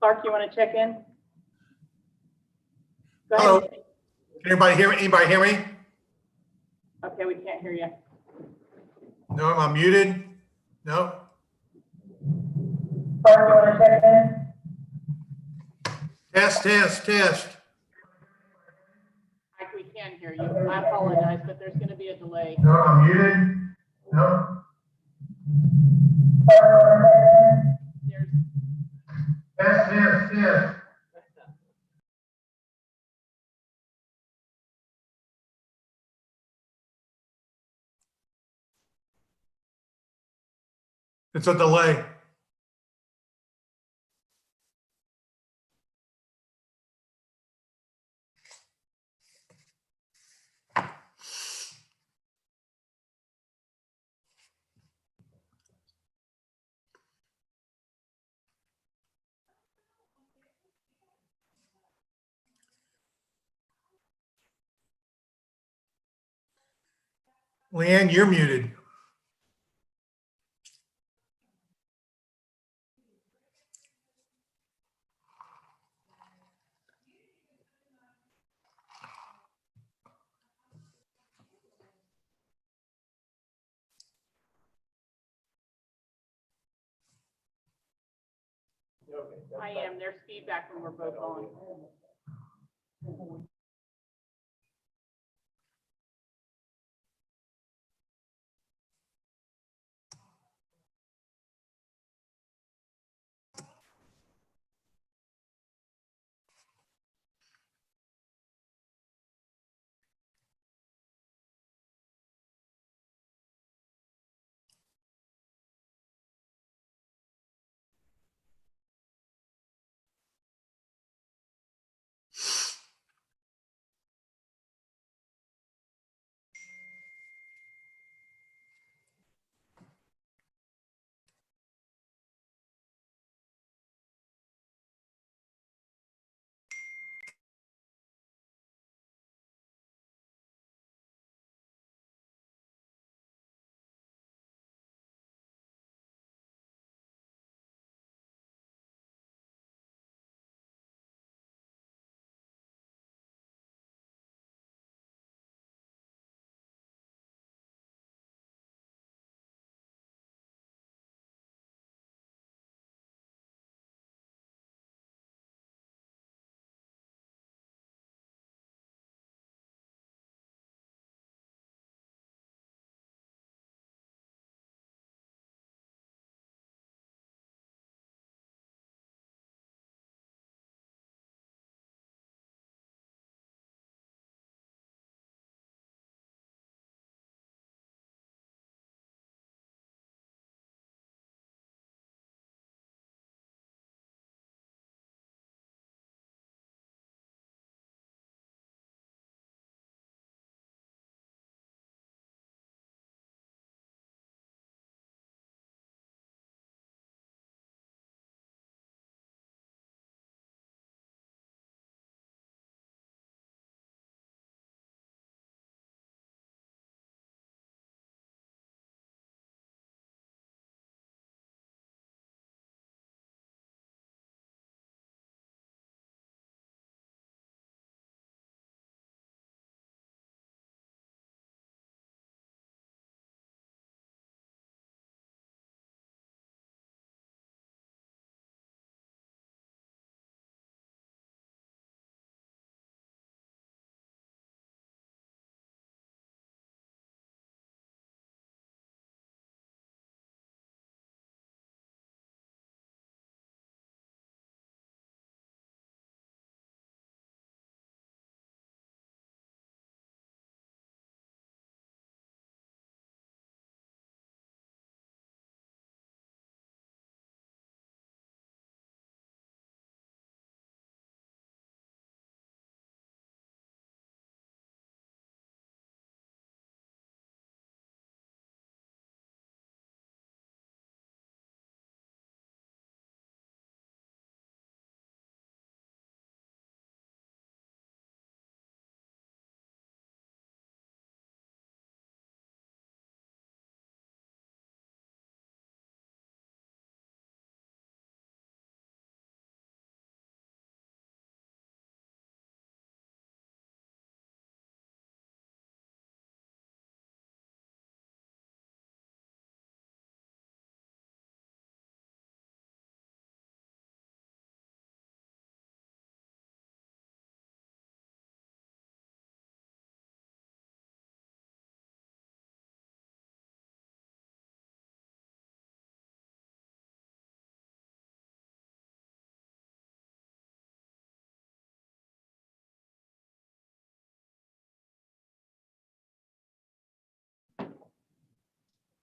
Clark, you want to check in? Go ahead. Hello. Can everybody hear me? Anybody hear me? Okay, we can't hear you. No, am I muted? No? Clark, you want to check in? Test, test, test. Mike, we can hear you. I apologize, but there's going to be a delay. No, I'm muted. No? There's Test, test, test. It's a delay. Leanne, you're muted. I am. There's feedback when we're both on.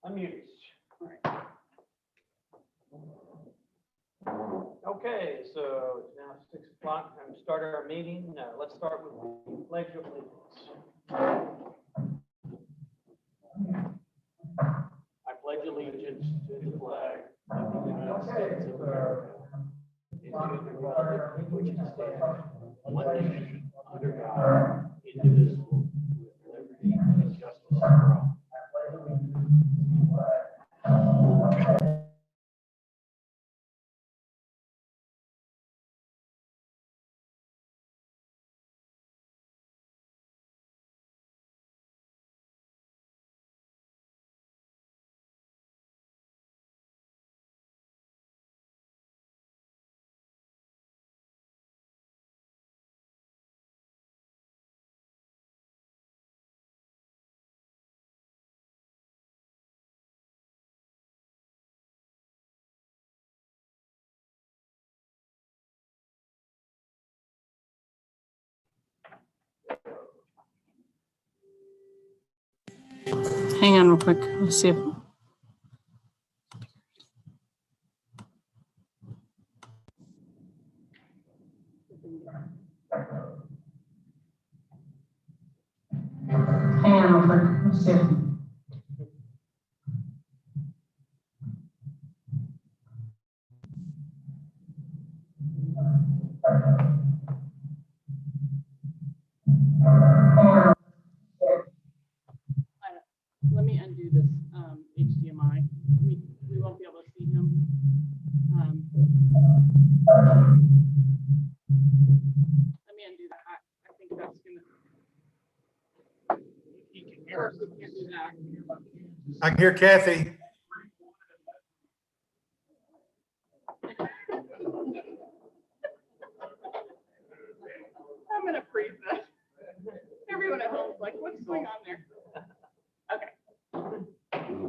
Unmute. All right. Okay, so it's now 6 o'clock. Time to start our meeting. Let's start with the Pledge of Allegiance. I pledge allegiance to the flag of the United States of America and to the republic for which it stands, one nation, under God, indivisible, with liberty and justice for all. Hang on real quick. Let's see if. Hang on real quick. Let's see if. Let me undo this HDMI. We won't be able to see him. Let me undo that. I think that's gonna. He can hear us. We can't do that. I can hear Kathy. I'm gonna freeze this. Everyone at home is like, what's going on there? Okay.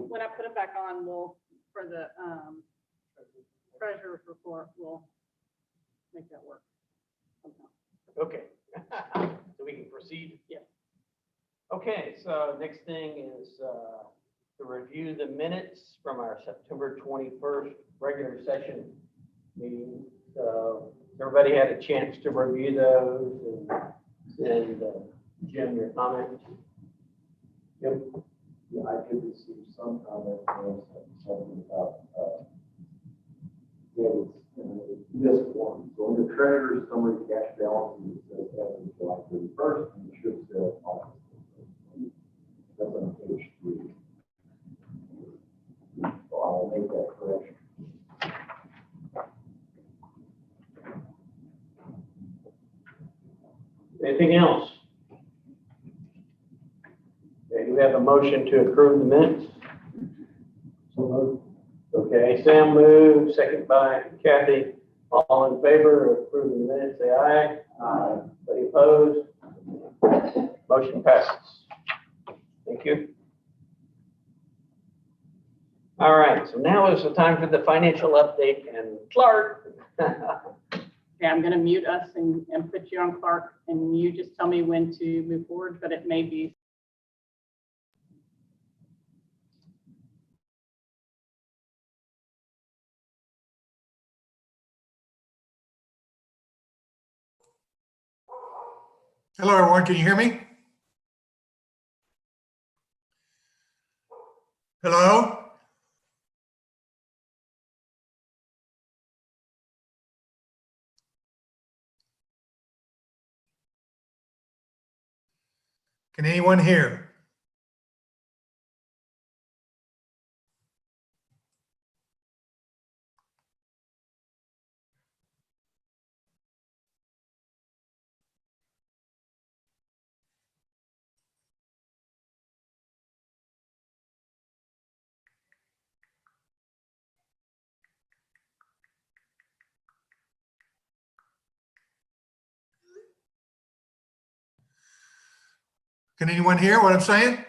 When I put it back on, we'll, for the treasurer's report, we'll make that work somehow. Okay, so we can proceed? Yes. Okay, so next thing is to review the minutes from our September 21st regular session meeting. So everybody had a chance to review those and Jim, your comments? Yep. Yeah, I did receive some comments from something about, yeah, it's missed one. So in the treasurer's summary cash balance, it says as of July 31st, and it should say August. That's on page 3. So I will make that correction. Anything else? Okay, do we have a motion to approve the minutes? So Okay, Sam moved, second by Kathy. All in favor of approving the minutes, say aye. Aye. Any opposed? Motion passes. Thank you. All right, so now is the time for the financial update, and Clark. Okay, I'm gonna mute us and put you on Clark, and you just tell me when to move forward, but it may be. Hello, everyone. Can you hear me? Hello? Can anyone hear? Can anyone hear what I'm saying?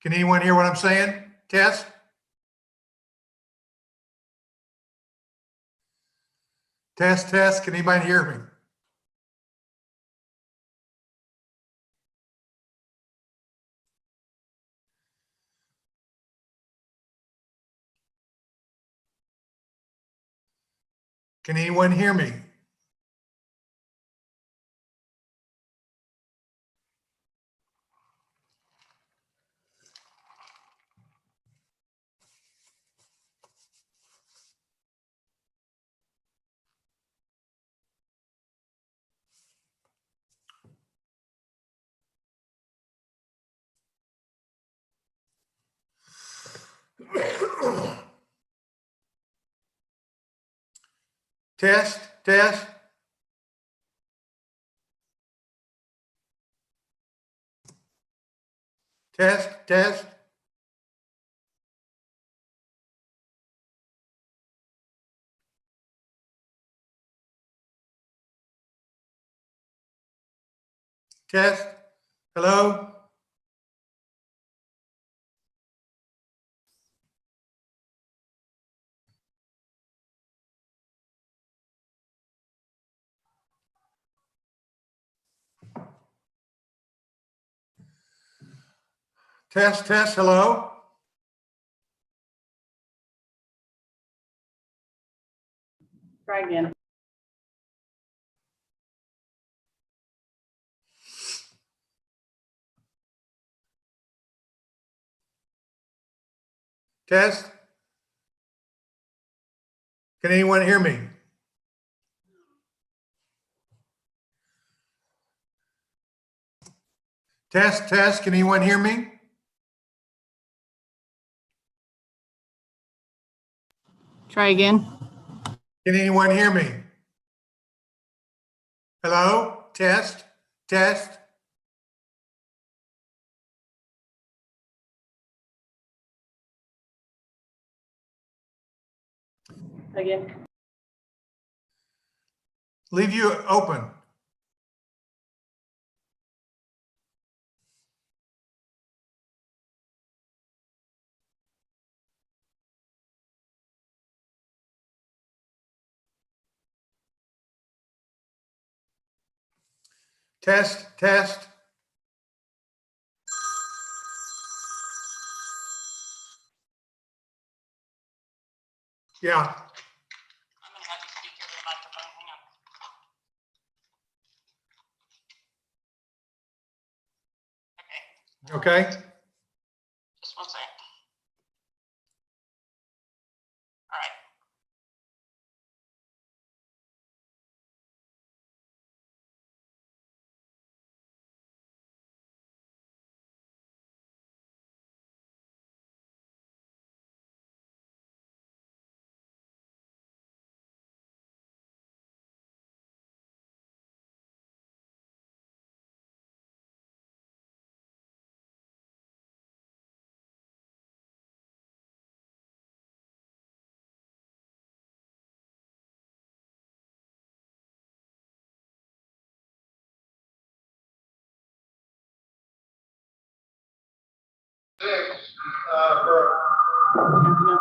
Can anyone hear what I'm saying? Test? Test, test. Can anybody hear me? Can anyone hear me? Test, test. Test, test. Test. Hello? Test, test, hello? Try again. Test. Can anyone hear me? Test, test. Can anyone hear me? Try again. Can anyone hear me? Hello? Test, test. Again. Leave you open. Test, test. Yeah, I'm gonna have you speak over the microphone. Hang on. Okay, okay. just one second. All right. No.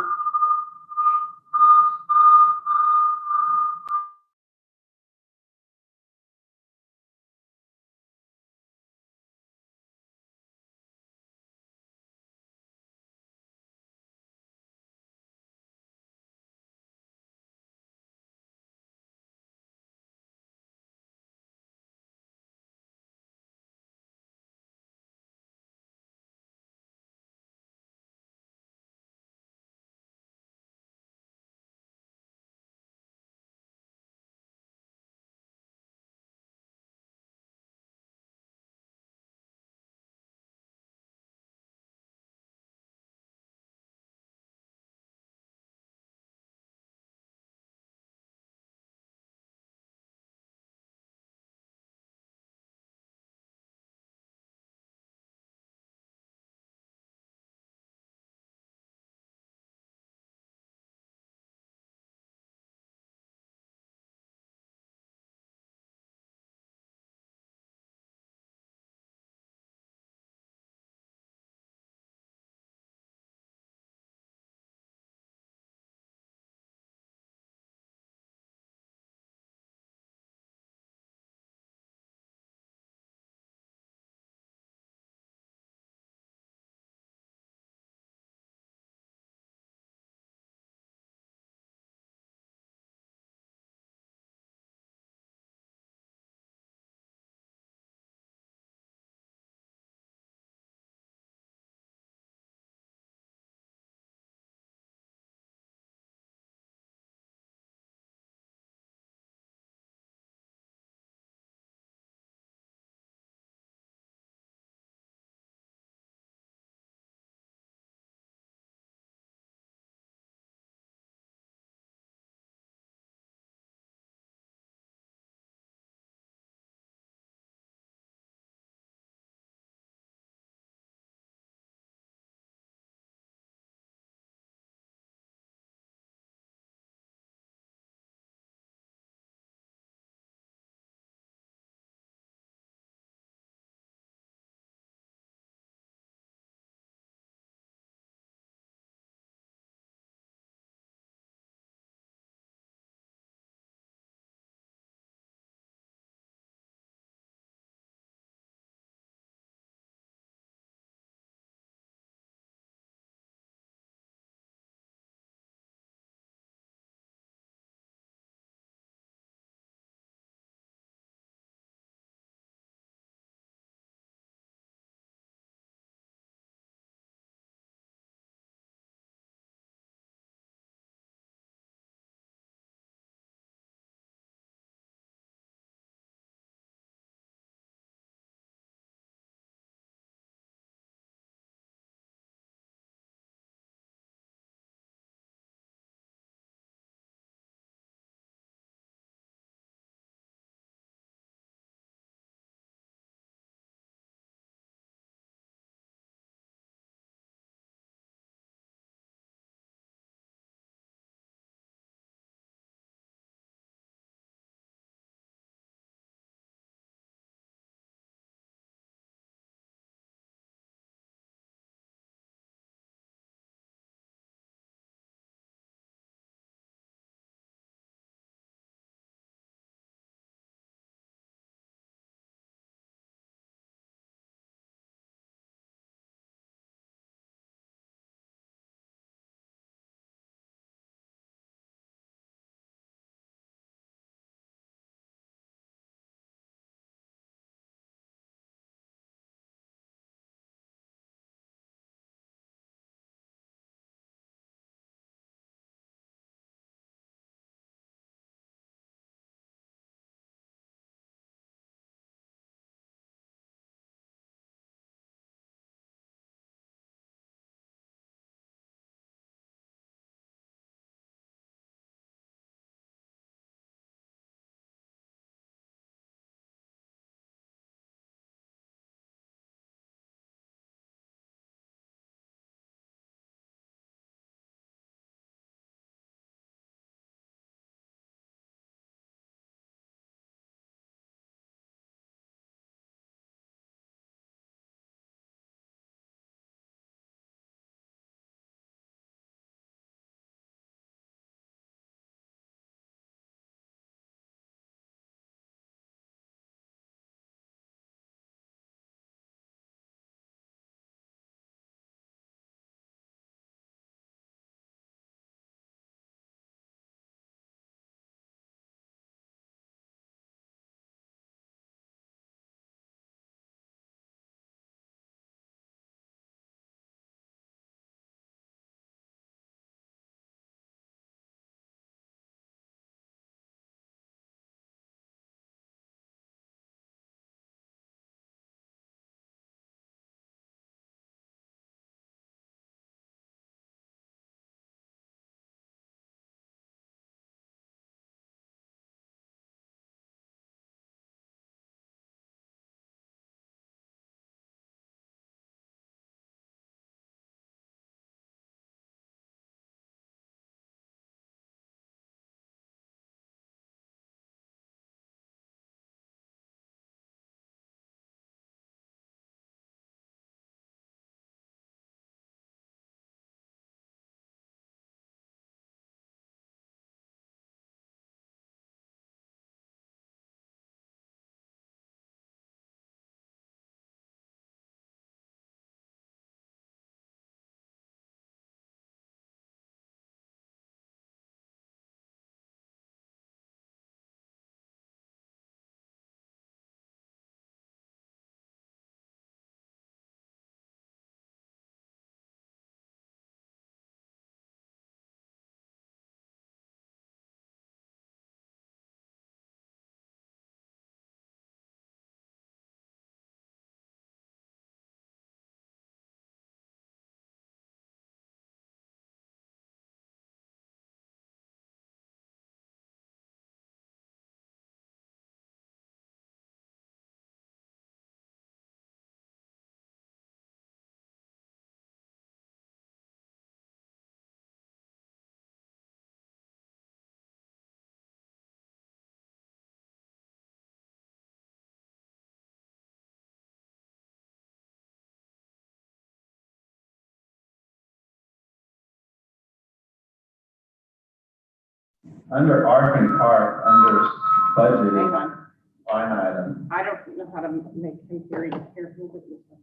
Under ARC and CARC, under Hang budgeted on, line item, I don't know how to make him hear you. Here, move it this way.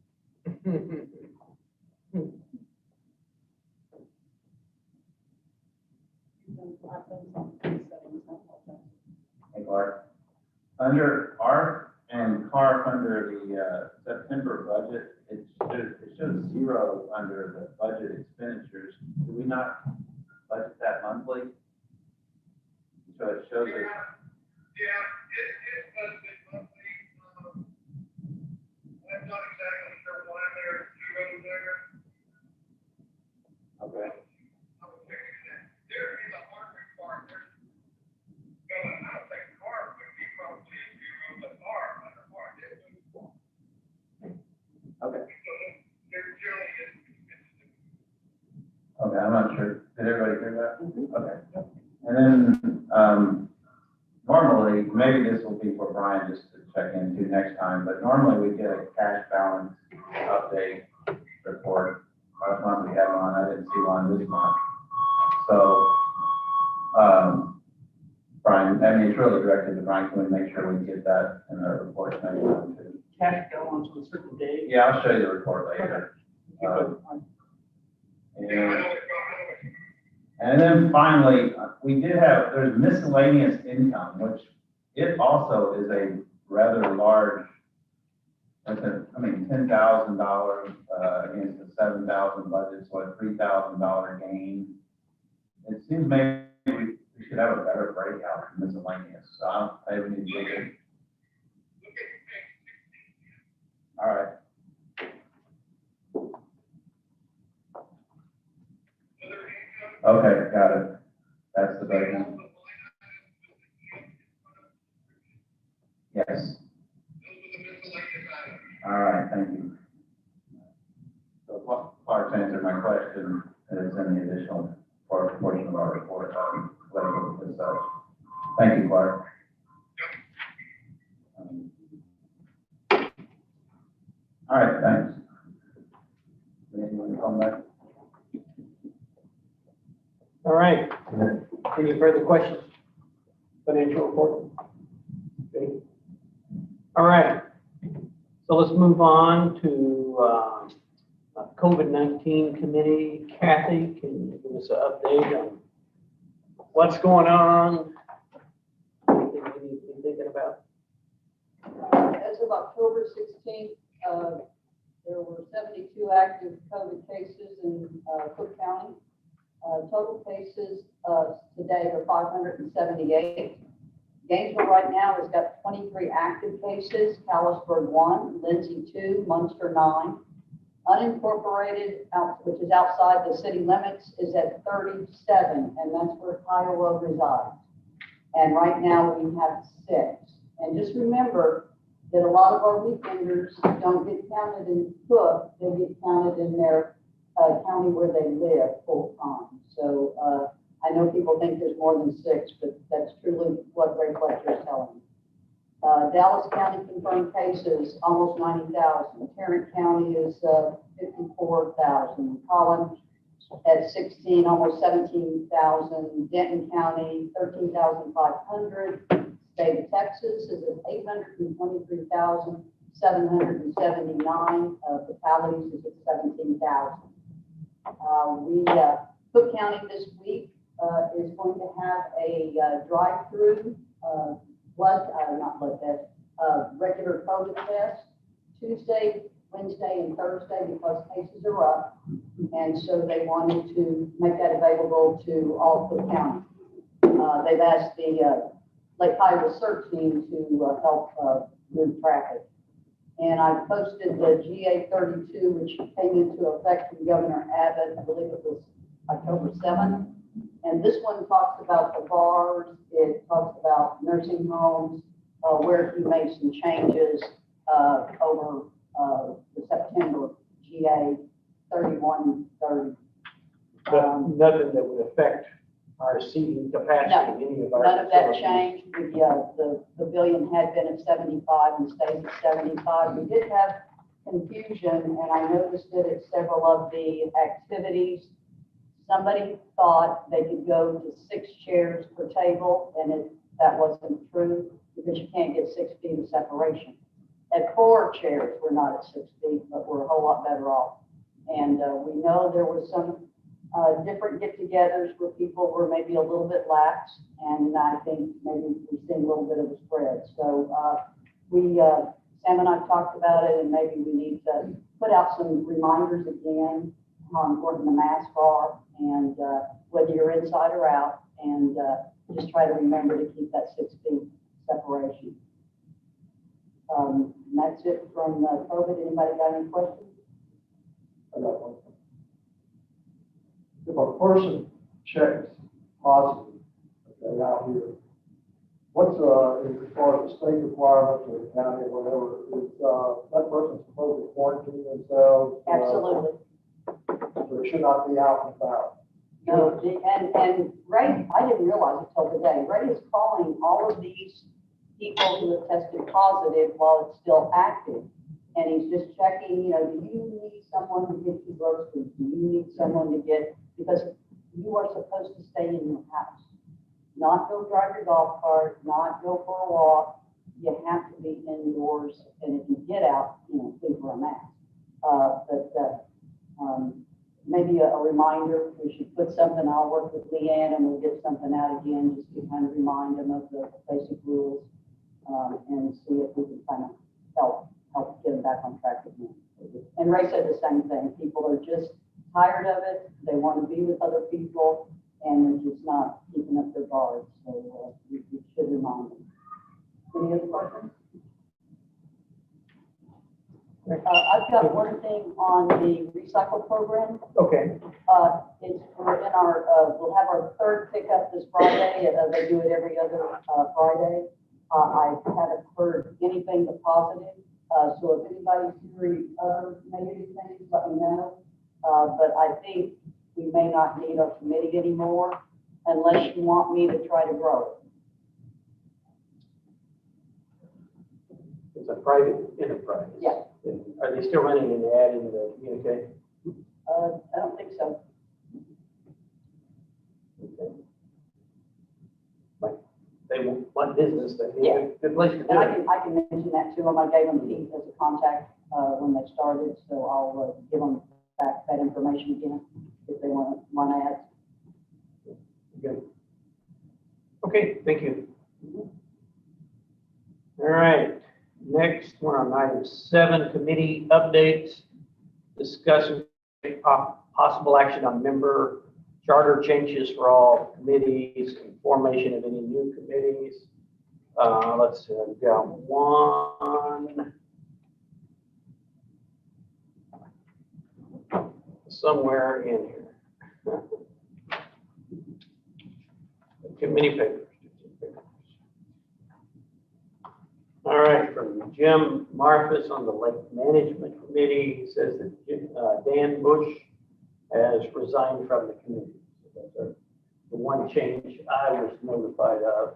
hey, Clark. Under ARC and CARC, under the September budget, it shows 0 under the budget expenditures. Do we not budget that monthly? So it shows it. Yeah, it's budgeted monthly. I'm not exactly sure why there's 0 there. Okay. I will check it out. There is a market part there. Well, I don't think car would be probably a 0, but car, under car, it would. Okay. So there generally is. Okay, I'm not sure. Did everybody hear that? Okay. And then, normally, maybe this will be for Brian just to check into next time, but normally we get a cash balance update report. Last month we had one, I didn't see one this month. So, Brian, I mean, it's really directed to Brian, can we make sure we get that in our report next time too? Cash balance on a certain day. Yeah, I'll show you the report later. Yeah, I know And, it's. and then finally, we did have, there's miscellaneous income, which it also is a rather large, $10,000 against the 7,000 budget, so a $3,000 gain. It seems maybe we should have a better breakout for miscellaneous, so I would need to dig it. All right. Okay, got it. That's the breakdown. Yes. All right, thank you. So Clark's answered my question, and it's in the additional portion of our report, labeled as such. Thank you, Clark. All right, thanks. Anyone come back? All right. Any further questions? Financial report? Okay. All right. So let's move on to COVID-19 committee. Kathy, can you give us an update on what's going on? Anything we need to be thinking about? As of October 16th, there were 72 active COVID cases in Cook County. Total cases today are 578. Gainesville right now has got 23 active cases, Callisburg 1, Lindsay 2, Munster 9. Unincorporated, which is outside the city limits, is at 37, and that's where Kiowa resides. And right now we have 6. And just remember that a lot of our weekenders don't get counted in Cook, they get counted in their county where they live full time. So I know people think there's more than 6, but that's truly what Ray Fletcher is telling me. Dallas County confirmed cases, almost 90,000. Tarrant County is 54,000. Collin at 16, almost 17,000. Denton County, 13,500. State of Texas is at 823,779. Fatalities is at 17,000. Cook County this week is going to have a drive-through regular COVID test Tuesday, Wednesday, and Thursday because cases are up. And so they wanted to make that available to all Cook County. They've asked the Lake Iowa search team to help move traffic. And I posted the GA 32, which came into effect from Governor Abbott, I believe it was October 7th. And this one talks about the bars, it talks about nursing homes, where he made some changes over the September GA 3130. But nothing that would affect our seating capacity, any of our. None of that facilities. changed. The pavilion had been at 75 and stays at 75. We did have confusion, and I noticed it at several of the activities. somebody thought they could go to 6 chairs per table, and that wasn't true, because you can't get 6 feet of separation. At 4 chairs, we're not at 6 feet, but we're a whole lot better off. And we know there were some different get-togethers where people were maybe a little bit lax, and I think maybe we're seeing a little bit of a spread. So Sam and I talked about it, and maybe we need to put out some reminders again how important the masks are, and whether you're inside or out, and just try to remember to keep that 6 feet separation. And that's it from COVID. Anybody got any questions? I got one. If a person checks positive, okay, out here, what's, as far as the state requirements or the county or whatever, is, that person supposed to quarantine themselves? Absolutely. So they should not be out and about. No, and Ray, I didn't realize it till today, Ray is calling all of these people who have tested positive while it's still active. And he's just checking, you know, do you need someone to get you groceries? Do you need someone to get, because you are supposed to stay in your house, not go drive your golf cart, not go for a walk. You have to be indoors, and if you get out, you know, please wear a mask. Maybe a reminder, we should put something, I'll work with Leanne and we'll get something out again, just to kind of remind them of the basic rules, and see if we can kind of help get them back on track again. And Ray said the same thing. People are just tired of it. They want to be with other people, and they're just not keeping up their guard. So we should remind them. Any other questions? I've got one thing on the recycle program. Okay. We're in our, we'll have our 3rd pickup this Friday. They do it every other Friday. I haven't heard anything but positive. So if anybody's hearing other negative things, let me know. But I think we may not need our committee anymore unless you want me to try to grow it. It's a private enterprise. Yeah. And are they still running an ad in the communique? I don't think so. Okay. But they want business, they need Yeah. a good place to do And it. I can mention that to them. I gave them Pete as a contact when they started, so I'll give them back that information again if they want to add. Good. Okay, thank you. All right, next we're on item 7, committee updates. Discussing possible action on member charter changes for all committees and formation of any new committees. Let's see, I've got one somewhere in here. Too many papers. All right, from Jim Marcus on the Lake Management Committee, he says that Dan Bush has resigned from the committee. So that's the one change I was notified of.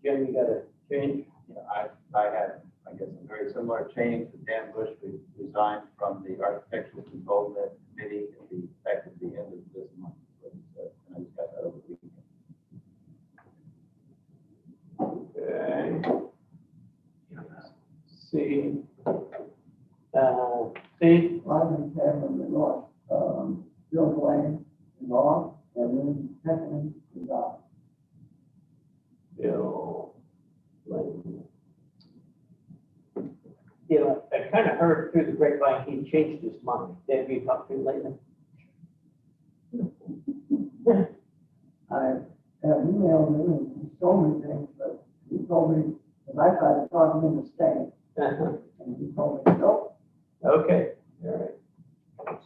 Jim, you got a change? Yeah, I had, I guess, a very similar change. Dan Bush resigned from the Architectural Control Committee at the effective the end of this month. And I just got that over the weekend. Okay. See. Steve? Lyman, Cameron, and North, Bill Blaine, and North, and then Heffernan, and Dodd. Bill. You know, I kind of heard through the grapevine he changed his mind. Have you talked to him lately? I have emailed him and he told me things, but he told me, and I tried to talk him into staying, and he told me, nope, Okay, all right.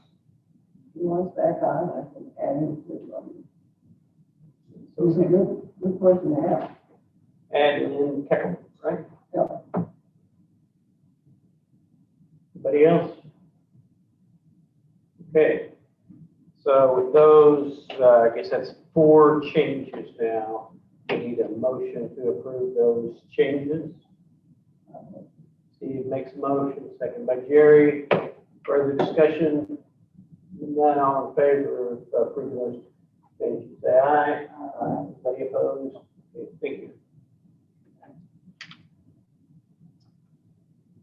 he wants back on, I can add him to it. So it's a good person to have. And in Keckle, right? Yeah. Anybody else? Okay, so with those, I guess that's 4 changes now. We need a motion to approve those changes. Steve makes a motion, second by Jerry. Further discussion? None, all in favor of approving those changes, say aye. Aye. Any opposed? Okay, thank you.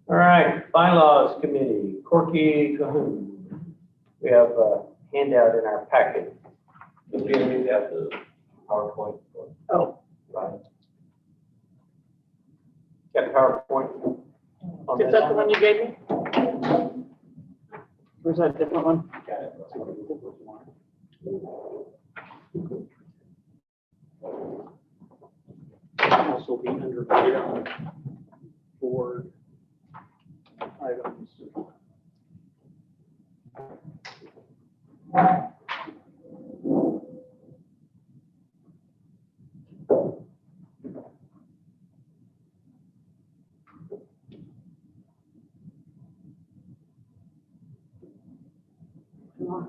All right, bylaws committee, Corky Cahoon. We have a handout in our packet. You'll be able to have the PowerPoint. Oh, right. Got the PowerPoint? on Is this that the one? one you gave me? Or is that a different one? Also be under item board items.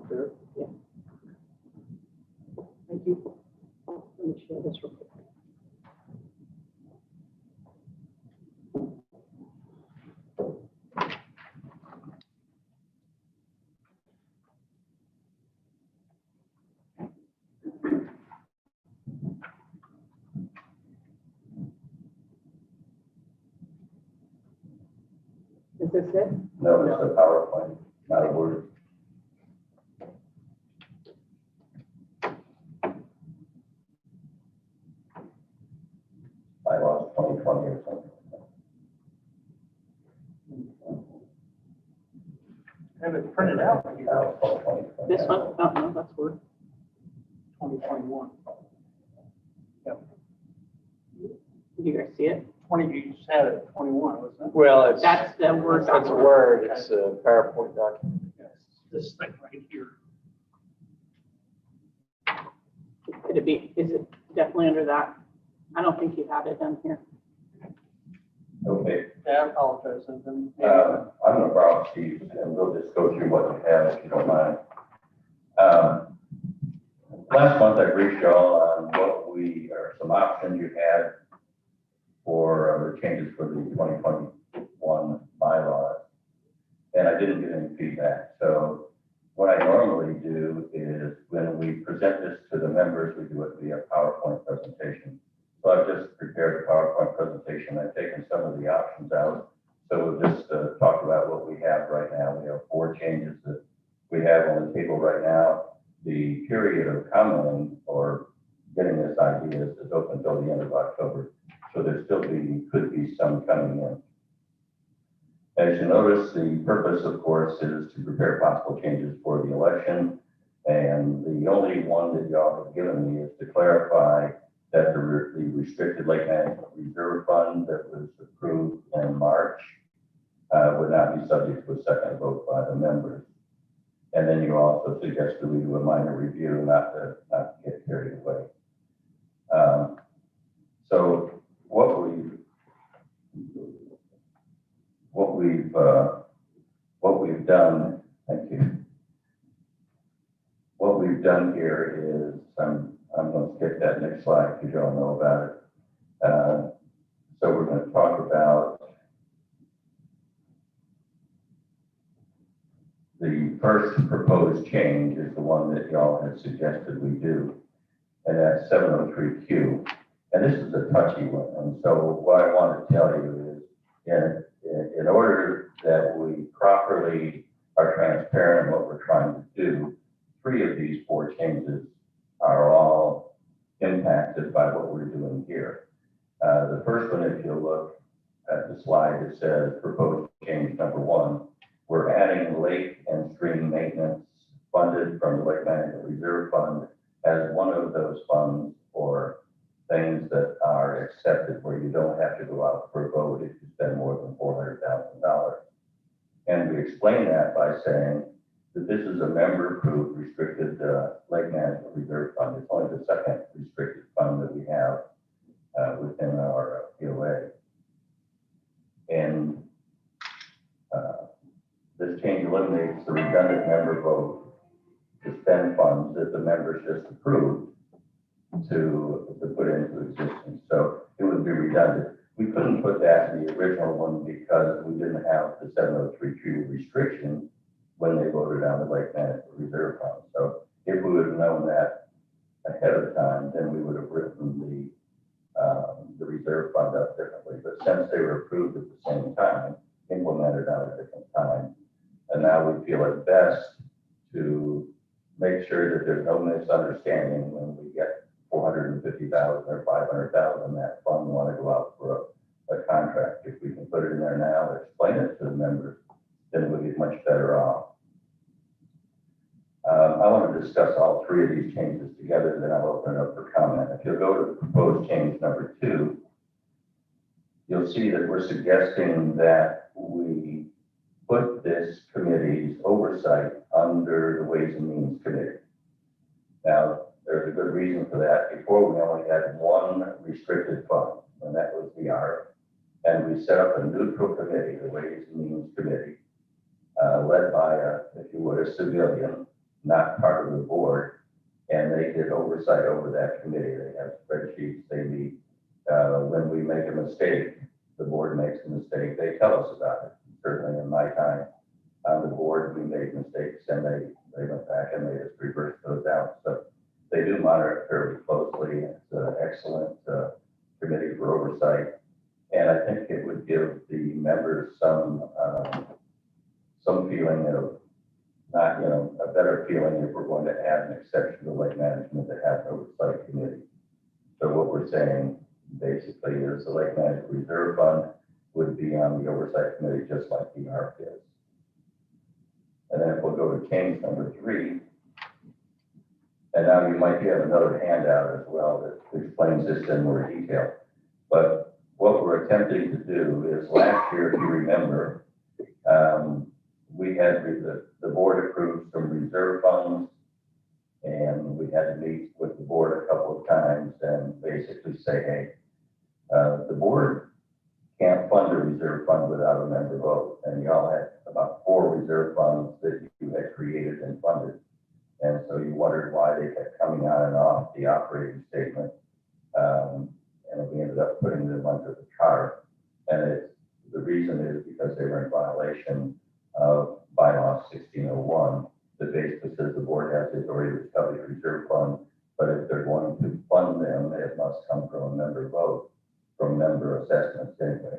There. Yeah. Thank you. Let me share this real quick. Is this it? No, it's a PowerPoint, not a Word. Bylaws 2020 or something. Have it printed out. Now, 2020. This one? Oh, no, that's Word. 2021. Did you guys see it? 20, you just had it, 21, wasn't it? Well, it's, That's the Word that's a document. Word, it's a PowerPoint document. Yes, this thing right here. Could it be, is it definitely under that? I don't think you had it down here. Okay, Yeah, I apologize. And then I'm gonna borrow Steve's and we'll just go through what you have if you don't mind. Last month I briefed y'all on what or some options you had for the changes for the 2021 bylaws. And I didn't get any feedback. So what I normally do is when we present this to the members, we do it via PowerPoint presentation. So I've just prepared a PowerPoint presentation. I've taken some of the options out. So we'll just talk about what we have right now. We have 4 changes that we have on the table right now. The period of commenting or getting this idea is open until the end of October. So there still could be some coming in. As you notice, the purpose, of course, is to prepare possible changes for the election. And the only one that y'all have given me is to clarify that the restricted lake management reserve fund that was approved in March would not be subject to a second vote by the members. And then you also suggested we do a minor review, not to get carried away. So what we've done, thank you. What we've done here is, I'm going to skip that next slide because you all know about it. So we're going to talk about the first proposed change is the one that y'all had suggested we do, and that's 703Q. And this is a touchy one. And so what I want to tell you is in order that we properly are transparent in what we're trying to do, 3 of these 4 changes are all impacted by what we're doing here. The first one, if you look at the slide, it says proposed change number 1. We're adding lake and stream maintenance funded from the Lake Management Reserve Fund as one of those funds for things that are accepted where you don't have to go out for a vote if you spend more than $400,000. And we explain that by saying that this is a member-approved restricted Lake Management Reserve Fund. It's only the second restricted fund that we have within our POA. And this change eliminates the redundant member vote to spend funds that the members just approved to put into existence. So it would be redundant. We couldn't put that in the original one because we didn't have the 703Q restriction when they voted on the Lake Management Reserve Fund. So if we would have known that ahead of time, then we would have written the reserve fund up differently. But since they were approved at the same time, implemented on a different time, and now we feel it best to make sure that there's no misunderstanding when we get 450,000 or 500,000, that fund want to go out for a contract. If we can put it in there now, explain it to the members, then we'll be much better off. I want to discuss all three of these changes together, then I'll open it up for comment. If you'll go to proposed change number 2, you'll see that we're suggesting that we put this committee's oversight under the Ways and Means Committee. Now, there's a good reason for that. Before, we only had one restricted fund, and that was the ARP. And we set up a neutral committee, the Ways and Means Committee, led by, if you would, a civilian, not part of the board. And they did oversight over that committee. They have spreadsheets, they meet. When we make a mistake, the board makes a mistake, they tell us about it. Certainly in my time on the board, we made mistakes, and they went back and made us reverse those out. So they do monitor it fairly closely. It's an excellent committee for oversight. And I think it would give the members some feeling of not, a better feeling if we're going to add an exception to lake management that has an oversight committee. So what we're saying basically is the Lake Management Reserve Fund would be on the oversight committee just like the ARP is. And then if we'll go to change number 3, and now you might have another handout as well that explains this in more detail. But what we're attempting to do is last year, if you remember, we had the board approved some reserve funds, and we had to meet with the board a couple of times and basically say, hey, the board can't fund a reserve fund without a member vote. And y'all had about 4 reserve funds that you had created and funded. And so you wondered why they kept coming on and off the operating statement. And we ended up putting them under the CAR. And the reason is because they were in violation of bylaw 1601, that basically says the board has the authority to establish a reserve fund, but if they're going to fund them, it must come from a member vote, from member assessments anyway.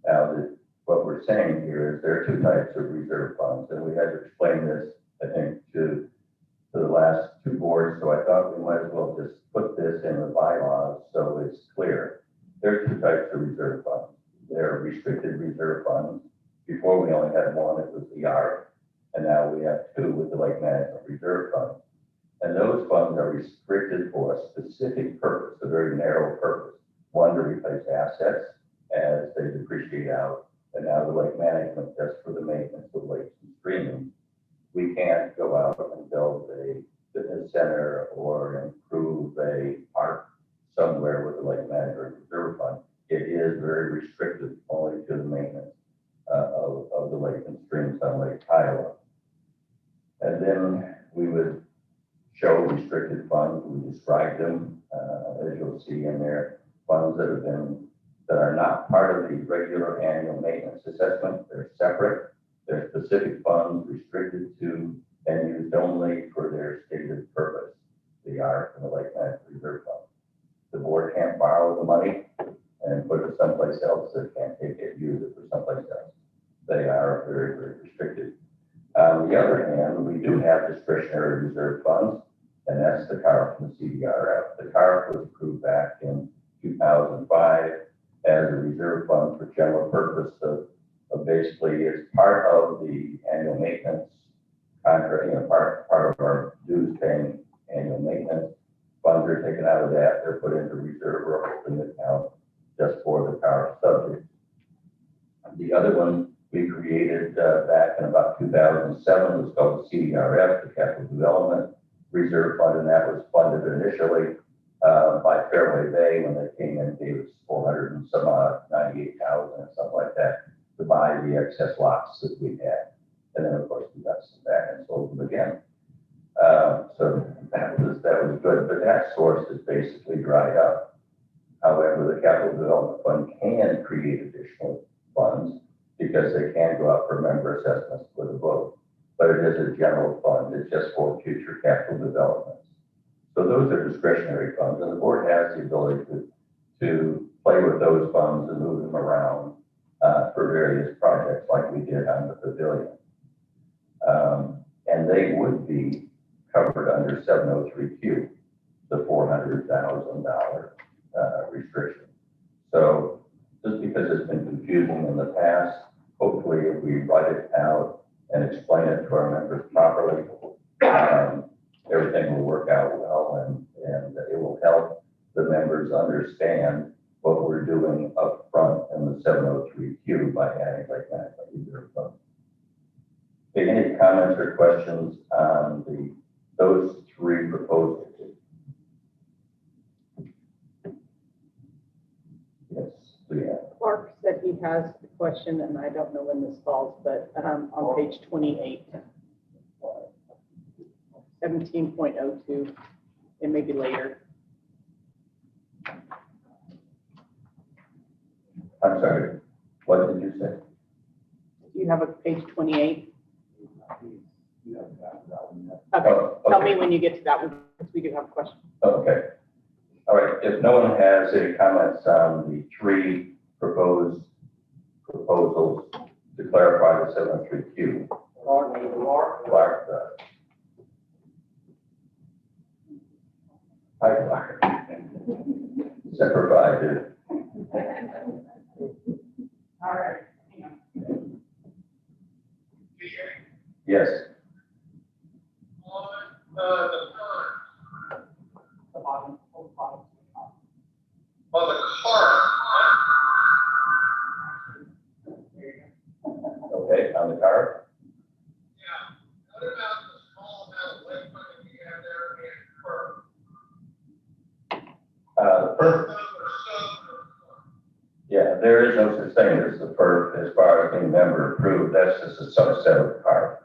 Now, what we're saying here is there are 2 types of reserve funds, and we had to explain this, I think, to the last 2 boards, so I thought we might as well just put this in the bylaws so it's clear. There are 2 types of reserve funds. There are restricted reserve funds. Before we only had one, it was the ARP, and now we have 2 with the Lake Management Reserve Fund. And those funds are restricted for a specific purpose, a very narrow purpose. One, to replace assets as they depreciate out, and now the lake management just for the maintenance of lakes and streams. We can't go out and build a fitness center or improve a park somewhere with the Lake Management Reserve Fund. It is very restricted only to the maintenance of the lake and streams on Lake Kiowa. And then we would show restricted funds. We describe them, as you'll see in there, funds that are not part of the regular annual maintenance assessment. They're separate. They're specific funds restricted to and used only for their stated purpose, the ARP and the Lake Management Reserve Fund. The board can't borrow the money and put it someplace else. It can't take it and use it for someplace else. They are very, very restricted. On the other hand, we do have discretionary reserve funds, and that's the CARF and the CDRF. The CARF was approved back in 2005 as a reserve fund for general purpose of basically it's part of the annual maintenance contract, part of our dues paying annual maintenance. Funds are taken out of that, they're put into reserve or open account just for the CARF subject. The other one we created back in about 2007 was called the CDRF, the Capital Development Reserve Fund, and that was funded initially by Fairway Bay when they came in and gave us 498,000 or something like that to buy the excess lots that we had. And then of course we got some back and sold them again. So that was good, but that source is basically dried up. However, the Capital Development Fund can create additional funds because they can go out for member assessments with a vote. But it general fund, it's just for future capital developments. So those are discretionary funds, and the board has the ability to play with those funds and move them around for various projects like we did on the pavilion. And they would be covered under 703Q, the $400,000 restriction. So just because it's been confusing in the past, hopefully if we write it out and explain it to our members properly, everything will work out well, and it will help the members understand what we're doing up front in the 703Q by adding Lake Management Reserve Fund. Okay, any comments or questions on those three proposals? Yes, Leanne. Clark said he has a question, and I don't know when this falls, but on page 28, 17.02, and maybe later. I'm sorry, what did you say? Do you have a page 28? Yeah, Okay, Oh, tell okay. me when you get to that one, because we do have a question. Okay. All right, if no one has any comments on the three proposals to clarify the 703Q, Clark does. Hi, Clark. Semper Fi, dude. All right. Yes. On the card, The bottom. on the card, Okay, on the card? yeah, what about the small amount of lake money we have there in PERF? The PERF, yeah, there is no such thing as the PERF as far as being member approved. That's just a subset of the card.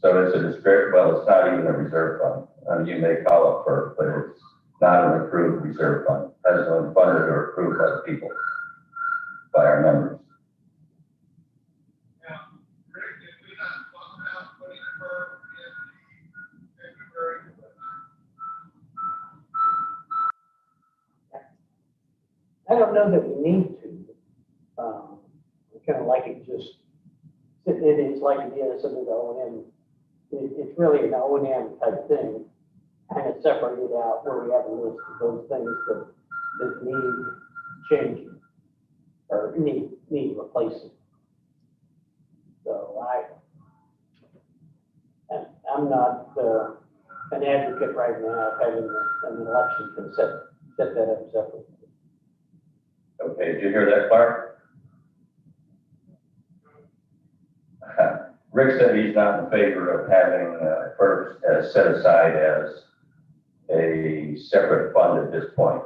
So it's a discrete, well, it's not even a reserve fund. You may call it PERF, but it's not an approved reserve fund. That's not funded or approved by the people, by our members. Now, Rick, did we not talk about putting PERF in the February? I don't know that we need to. Kind of like it just, it is like it is under the O&M. It's really an O&M type thing, kind of separated out where we have a list of those things that need changing or need replacing. So I'm not an advocate right now of having an election to set that up separately. Okay, did you hear that, Clark? Rick said he's not in favor of having PERF set aside as a separate fund at this point.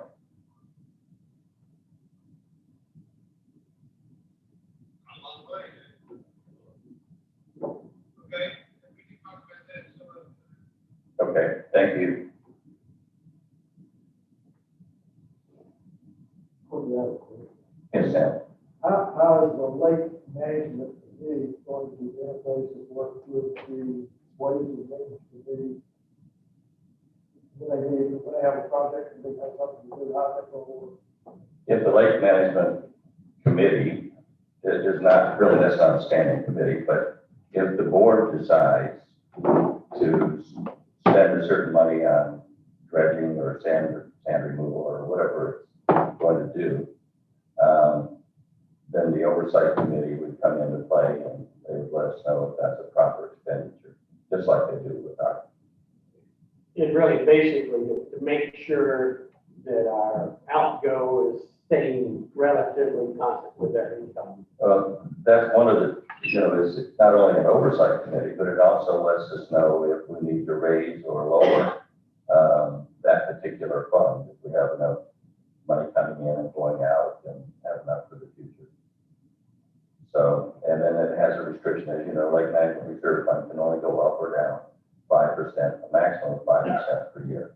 Okay, we can talk about that some other. Okay, thank you. Yes, Sam. How is the lake management committee going to interface and work with the ways and maintenance committee? When they have a project and they have something to do, how's that going to work? If the Lake Management Committee is not, really that's not a standing committee, but if the board decides to spend a certain money on dredging or sand removal or whatever it's going to do, then the oversight committee would come into play and they would let us know if that's a proper expenditure, just like they do with our. It really basically to make sure that our outgo is staying relatively constant with our income. That's one of the, it's not only an oversight committee, but it also lets us know if we need to raise or lower that particular fund, if we have enough money coming in and going out and have enough for the future. So, and then it has a restriction, as you know, Lake Management Reserve Fund can only go up or down 5%, a maximum of 5% per year.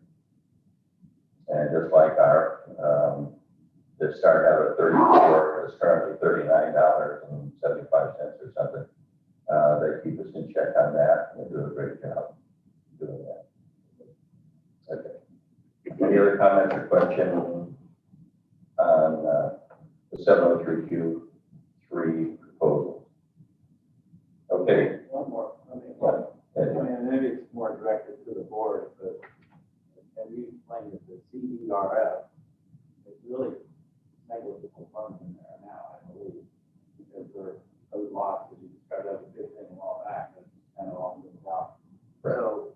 And just like our, that started out at 34, it's currently $39.75 or something. They keep us in check on that, and they do a great job doing that. Okay. Any other comments or questions on the 703Q3 proposal? Okay. One more, I mean, Yeah. maybe it's more directed to the board, but can you explain that the CDRF is really negligible funds in there now, I believe, because there are those lots that you described as a good thing a while back, and kind of all moved out. So,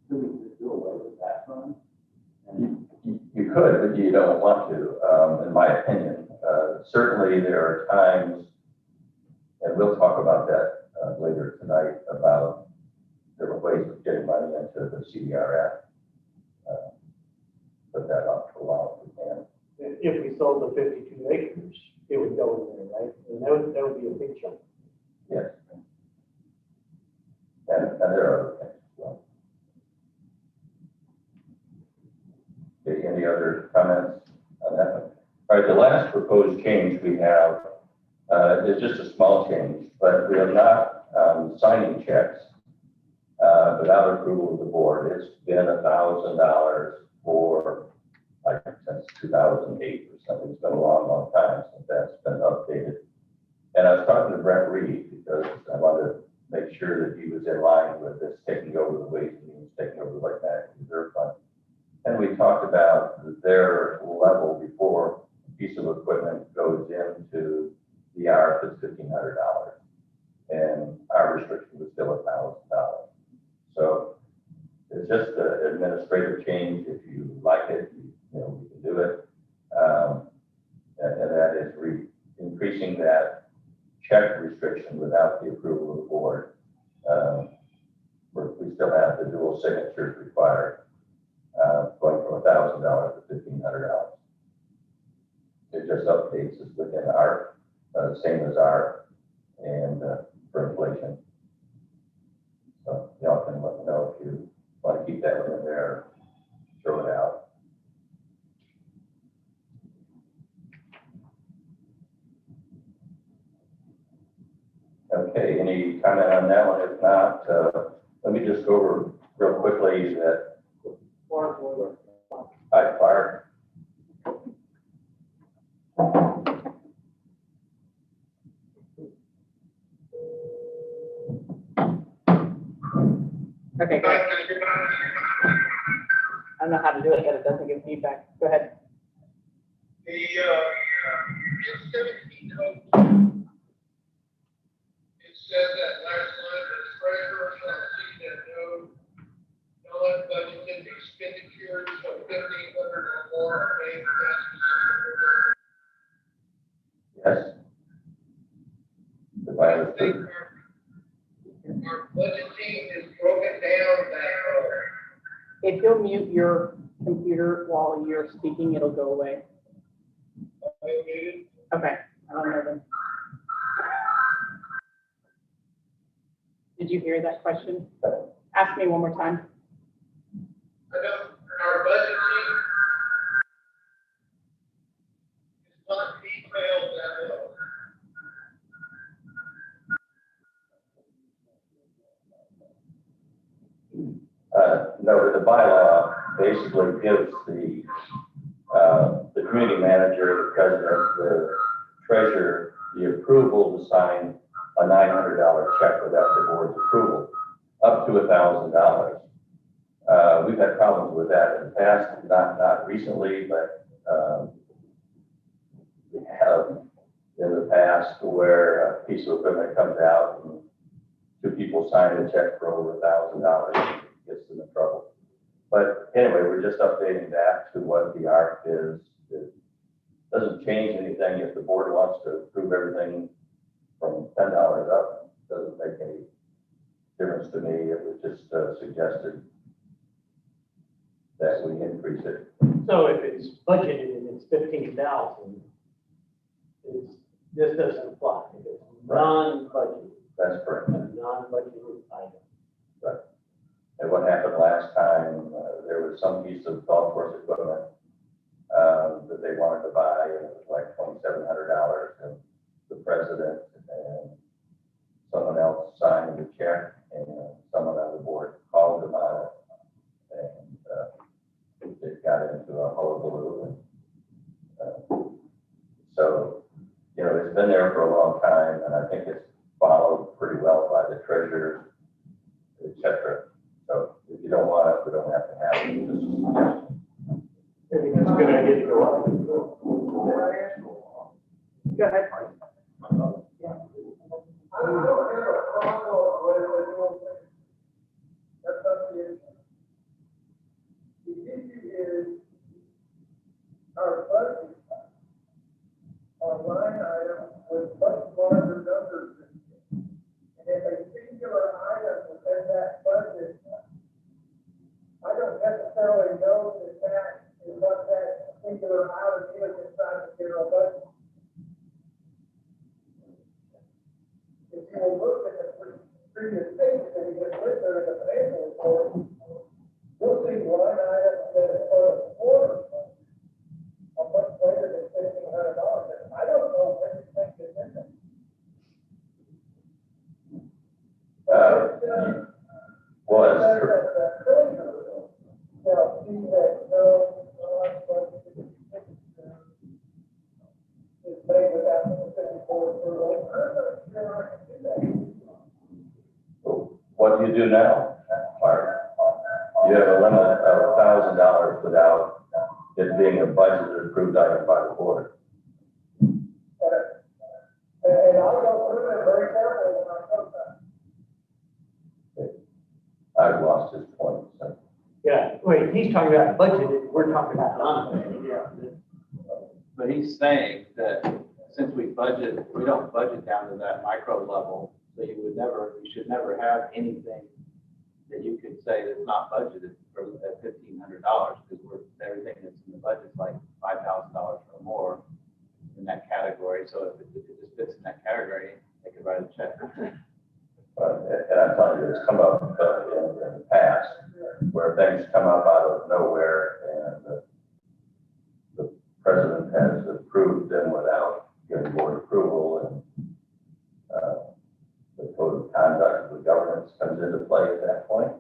do we just do away with that fund? And You could, but you don't want to, in my opinion. Certainly, there are times, and we'll talk about that later tonight, about different ways of getting money into the CDRF. Put that off for a while if we can. If we sold the 52 acres, it would go in there, right? And that would be a big chunk. Yes. And there are other things as well. Okay, any other comments on that one? All right, the last proposed change we have is just a small change, but we are not signing checks without approval of the board. It's been $1,000 for, like, since 2008 or something. It's been a long, long time since that's been updated. And I was talking to Brent Reed because I wanted to make sure that he was in line with this, taking over the Ways and Means, taking over the Lake Magic Reserve Fund. And we talked about their level before a piece of equipment goes into the ARP is $1,500. And our restriction was still $1,000. So it's just an administrative change. If you like it, you know, we can do it. And that is increasing that check restriction without the approval of the board. We still have the dual signatures required, going from $1,000 to $1,500. It just updates us within ARP, same as ARP, and for inflation. So y'all can let me know if you want to keep that one in there, throw it out. Okay, any comment on that one? If not, let me just go over real quickly that. Hi, Clark. Okay, great. I don't know how to do it yet. It doesn't give feedback. Go ahead. The, in 17 code, it says that last line, the treasurer shall see that no non-budgeted expenditures of 1,500 or more are made for that specific purpose. Yes. If I I understood. think our budgeting is broken down that way. If you'll mute your computer while you're speaking, it'll go away. Okay, I don't know then. Did you hear that question? Ask me one more time. I know our budgeting is not detailed that well. No, the bylaw basically gives the community manager, the president, the treasurer, the approval to sign a $900 check without the board's approval, up to $1,000. We've had problems with that in the past, not recently, but we have in the past where a piece of equipment comes out and two people sign a check for over $1,000, gets them in trouble. But anyway, we're just updating that to what the ARC is. It doesn't change anything. If the board wants to approve everything from $10 up, it doesn't make any difference to me. It was just suggested that we increase it. So if it's budgeted and it's 15,000, this doesn't apply. If it's non-budgeted, That's correct. non-budgeted item. Right. And what happened last time, there was some piece of golf course equipment that they wanted to buy, and it was like $2,700, and the president and someone else signed the check, and someone on the board called about it, and it got into a hullabaloo. So, you know, it's been there for a long time, and I think it's followed pretty well by the treasurers, et cetera. So if you don't want it, we don't have to have it. Just a suggestion. I think it's a good idea to go up. Go ahead. I don't have a problem with it, that's not the issue. The issue is our budget, our line item with much larger numbers. And if a singular item within that budget, I don't necessarily know that that is what that singular item is inside the general budget. If you will look at the previous pages that you just went through in the financial report, you'll see line items that are for the quarter are much greater than $1,500. I don't know everything that's in there. Was Now, see that no, is made without the 54 approval. I'm not sure I can do that. what do you do now, Mark? You have a limit of $1,000 without it being a budgeted approved item by the board. And I'll go through it very carefully when I come back. I've lost his point, so. Yeah, wait, he's talking about budgeted, we're talking about non-budgeted, yeah. But he's saying that since we don't budget down to that micro level, so you should never have anything that you could say that's not budgeted for $1,500, because everything that's in the budget's like $5,000 or more in that category. So if it just fits in that category, they could write a check. And I'm telling you, it's come up in the past where things come up out of nowhere and the president has approved them without getting board approval, and the code of conduct of the governance comes into play at that point.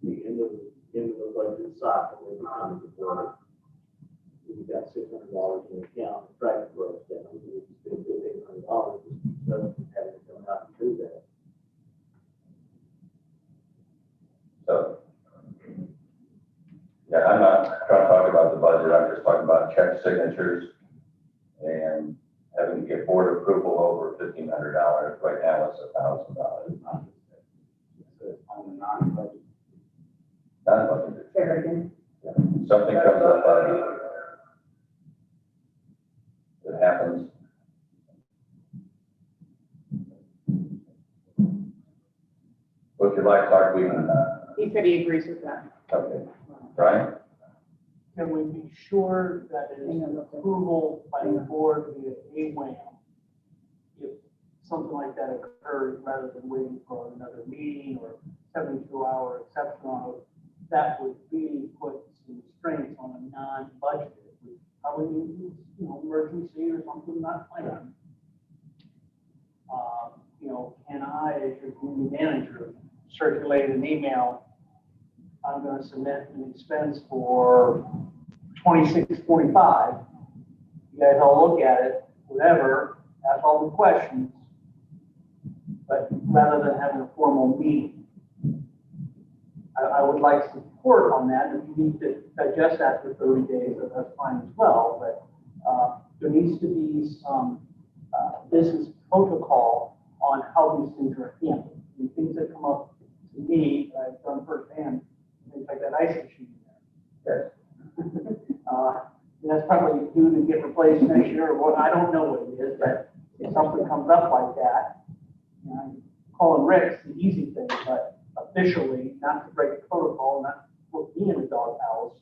The end of the budget cycle, we're behind the quarter. We've got $600 in the account, the track broke down, we spend $1,500, doesn't have to come out and do that. So, yeah, I'm not trying to talk about the budget, I'm just talking about check signatures and having to get board approval over $1,500. Right now it's $1,000. On the non-budget. Non-budgeted. Say again. Yeah. Something comes up, it happens. Well, if you'd like to talk, we can, He said he agrees with that. okay. Brian? Can we be sure that it is approval by the board via AWAM if something like that occurs, rather than waiting for another meeting or 72-hour exception on it? That would really put some restraints on a non-budgeted, which probably means, emergency or something not planned. Can I, as your community manager, circulate an email? I'm going to submit an expense for $26.45. You guys all look at it, whatever, ask all the questions, but rather than having a formal meeting. I would like support on that. If you need to digest that for 30 days, that's fine as well, but there needs to be some business protocol on how these things are handled. And things that come up to me, I've done firsthand, things like that ice machine there. Yes. That's probably due to get replaced next year or what, I don't know what it is, but if something comes up like that, calling Rick's the easy thing, but officially, not to break the protocol, not to put me in the doghouse,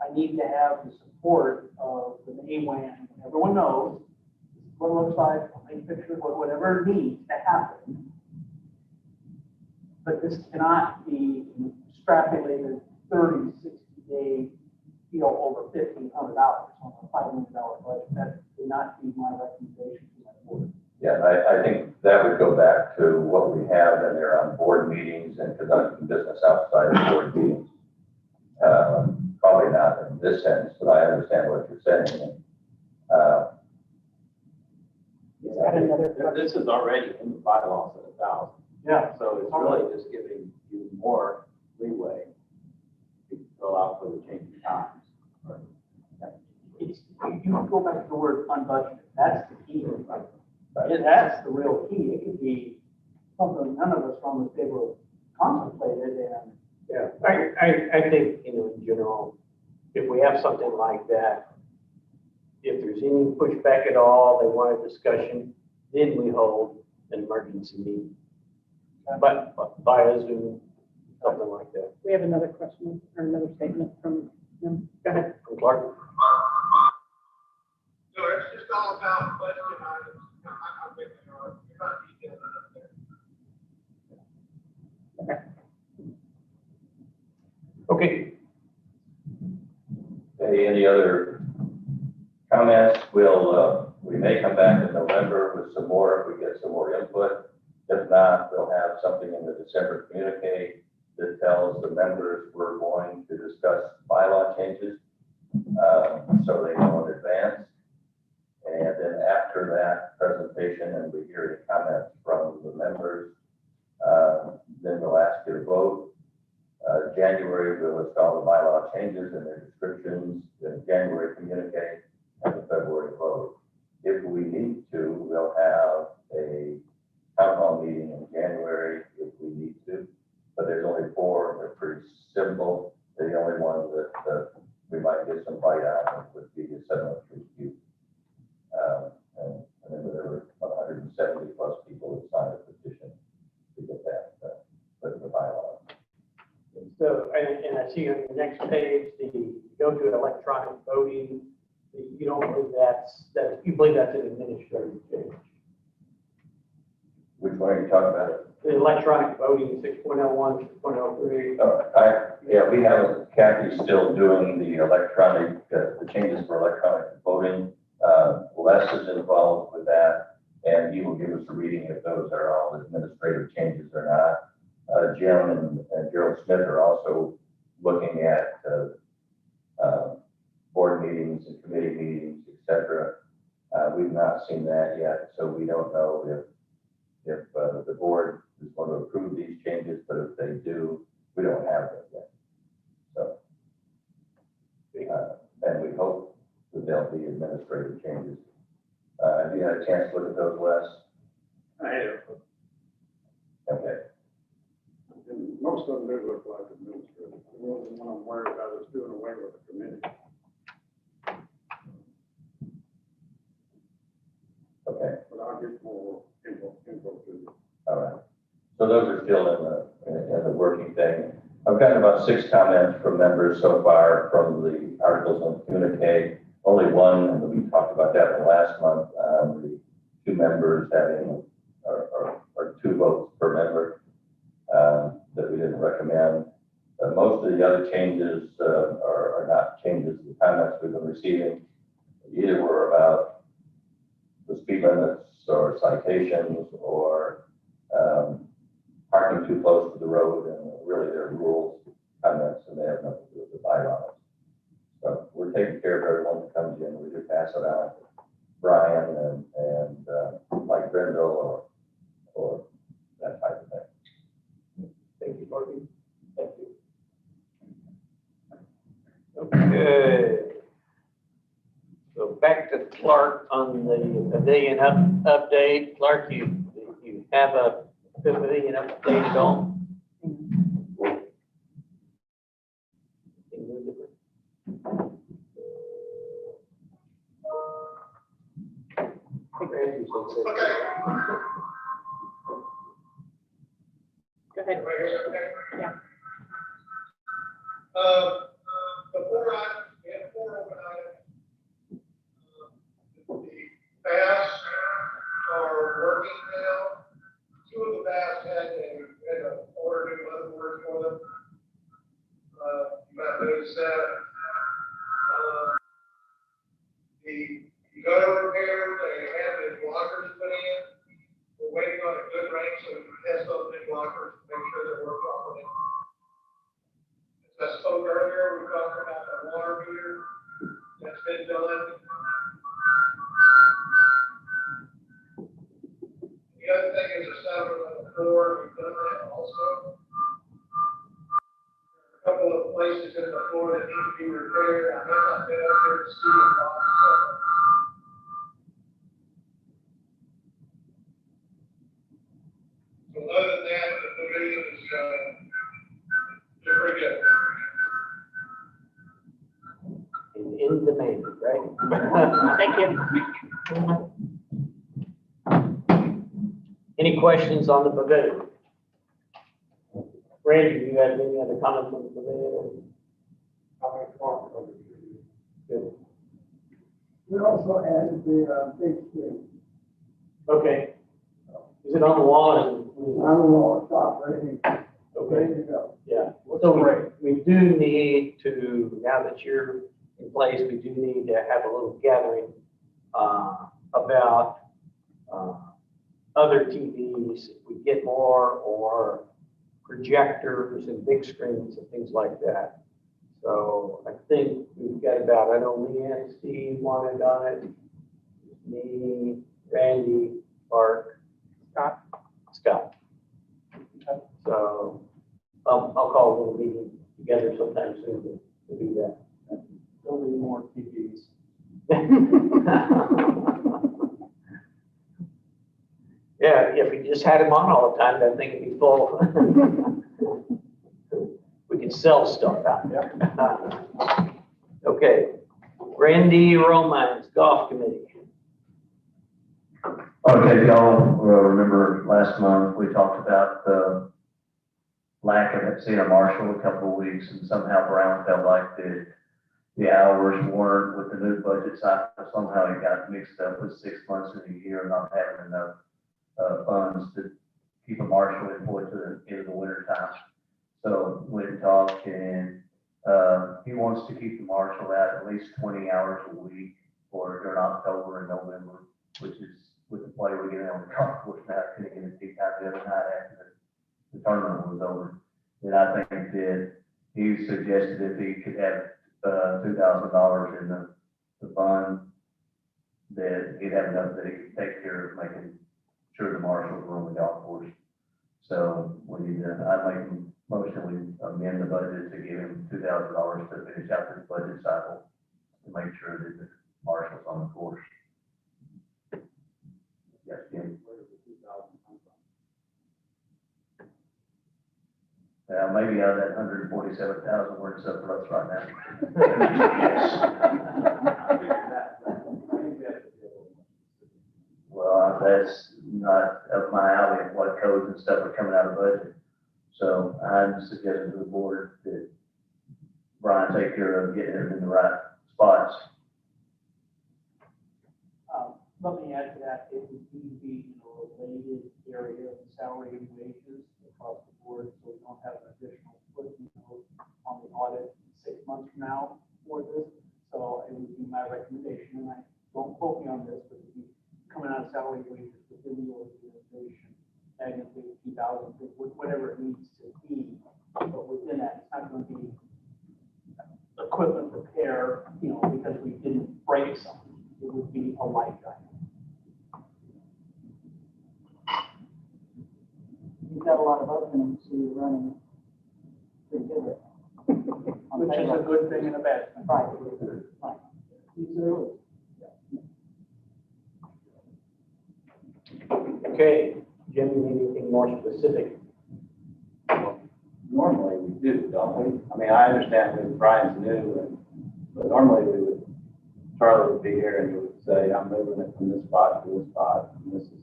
I need to have the support of the AWAM. Everyone knows what it looks like, take pictures, whatever it needs to happen. But this cannot be extrapolated 30, 60-day deal over $1,500 on a $5 million budget. That would not be my recommendation to my board. Yeah, I think that would go back to what we have in there on board meetings and conducting business outside of board meetings. Probably not in this sense, but I understand what you're saying. This is already in the bylaws at 1,000. Yeah. So it's really just giving you more leeway to allow for the changing times. It's, you can go back to the word unbudgeted, that's the key. Yeah, that's the real key, it could be something none of us on the table contemplated and. Yeah, I think, in general, if we have something like that, if there's any pushback at all, they want a discussion, then we hold an emergency meeting. But via Zoom, something like that. We have another question or another statement from him. Go ahead. From Clark? So it's just all about budget items. I'm with you, you're not detailing it up there. Okay. Okay, any other comments? We may come back in November with some more if we get some more input. If not, we'll have something in the December communique that tells the members we're going to discuss bylaw changes, so they know in advance. And then after that presentation and we hear the comments from the members, then we'll ask you to vote. January, we'll list all the bylaw changes and their descriptions, the January communique, and the February vote. If we need to, we'll have a town hall meeting in January if we need to, but there's only 4, they're pretty simple. The only one that we might get some bite out of would be the 703Q. And then there were 170 plus people who signed a petition to get that, put in the bylaws. So, and I see on the next page, go to electronic voting, you don't believe you believe that's an administrative change. Which one are you talking about? The electronic voting, 6.01, 6.03. Yeah, we have, Kathy's still doing the electronic, the changes for electronic voting. Les is involved with that, and he will give us a reading if those are all administrative changes or not. Jim and Gerald Smith are also looking at board meetings and committee meetings, etc. We've not seen that yet, so we don't know if the board is going to approve these changes, but if they do, we don't have them yet. So, and we hope that there'll be administrative changes. Have you had a chance to look at those, Wes? I have. Okay. And most of them do look like administrative. The one I'm worried about is doing away with the committee. Okay. But I'll get more info to you. All right. So those are still in the working thing. I've gotten about 6 comments from members so far from the articles on communique. Only one, and we talked about that in last month, the 2 members having, or 2 votes per member that we didn't recommend. Most of the other changes are not changes. The comments we've been receiving either were about the speed limits or citations or parking too close to the road, and really they're rules comments, and they have nothing to do with the bylaws. So we're taking care of everyone that comes in. We just pass it on to Brian and Mike Brindle or that type of thing. Thank you, Courtney. Thank you. Okay. So back to Clark on the pavilion update. Clark, you have a pavilion update at all? Okay. Go ahead. Right here, okay? Yeah. The 4 items, we have 4 open items. The bass are working now. 2 of the bass had to order new motherboards for them. You might notice that. The gutter repair, they had the blockers put in. we talked about the water meter that's been done. The other thing is the settlement on the floor, we've done that also. A couple of places in the floor that need to be repaired, I have not been up there to see them. So other than that, the pavilion is, pretty good. In demand, right? Thank you. Any questions on the pavilion? Randy, you had any other comments on the pavilion? Good. We also added the, big screen Okay. Is it on the wall? on the wall, top, ready Okay. to go. Yeah. So we do need to, now that you're in place, we do need to have a little gathering about other TVs, if we get more, or projectors and big screens and things like that. So I think we've got about, I know Leanne, Steve wanted on it, me, Randy, Mark, Scott. So I'll call a little meeting together sometime soon to do that. There'll be more TVs. Yeah, if we just had them on all the time, that thing would be full. We could sell stuff out there. Okay, Randy Romines, Golf Committee. Okay, y'all remember last month, we talked about the lack of seeing a marshal a couple of weeks, and somehow Brown felt like the hours weren't with the new budget cycle. Somehow it got mixed up with 6 months in a year, not having enough funds to keep a marshal employed to the end of the winter time. So went and talked, and he wants to keep the marshal at least 20 hours a week for during October and November, which is with the play we get on the golf course now, couldn't get a tee time the other night after the tournament was over. And I think that he suggested if he could have $2,000 in the fund, that he'd have enough that he could take care of making sure the marshals were on the golf course. So we need to, I'd make a motion, we amend the budget to give him $2,000 to finish out this budget cycle to make sure that the marshal's on the course. Yes, Jim. Maybe out of that 147,000 we're in surplus right now. Well, that's not up my alley of what codes and stuff are coming out of budget. So I'm suggesting to the board that Brian take care of getting it in the right spots. Let me add to that, it would be in a related area of salary and wages across the board, so we don't have an additional footnote on the audit 6 months from now for this. So it would be my recommendation, and I don't quote me on this, but it would be coming out of salary and wages within the organization, magnitude 2,000, whatever it needs to be. But within that, it's not going to be equipment repair, because we didn't break something. It would be a lifetime. You've got a lot of openings, so you're running pretty good right now. Which is a good thing and a bad thing. Right. Right. Okay, Jim, you need anything more specific? Normally we do, don't we? I mean, I understand that Brian's new, but normally Charlie would be here and he would say, I'm moving it from this spot to this spot, and this is,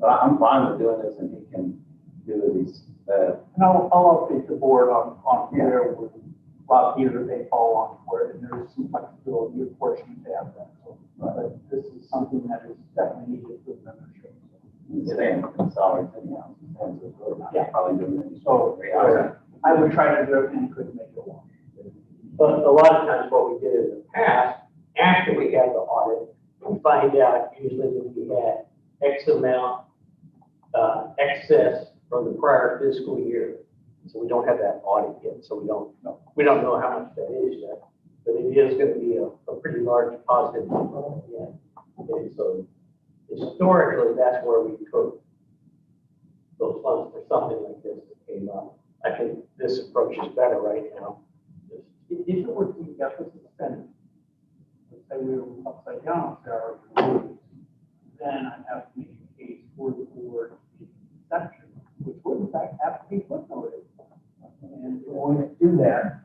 but I'm fine with doing this, and he can do these, And I'll update the board on where with Rob Peter, they fall on where, and there's some flexibility, of course, you have that. So, but this is something that is definitely needed for membership. staying consolidated, anyhow. And so it's really not probably doing it. So I would try to do everything I could to make it work. But a lot of times what we did in the past, after we had the audit, we find out usually that we had X amount excess from the prior fiscal year. So we don't have that audit yet, so we don't know how much that is yet. But it is gonna be a pretty large positive number, yeah. Okay, so historically, that's where we took those funds for something like this that came up. I think this approach is better right now. If it were to be deficit spending, let's say we were upside down, so then I'd have to make a case for the board exception, which would in fact have to be footnoted. And if we're going to do that,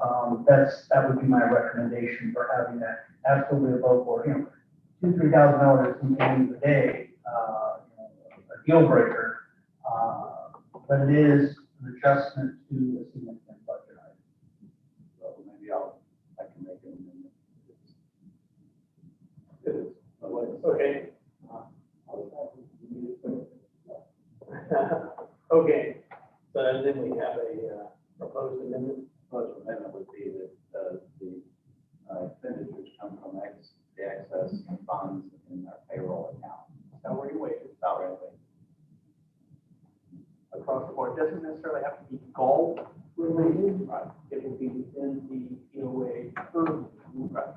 that would be my recommendation for having that absolutely above board, $2,000-3,000 in any of the day, a deal breaker. But it is an adjustment to a significant budget item. So maybe I can make an amendment. Okay. Okay, so then we have a proposed amendment. Proposed amendment would be that the expenditures come from the excess funds in our payroll account. Salary and wages Salary and across the board, doesn't necessarily have to be goal related. Right. It can be within the EOA purview. Right.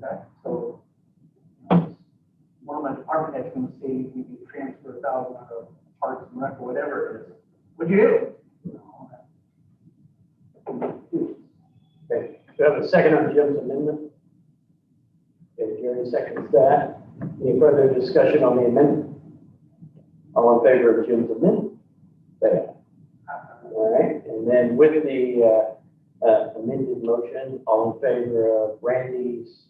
Okay, so one of my department heads going to say, if you transfer 1,000 out of parks and rec or whatever it is, what'd you do? Okay, we have a second on Jim's amendment. Okay, Jerry seconds that. Any further discussion on the amendment? All in favor of Jim's amendment? Say aye. All right, and then with the amended motion, all in favor of Randy's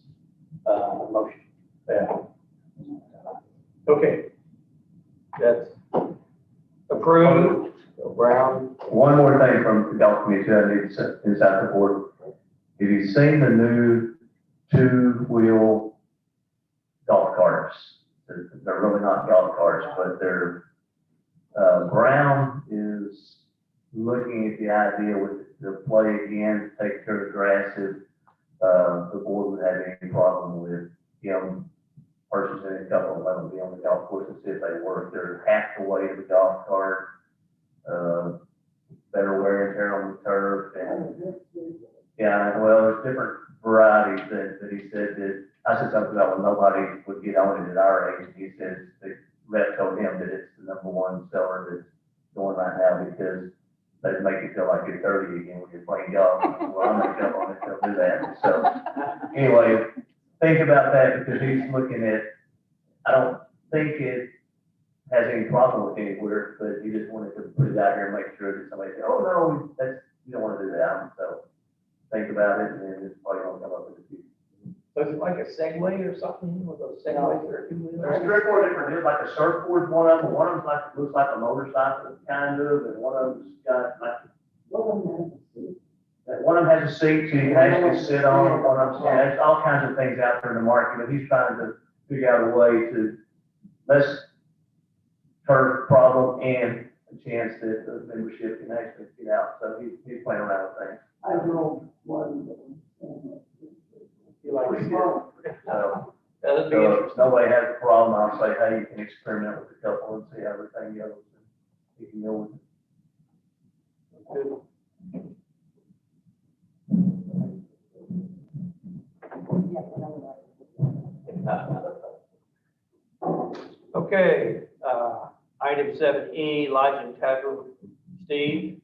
motion? Say aye. Okay. That's approved. So Brown. one more thing from the golf committee, I need to set inside the board. Have you seen the new two-wheel golf carts? They're really not golf carts, but they're, Brown is looking at the idea with the play again, take care of grass if, the board would have any problem with, purchasing a couple of them, be on the golf course and see if they work. They're half the weight of the golf cart, better wear and tear on the turf, and yeah, well, there's different varieties that he said that, I said something about, well, nobody would get on it at our age. He said, the rep told him that it's the #1 seller that's going right now because they make you feel like you're 30 again when you're playing golf. Well, I'm gonna jump on it, they'll do that. So anyway, think about that because he's looking at, I don't think it has any problem with anywhere, but he just wanted to put it out here and make sure that somebody said, oh, no, you don't want to do that. So think about it, and then it's probably gonna come up in the future. So is it like a Segway or something, with those Segways that are two-wheelers? There's 3 or 4 different, there's like a surfboard, one of them looks like a motorcycle, kind of, and one of them's got like, one of them has a seat, so you can actually sit on, one of them, there's all kinds of things out there in the market, but he's trying to figure out a way to less turf problem and a chance that the membership can actually get out, so he's playing around with things. I drove one. You like it? So, That'd be so if interesting. nobody has a problem, I'll say, hey, you can experiment with a couple and see how everything goes. You can go with it. Good. Okay, item 7E, lodge and tavern. Steve,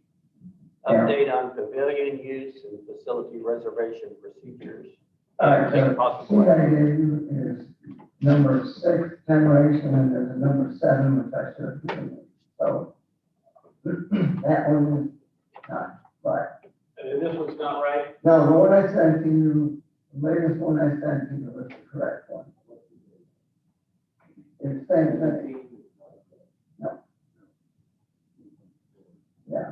update on pavilion use and facility reservation procedures. All right, Take so possible what I action. gave you is number 6 generation, and there's a number 7, which I should have given you. So that one is not right. This one's not right? No, the one I sent to you, the latest one I sent to you was the correct one. It's same thing. No. Yeah.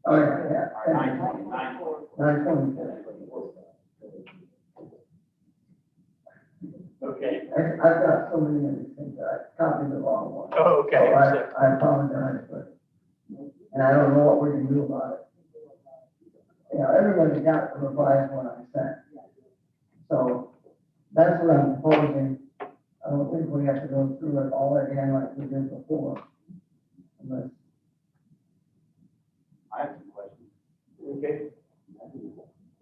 Oh, yeah. 924. Okay. I've got so many of these things that I copied the wrong one. Oh, okay. So I apologize, but, and I don't know what we can do about it. Everybody got the revised one I sent. So that's what I'm proposing. I don't think we have to go through it all again like we did before. Unless, I have some questions. Okay.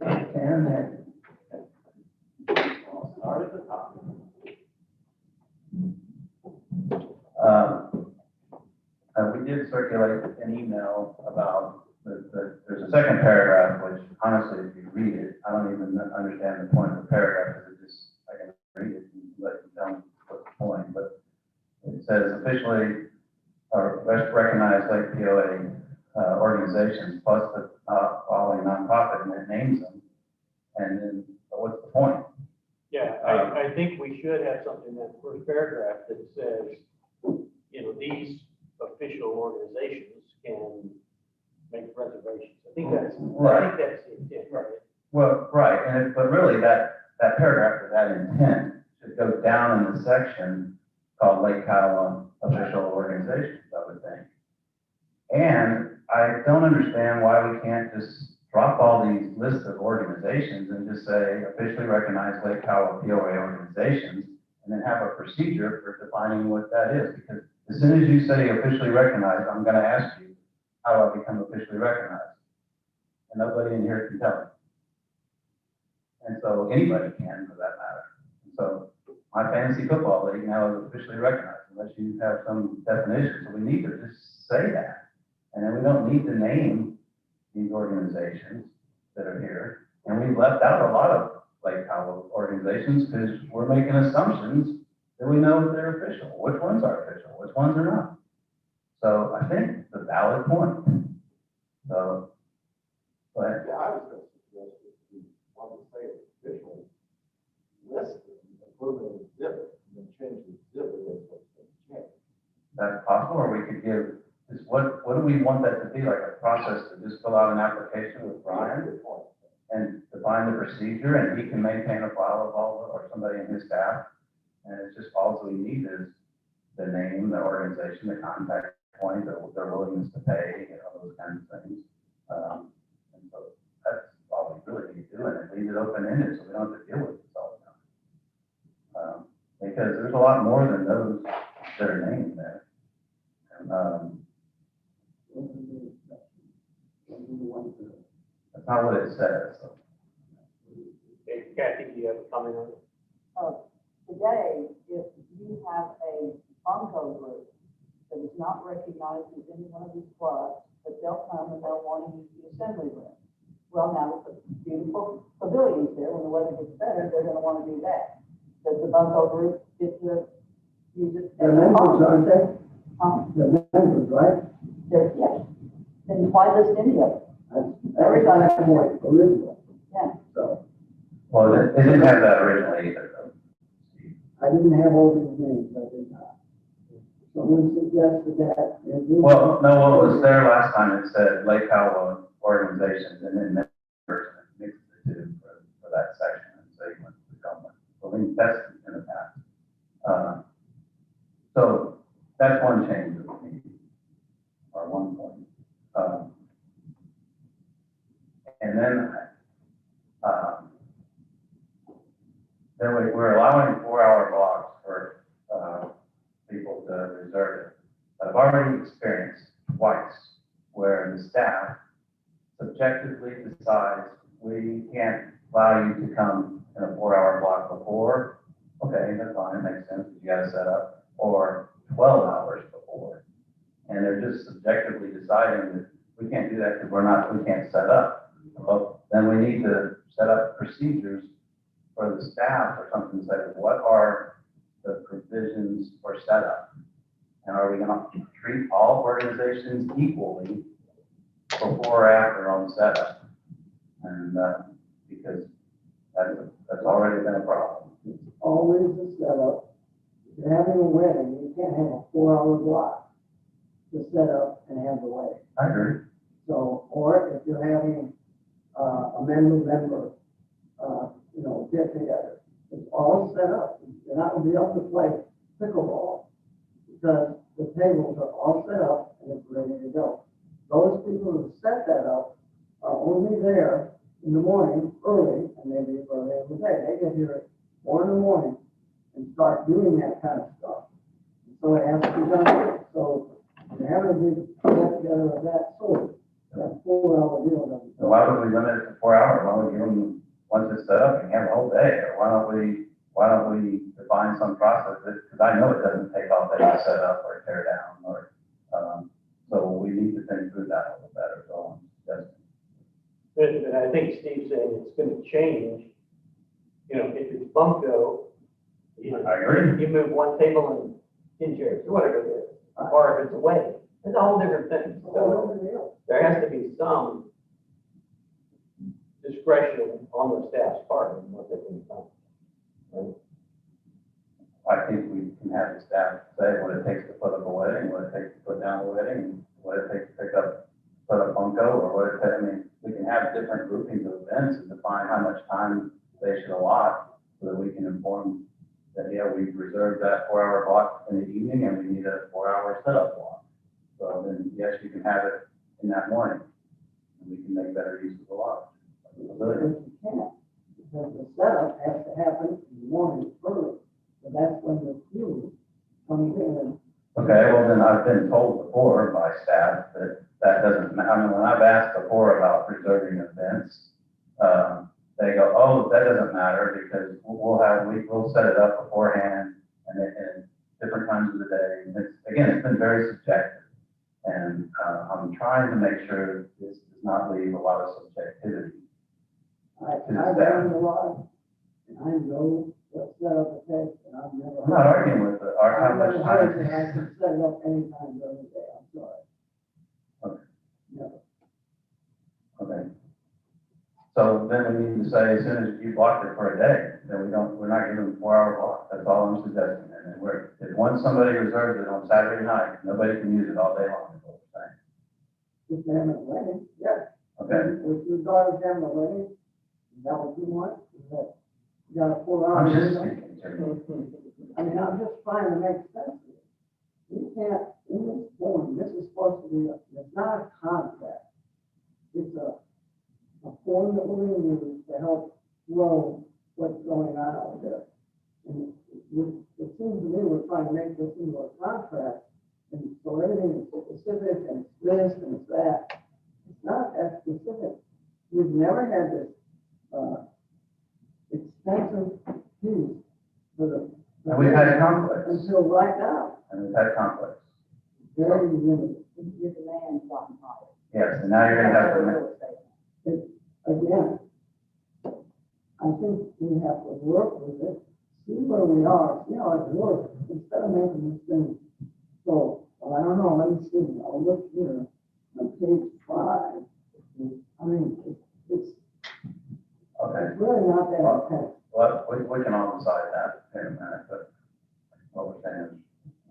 And I'll start at the top. We did circulate an email about there's a second paragraph, which honestly, if you read it, I don't even understand the point of the paragraph, because it just, I can read it and let you tell me what's the point, but it says officially, or recognize Lake POA organizations plus the following nonprofit, and it names them. And then, what's the point? Yeah, I think we should have something in that first paragraph that says, you know, these official organizations can make reservations. I think that's the intent, right? Well, right, but really that paragraph with that intent should go down in the section called Lake Kiowa official organizations, I would think. And I don't understand why we can't just drop all these lists of organizations and just say officially recognized Lake Kiowa POA organizations, and then have a procedure for defining what that is. Because as soon as you say officially recognized, I'm going to ask you, how do I become officially recognized? And nobody in here can tell me. And so anybody can, for that matter. And so my fantasy football league now is officially recognized, unless you have some definition. So we need to just say that. And then we don't need to name these organizations that are here. And we've left out a lot of Lake Kiowa organizations because we're making assumptions that we know that they're official. Which ones are official? Which ones are not? So I think it's a valid point. So, go ahead. Yeah, I was going to suggest if you want to say it's official, list it, and put it in exhibit, and then change the exhibit as what's going to change. That's possible, or we could give, just what do we want that to be, like a process to just fill out an application with Brian and define the procedure, and he can maintain a file of all, or somebody in his staff, and it's just all we need is the name, the organization, the contact point, their willingness to pay, you know, those kinds of things. And so that's all we really need to do, and it leaves it open-ended, so we don't have to deal with this all the time. Because there's a lot more than those that are named there. And, that's not what it says, so. Okay, Kathy, do you have a comment on it? Today, if you have a bunco group that is not recognized as any one of these clubs, but they'll come and they'll want to use the assembly room. Well, now with the beautiful pavilions there, when the weather gets better, they're going to want to do that. Does the bunco group get to use it? They're members, aren't they? They're members, right? Yes. Then why list any of them? Everybody has one original. Yeah. So Well, it didn't have that originally either, though. I didn't have all these names, I did not. Someone suggested that. Well, no, what was there last time, it said Lake Kiowa organizations, and then members, and mixed the two for that section, and so you went to the government. So I mean, that's in the past. So that's one change that we need, or one point. And then, we're allowing 4-hour blocks for people to reserve it. But I've already experienced twice where the staff subjectively decides we can't allow you to come in a 4-hour block before. Okay, that's fine, it makes sense, you gotta set up, or 12 hours before. And they're just subjectively deciding that we can't do that because we can't set up. Well, then we need to set up procedures for the staff or something to say, what are the provisions for setup? And are we going to treat all organizations equally before or after on setup? And because that's already been a problem. It's always a setup. If you're having a wedding, you can't have a 4-hour block to set up and have the wedding. I agree. So, or if you're having a member, get together, it's all set up. You're not going to be able to play pickleball because the tables are all set up and it's ready to go. Those people who set that up are only there in the morning early, and maybe early in the day. They get here at 4 in the morning and start doing that kind of stuff. So it has to be done. So And having a big get together of that sort, that 4 hour deal doesn't. So why would we limit it to 4 hours? Why don't we give them, once it's set up, you can have a whole day? Or why don't we define some process that, because I know it doesn't take all day to set up or tear down or, so we need to think through that a little better. So, yes. But I think Steve's saying it's gonna change. You know, if it's bunko, you know, I agree. you move one table and 10 chairs, or whatever it is, or if it's away, it's a whole different thing. So there has to be some discretion on the staff's part in what they can do. Right? I think we can have the staff say what it takes to put up a wedding, what it takes to put down a wedding, what it takes to put up bunko, or what it takes, I mean, we can have different groupings of events and define how much time they should allot so that we can inform that, yeah, we've reserved that 4 hour block in the evening and we need a 4 hour setup block. So then, yes, you can have it in that morning and we can make better use of the lot. But you can't, because the setup has to happen in the morning first, so that's when the fuel comes in. Okay, well then I've been told before by staff that doesn't, I mean, when I've asked before about reserving events, they go, oh, that doesn't matter because we'll set it up beforehand and different times of the day. And it's been very subjective. And I'm trying to make sure this does not leave a lot of subjectivity. I've learned a lot, and I know what setup it takes, and I've never. I'm not arguing with it, or how I've much never time heard it that I takes. can set it up anytime during the day, I'm sorry. Okay. Never. Okay. So then we need to say, as soon as you blocked it for a day, then we're not giving them 4 hour block. That's all I'm suggesting. And then if once somebody reserves it on Saturday night, nobody can use it all day long, is what we're saying. If they're having a wedding, yes. Okay. If your daughter's having a wedding, is that what you want? Is that, you got a 4 hour I'm just window? speaking, Jimmy. I mean, I'm just trying to make sense of it. You can't, in this form, this is supposed to be, it's not a contract. It's a form that we're going to use to help flow what's going on out there. And it seems to me we're trying to make this into a contract, and so everything is specific, and it's this, and it's that. It's not that specific. We've never had this, extensive piece for the. And we've had conflicts. Until right now, And we've had conflicts. very limited. Your demand's gotten higher. Yes, and now you're gonna have to, Real estate. Again, I think we have to work with it, see where we are, see how it works, instead of making this thing. So, well, I don't know, let me see, I'll look here, on page 5. I mean, it's okay. really not that intense. Well, we can all decide that in a minute, but what we're saying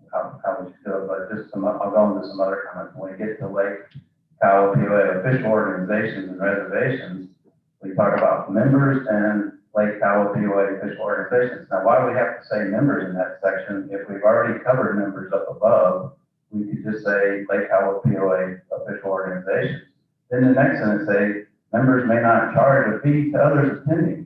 is how we should do it, but just I'll go into some other comments. When we get to Lake Cowapua official organizations and reservations, we talk about members and Lake Cowapua official organizations. Now, why do we have to say members in that section? If we've already covered members up above, we could just say Lake Cowapua official organizations. Then the next sentence say, members may not charge a fee to others attending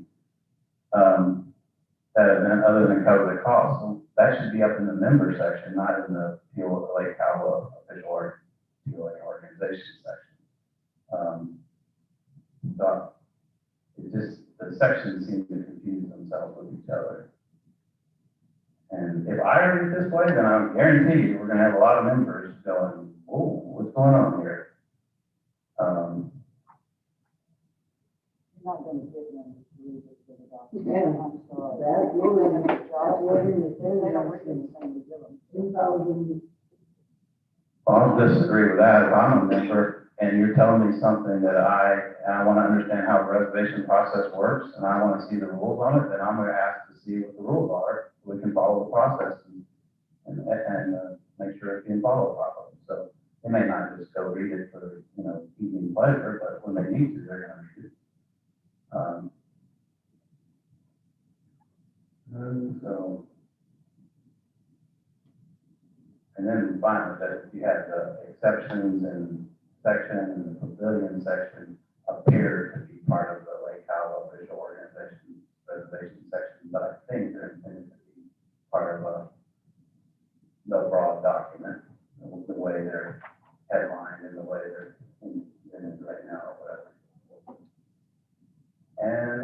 that event other than cover the cost. So that should be up in the member section, not in the Lake Cowapua official organization section. So it just, the sections seem to confuse themselves with each other. And if I read it this way, then I guarantee you we're going to have a lot of members going, "Whoa, what's going on here?" You're not gonna give them to read it to the doctor. Yeah. I'm sorry. That wording, that wording is in They there don't read since the same as them. 2000. Well, I don't disagree with that. If I'm a member and you're telling me something that I want to understand how the reservation process works and I want to see the rules on it, then I'm going to ask to see what the rules are. So we can follow the process and make sure it's being followed properly. So they may not just go read it for, evening pleasure, but when they need to, they're going to read it. And then finally, that you had the exceptions and section and the pavilion section appear to be part of the Lake Cowapua official organization reservation section, but I think they're intended to be part of the broad document, the way they're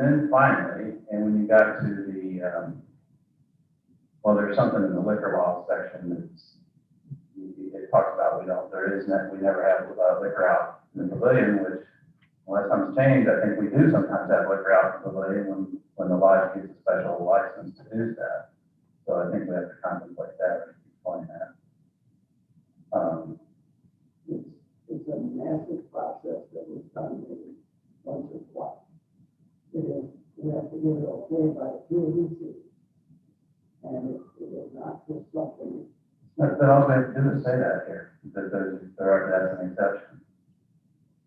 then finally, and when you got to the, well, there's something in the liquor law section that's, it talks about, we never have liquor out in the pavilion, which unless something's changed, I think we do sometimes have liquor out in the pavilion when the lodge gets a special license to do that. So I think we have to contemplate that, explain that. It's a massive process that was done maybe once or twice. It is, we have to get it okay by the PABC. And it is not just something. But all we have to do is say that here, that that's an exception.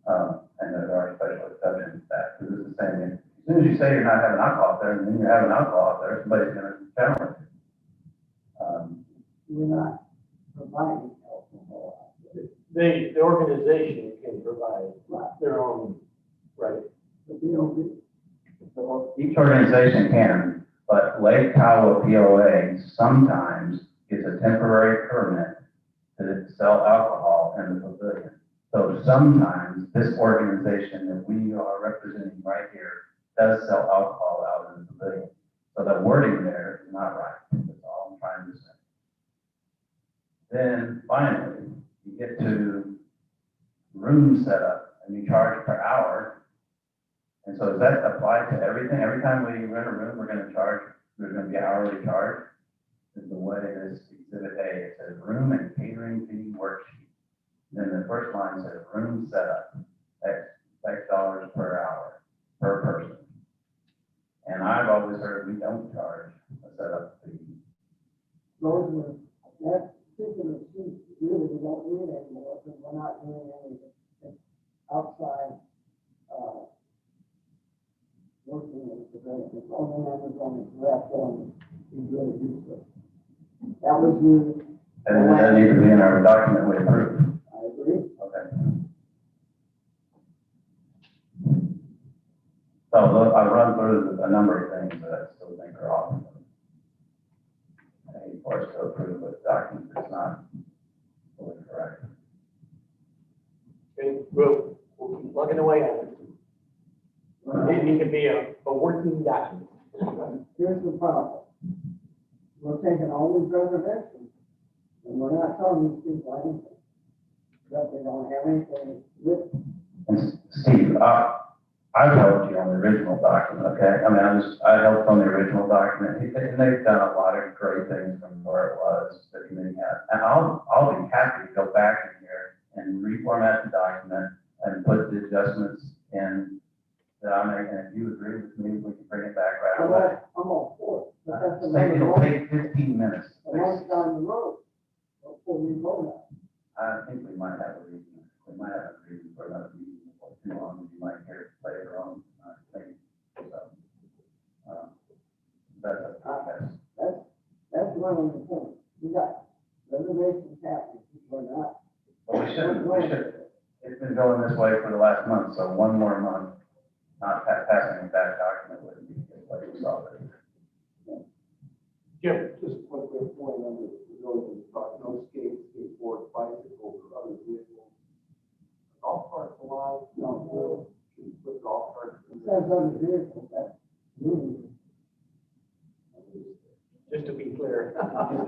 And there are special exceptions to that, because it's the same thing. As soon as you say you're not having alcohol there, and then you're having alcohol there, somebody's gonna challenge it. We're not providing alcohol. The organization can provide their own, right? But they don't do. Each organization can, but Lake Tahoe POA sometimes gets a temporary permit to sell alcohol in the pavilion. So sometimes this organization that we are representing right here does sell alcohol out in the pavilion. So the wording there is not right. That's all I'm trying to say. Then finally, you get to room setup and you charge per hour. And so does that apply to everything? Every time we rent a room, we're going to charge, there's going to be an hourly charge. Is the way it is Exhibit A. It says room and catering fee worksheet. Then the first line says room setup, X dollars per hour, per person. And I've always heard we don't charge a setup fee. Those were, that particular sheet, really, we don't need anymore, because we're not doing any outside, working in the pavilion. It's only members on the draft one, is really useful. That was used. And then that needs to be in our document we approve. I agree. Okay. So look, I've run through a number of things that I still think are off. And of course, to approve a document that's not fully correct. Okay, we'll keep plugging away at it. It can be a working document. Here's the problem. We're taking all these reservations, and we're not telling these people anything. That they don't have anything with. And Steve, I've helped you on the original document, okay? I mean, I helped on the original document, and they've done a lot of great things from where it was, the committee had. And I'll be happy to go back in here and reformat the document and put the adjustments in that I make, and if you agree with me, we can bring it back right away. I'm all for it, but that's It'll take 15 minutes. a month down the road, before we vote on it. I think we might have a reason. We might have a reason for another meeting before too long. You might hear it later on. I think so. That's one of the points. We got reservations happening, we're not. But we should. It's been going this way for the last month, so one more month, not passing that document wouldn't be a good way to solve it. Jim, Just one quick point on the pavilion, no skates, skateboards, bicycles, or other vehicles. Golf carts allowed? No. Should we put golf carts? It says other vehicles, that's really. just to be clear.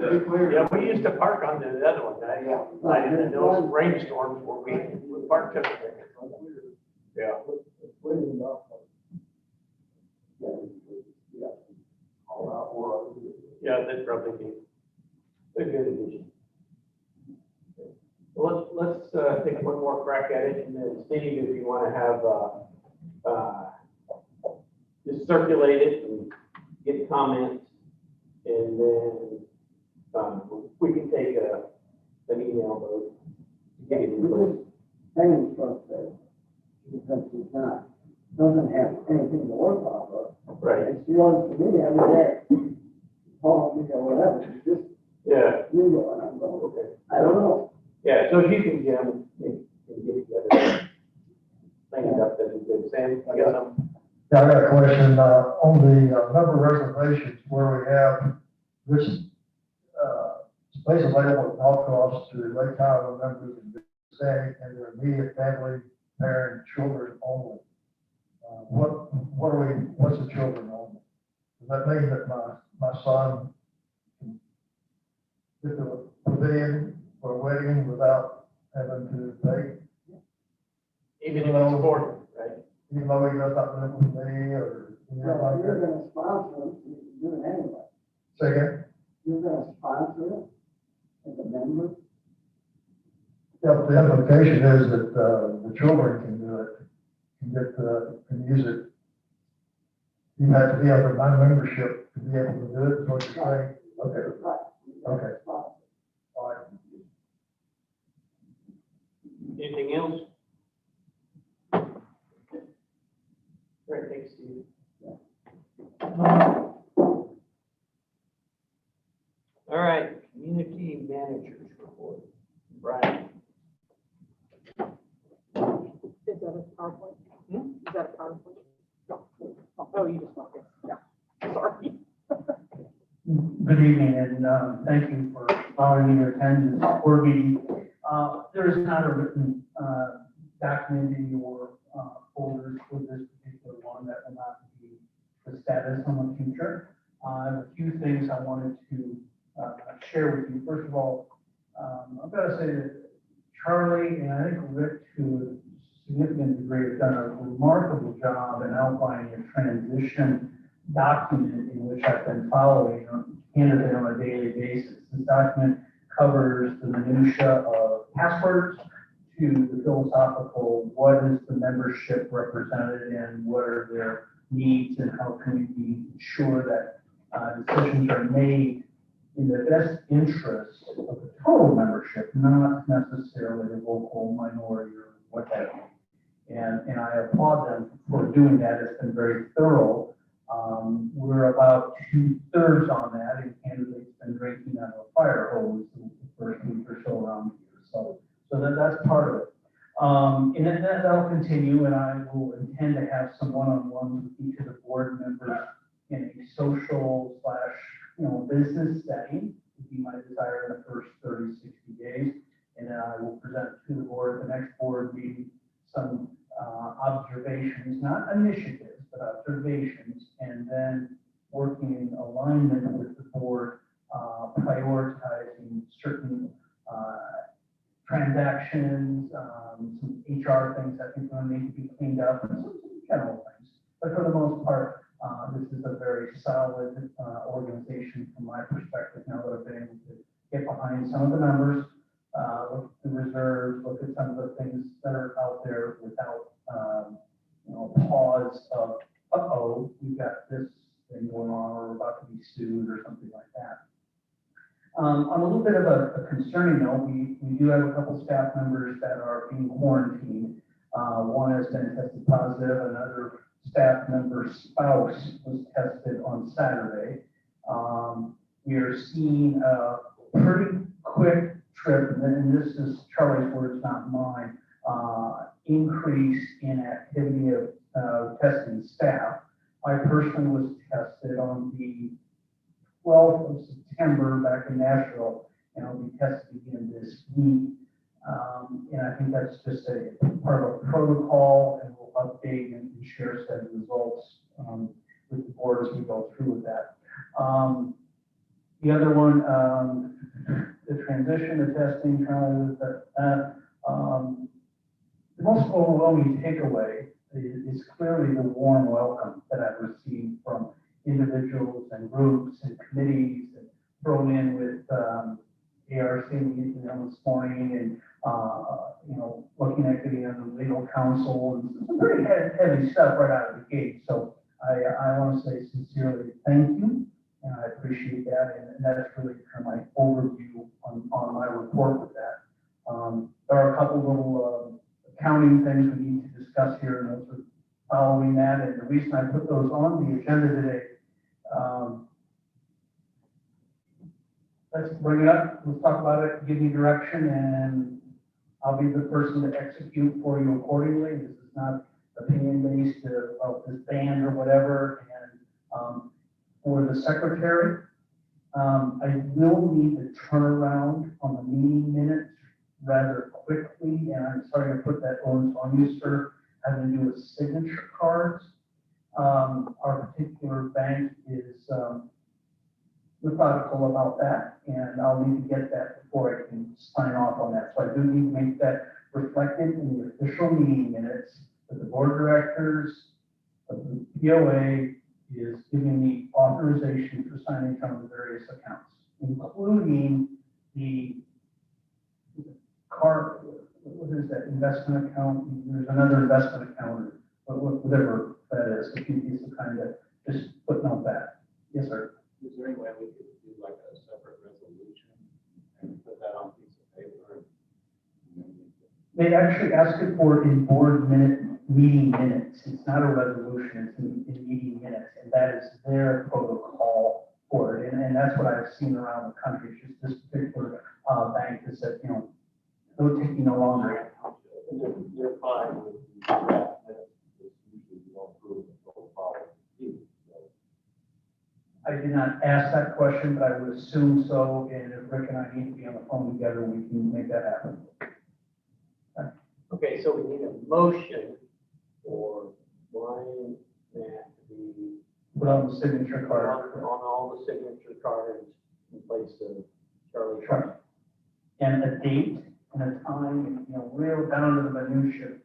Just to be clear. Yeah, we used to park on the other one, in those rainstorms where we parked everything. Yeah. Yeah, that'd probably be a good addition. Well, let's take one more crack at it, and then Steve, if you want to have, just circulate it and get comments, and then we can take an email vote to get it in place. Hanging frustrated, because she's not, doesn't have anything to work off of. Right. And she wants to be every day, call me or whatever, it's just Yeah. legal, and I'm going, Okay. I don't know. Yeah, so if you can get them, and get together. Clean it up, that'd be good. Sam, I got some. Yeah, I got a question, on the number of reservations where we have this, space available at golf course to Lake Tahoe members and say, and their immediate family, parent, children only. What what's the children on? Does that mean that my son can get the pavilion for a wedding without having to pay? Even if it's affordable, right? Even though he does not live with me or anything like You're that? gonna sponsor it, you can do it anyway. Say again? You're gonna sponsor it as a member. Yeah, but the implication is that, the children can do it, can use it. You have to be under my membership to be able to do it, is what you're saying? Okay, Right. okay, all right. Anything else? Great, thanks, Steve. All right, community managers report. Brian. Is that a PowerPoint? Is that a PowerPoint? No. Oh, you just want this, yeah, sorry. Good evening, and thank you for allowing me to attend this board meeting. There is not a written document in your folders for this particular one that will not be the status on the future. I have a few things I wanted to share with you. First of all, I've got to say that Charlie and I think Rick, to a significant degree, have done a remarkable job in outlining a transition document in which I've been following candidly on a daily basis. This document covers the minutia of passwords to the philosophical, what is the membership represented and what are their needs and how can we be sure that decisions are made in the best interest of the total membership, not necessarily the local minority or what have you. And I applaud them for doing that. It's been very thorough. We're about 2/3 on that, and candidates been drinking out of a fire hose the first week or so around here. So that's part of it. And then that'll continue, and I will intend to have some one-on-ones with each of the board members in a social / business setting, would be my desire in the first 30, 60 days. And then I will present to the board at the next board meeting some observations, not initiatives, but observations, and then working in alignment with the board, prioritizing certain transactions, some HR things I think will need to be cleaned up, and some general things. But for the most part, this is a very solid organization from my perspective now that I've been able to get behind some of the numbers, look at the reserves, look at some of the things that are out there without, pause of, uh-oh, we've got this thing going on, or we're about to be sued or something like that. On a little bit of a concerning note, we do have a couple staff members that are being quarantined. One has been tested positive, another staff member's spouse was tested on Saturday. We are seeing a pretty quick trip, and this is Charlie's words, not mine, increase in activity of testing staff. I personally was tested on the 12th of September back in Nashville, and I'll be tested again this week. And I think that's just a part of a protocol, and we'll update and share set of results with the board as we go through with that. The other one, the transition, the testing, the most overwhelming takeaway is clearly the warm welcome that I've received from individuals and groups and committees, and thrown in with ARC this morning, and looking at getting on the legal counsel, and some pretty heavy stuff right out of the gate. So I want to say sincerely thank you, and I appreciate that, and that's really kind of my overview on my report with that. There are a couple little accounting things we need to discuss here, and those are following that, and the reason I put those on the agenda today, let's bring it up, let's talk about it, give you direction, and I'll be the person to execute for you accordingly. This is not opinion-based of this band or whatever. And for the secretary, I will need the turnaround on the meeting minutes rather quickly, and I'm sorry to put that on you, sir, having to do with signature cards. Our particular bank is methodical about that, and I'll need to get that before I can sign off on that. So I do need to make that reflected in the official meeting minutes that the board of directors of the POA is giving me authorization for signing some of the various accounts, including the car, what is that, investment account? There's another investment account, but whatever that is, if you need to kind of just footnote that. Yes, sir. Is there any way we could do like a separate resolution and put that on a piece of paper? They actually ask it for in board meeting minutes. It's not a resolution, it's in meeting minutes, and that is their protocol for it. And that's what I've seen around the country. It's just this particular bank has said, you know, it'll take you no longer. You're fine with that. Usually you don't approve the whole policy. I did not ask that question, but I would assume so. And if Rick and I need to be on the phone together, we can make that happen. Okay, so we need a motion for Brian Matt to be Put on the signature card. on all the signature cards in place of Charlie. Sure. And a date and a time, and, you know, real down to the minutia.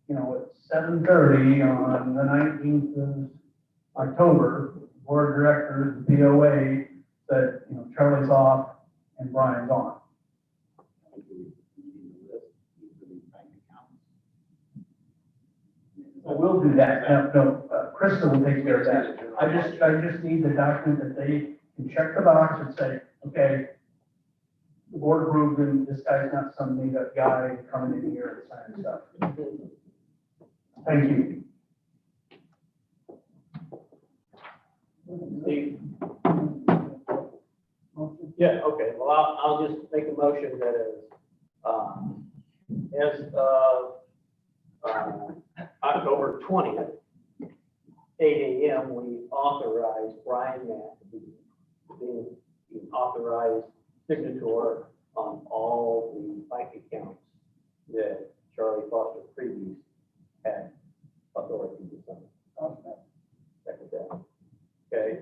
You know, at 7:30 on the 19th of October, board of directors, the POA said, you know, Charlie's off and Brian's on. I will do that. No, Krista will take care of that. I just need the document that they can check the box and say, okay, the board approved him, this guy's not some made up guy coming in here and signing stuff. Thank you. Steve? Yeah, okay, well, I'll just make a motion that is, as of, October 20th, 8 a.m., we authorized Brian Matt to be the authorized signator on all the bank accounts that Charlie Foster previous had authority to sign. Second that. Okay.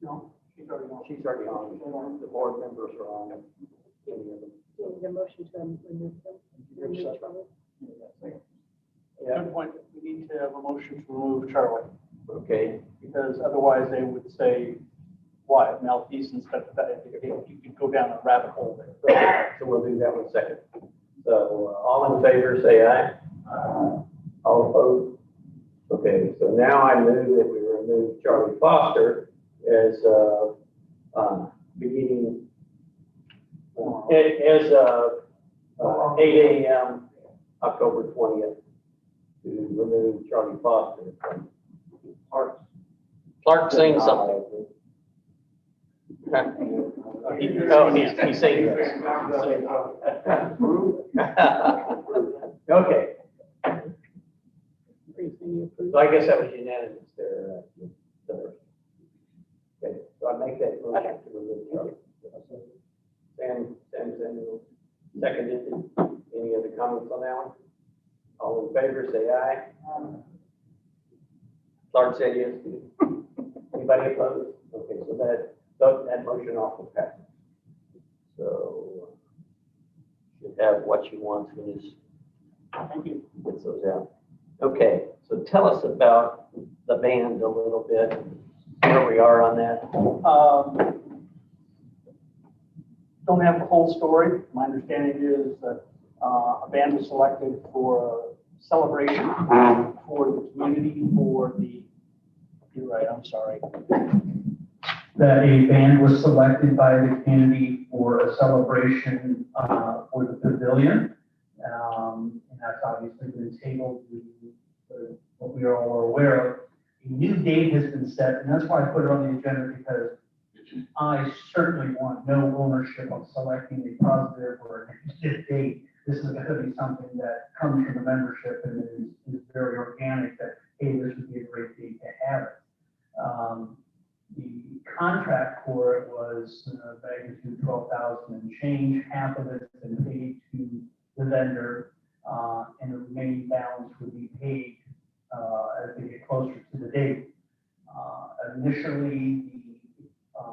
No, she's already on. She's already on. The board members are on. Any of them. The motion to remove them. Remove Charlie. Yeah, Good point. We need to have a motion to remove Charlie, okay. because otherwise they would say, why, malfeasance, but you could go down a rabbit hole there. So we'll do that one second. So all in favor, say aye. All opposed? Okay, so now I move that we remove Charlie Foster as beginning as 8 a.m. October 20th to remove Charlie Foster from Clark saying something. He's saying this. Okay. So I guess that was unanimous there. Okay, so I make that motion to remove Charlie. Sam seconded. Any other comments on that one? All in favor, say aye. Clark said yes. Anybody opposed? Okay, so that motion also passes. So should have what you want to just get those out. Okay, so tell us about the band a little bit, where we are on that. Don't have the whole story. My understanding is that a band was selected for a celebration for the community, you're right, I'm sorry. That a band was selected by the community for a celebration for the pavilion. And that's obviously been tabled to what we are all aware of. A new date has been set, and that's why I put it on the agenda, because I certainly want no ownership of selecting a positive or a negative date. This is going to be something that comes from the membership and is very organic, that, hey, this would be a great date to have it. The contract for it was magnitude 12,000 and change. Half of it has been paid to the vendor, and the remaining balance would be paid as they get closer to the date. Initially, the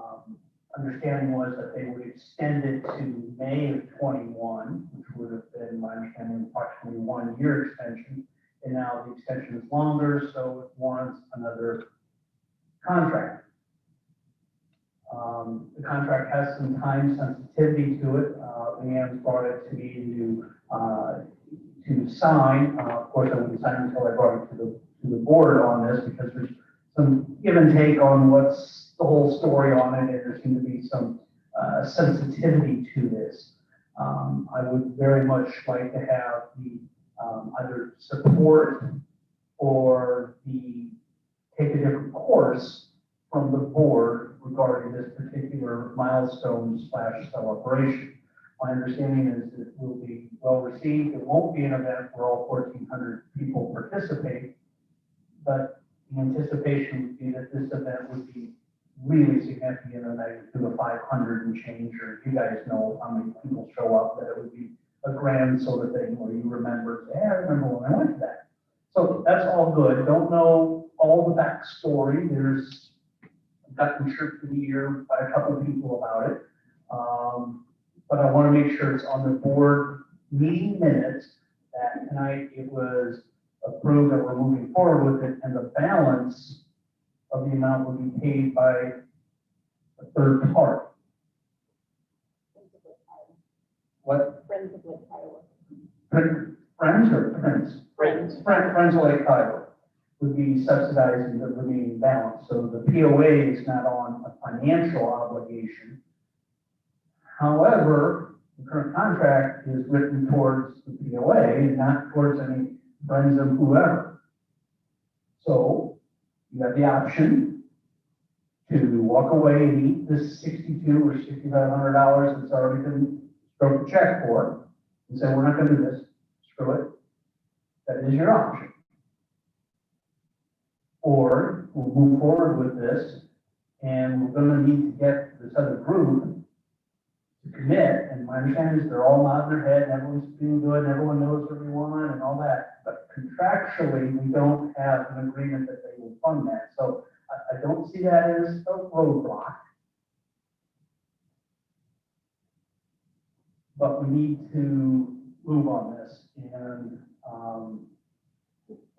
understanding was that they would extend it to May of 21, which would have been, my understanding, approximately 1 year extension. And now the extension is longer, so it warrants another contract. The contract has some time sensitivity to it. Leanne brought it to me to sign. Of course, I wouldn't sign until I brought it to the board on this, because there's some give and take on what's the whole story on it, and there seemed to be some sensitivity to this. I would very much like to have the either support or the take a different course from the board regarding this particular milestone / celebration. My understanding is it will be well received. It won't be an event where all 1,400 people participate, but the anticipation would be that this event would be really significant in the magnitude of 500 and change, or you guys know how many people show up, that it would be a grand sort of thing where you remember, say, hey, I remember when I went to that. So that's all good. Don't know all the backstory. I've gotten shirt for the year by a couple of people about it. But I want to make sure it's on the board meeting minutes that tonight it was approved that we're moving forward with it, and the balance of the amount will be paid by a third party. What? Friends of Lake Iowa. Friends or Prince? Friends of Lake Iowa would be subsidizing the remaining balance. So the POA is not on a financial obligation. However, the current contract is written towards the POA and not towards any friends of whoever. So you have the option to walk away and eat this $6,200 or $6,500 that's already been stroked a check for, and say, we're not going to do this, screw it. That is your option. Or we'll move forward with this, and we're going to need to get this other group to commit. And my understanding is they're all nodding their head, and everyone's feeling good, and everyone knows everyone and all that. But contractually, we don't have an agreement that they will fund that. So I don't see that as a roadblock. But we need to move on this. And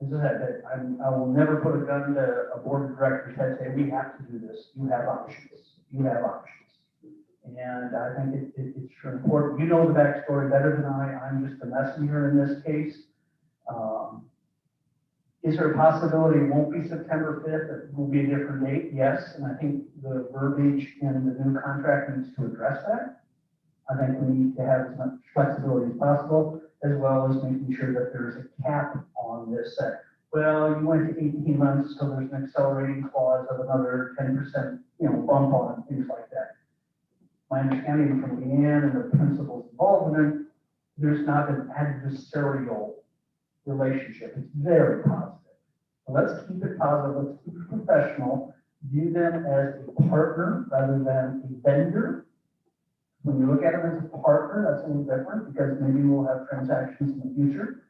as I said, I will never put a gun to a board of directors head and say, we have to do this. You have options. You have options. And I think it's sure important. You know the backstory better than I. I'm just a messenger in this case. Is there a possibility it won't be September 5th? It will be a different date? Yes. And I think the verbiage in the new contract needs to address that. I think we need to have as much flexibility as possible, as well as making sure that there's a cap on this. Well, you went to 18 months, so there's an accelerating clause of another 10%, bump on it, things like that. My understanding from Leanne and the principals involved in it, there's not an adversarial relationship. It's very positive. So let's keep it positive. Let's keep it professional. View them as a partner rather than a vendor. When you look at them as a partner, that's a little different, because maybe we'll have transactions in the future.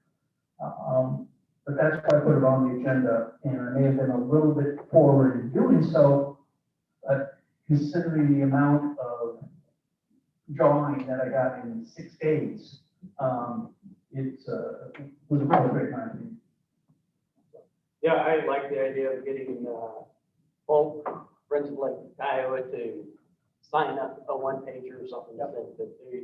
But that's why I put it on the agenda, and I may have been a little bit forward in doing so, but considering the amount of drawing that I got in 6 days, it was a great time. Yeah, I like the idea of getting both Friends of Lake Iowa to sign up a one-pager or something that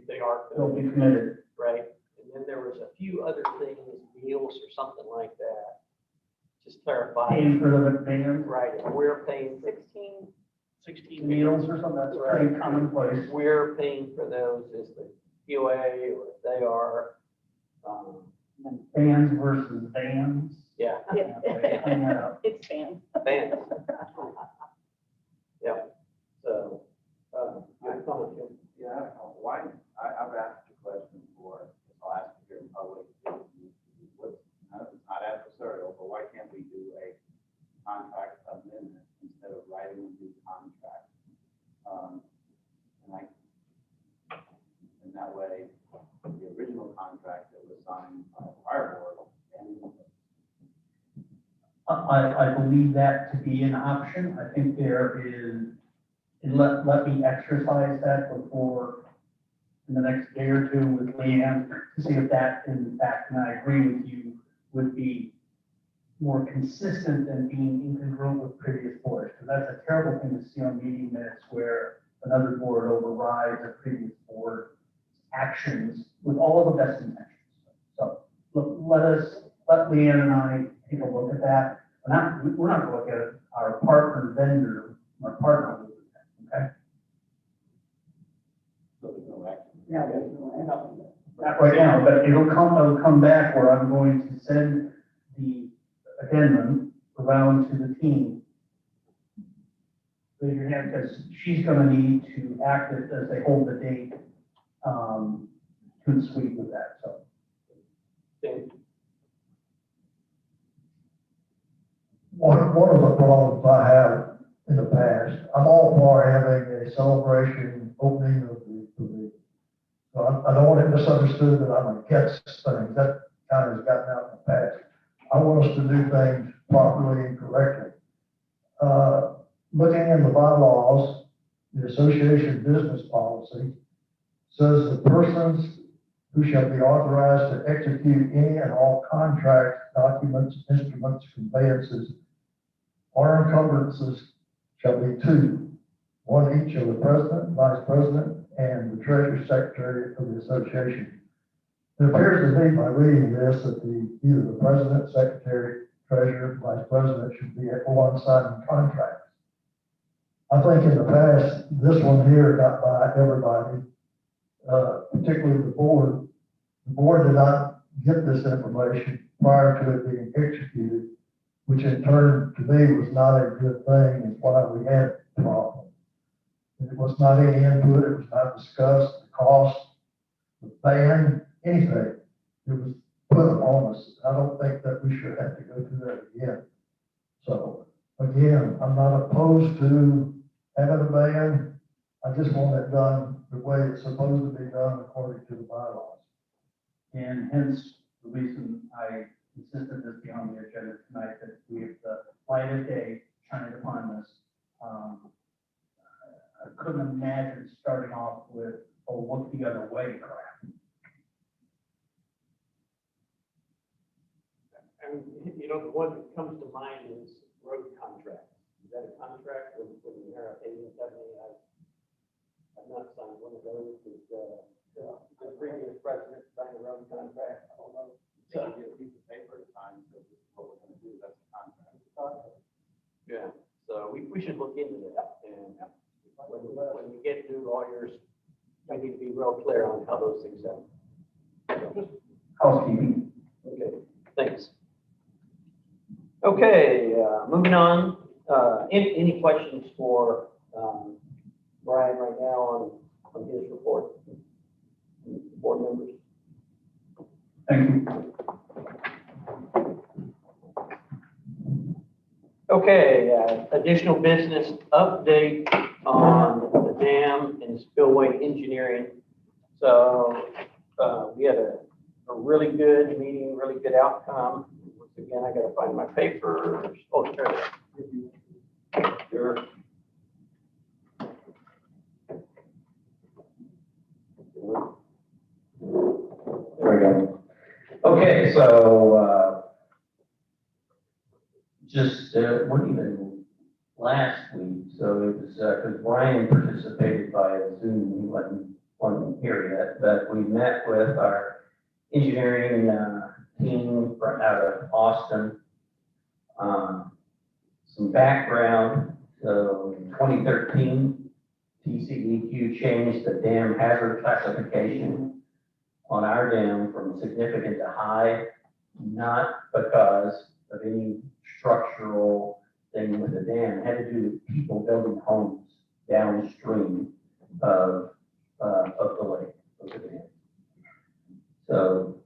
they are. They'll be committed. Right. And then there was a few other things, meals or something like that. Just clarify. Paying for the band. Right. And we're paying 16 Meals or something, that's pretty commonplace. We're paying for those as the POA, or if they are. Bands versus bands. Yeah. Clean that up. It's fans. Bands. Yeah. So, your comment, Jim? Yeah, why, I've asked a question before, I'll ask it here in public. What's, it's not adversarial, but why can't we do a contract amendment instead of writing a new contract? And that way, the original contract that was signed by the fire board I believe that to be an option. I think there is, and let me exercise that before, in the next day or two with Leanne, to see if that, in fact, and I agree with you, would be more consistent than being incongruent with previous boards. Because that's a terrible thing to see on meeting minutes where another board overrides a previous board's actions with all of the best intentions. So let Leanne and I take a look at that. We're not going to look at our partner vendor, our partner will do that, okay? So there's no action. Yeah, there's no Not right now, but it'll come back where I'm going to send the addendum around to the team. Raise your hand, because she's gonna need to act as they hold the date, to sweep with that, so. One of the problems I have in the past, I'm all for having a celebration opening of the pavilion. So I don't want it misunderstood that I'm against things. That kind of has gotten out in the past. I want us to do things properly and correctly. Looking in the bylaws, the association business policy says the persons who shall be authorized to execute any and all contracts, documents, instruments, conveyances, or encumbrances shall be two, one each of the president, vice president, and the treasury secretary of the association. It appears to me by reading this that either the president, secretary, treasurer, vice president should be at one signing contracts. I think in the past, this one here got by everybody, particularly the board. The board did not get this information prior to it being executed, which in turn to me was not a good thing, and why we had the problem. It was not any input, it was not discussed, the cost, the ban, anything. It was put on us. I don't think that we should have to go through that again. So again, I'm not opposed to having a ban. I just want it done the way it's supposed to be done according to the bylaws. And hence the reason I insisted this be on the agenda tonight, that we have the light of day shining upon this. I couldn't imagine starting off with, oh, look the other way crap. And, you know, the one that comes to mind is road contracts. Is that a contract when you hear a paving company? I've not signed one of those. Did the previous president signed a road contract? I don't know. So you get a piece of paper to sign, so this is what we're gonna do, that's a contract. Yeah, so we should look into that. And when we get new lawyers, we need to be real clear on how those things happen. Housekeeping. Okay, thanks. Okay, moving on. Any questions for Brian right now on his report? Board members? Thank you. Okay, additional business update on the dam and spillway engineering. So we had a really good meeting, really good outcome. Once again, I gotta find my papers. Oh, there it is. Sure. There we go. Okay, so, just, what even, last week, so it was, because Brian participated by Zoom, he wasn't here yet, but we met with our engineering team out of Austin. Some background, so in 2013, TCEQ changed the dam hazard classification on our dam from significant to high, not because of any structural thing with the dam. It had to do with people building homes downstream of the lake, of the dam. So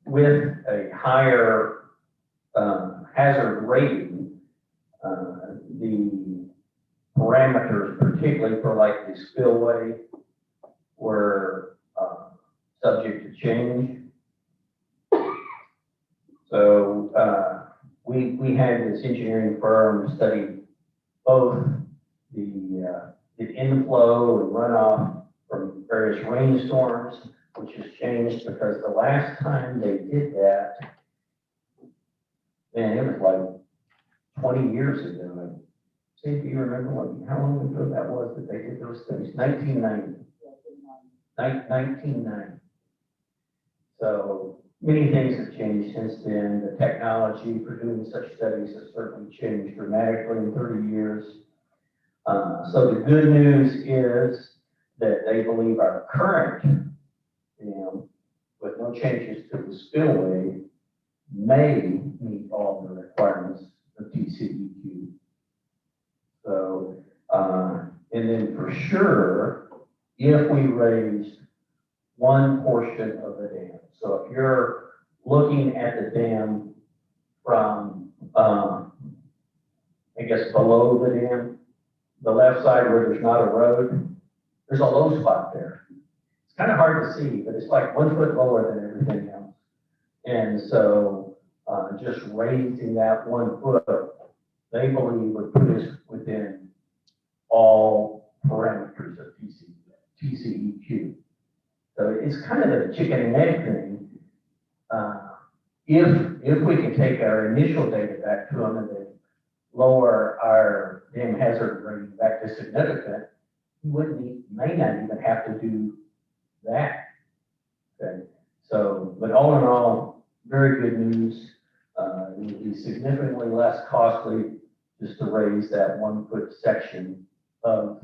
with a higher hazard rating, the parameters, particularly for like the spillway, were subject to change. So we had this engineering firm study both the inflow and runoff from various rainstorms, which has changed because the last time they did that, man, it was like 20 years ago. See if you remember how long ago that was that they did those studies? 1990. 1990. So many things have changed since then. The technology for doing such studies has certainly changed dramatically in 30 years. So the good news is that they believe our current dam, with no changes to the spillway, may meet all the requirements of TCEQ. So, and then for sure, if we raise one portion of the dam, so if you're looking at the dam from, I guess below the dam, the left side where there's not a road, there's a low spot there. It's kind of hard to see, but it's like 1 foot lower than everything else. And so just raising that 1 foot, they believe would put us within all parameters of TCEQ. So it's kind of a chicken and egg thing. If we can take our initial data back to them and then lower our dam hazard rating back to significant, we may not even have to do that. Okay. So, but all in all, very good news. It would be significantly less costly just to raise that 1 foot section of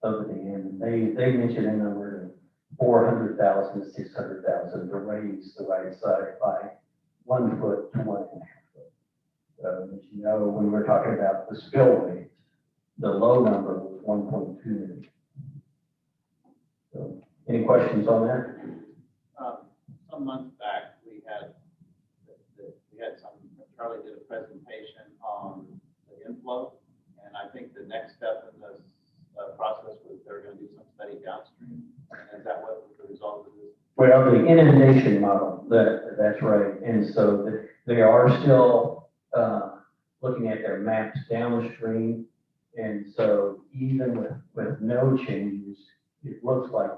the dam. They mentioned a number of 400,000 to 600,000 to raise the right side by 1 foot to 1.5 foot. So as you know, when we're talking about the spillway, the low number was 1.2 million. So any questions on that? Some months back, we had Charlie did a presentation on the inflow, and I think the next step in this process was they're going to do some study downstream. And is that what the result of this? Well, the inundation model, that's right. And so they are still looking at their maps downstream. And so even with no changes, it looks like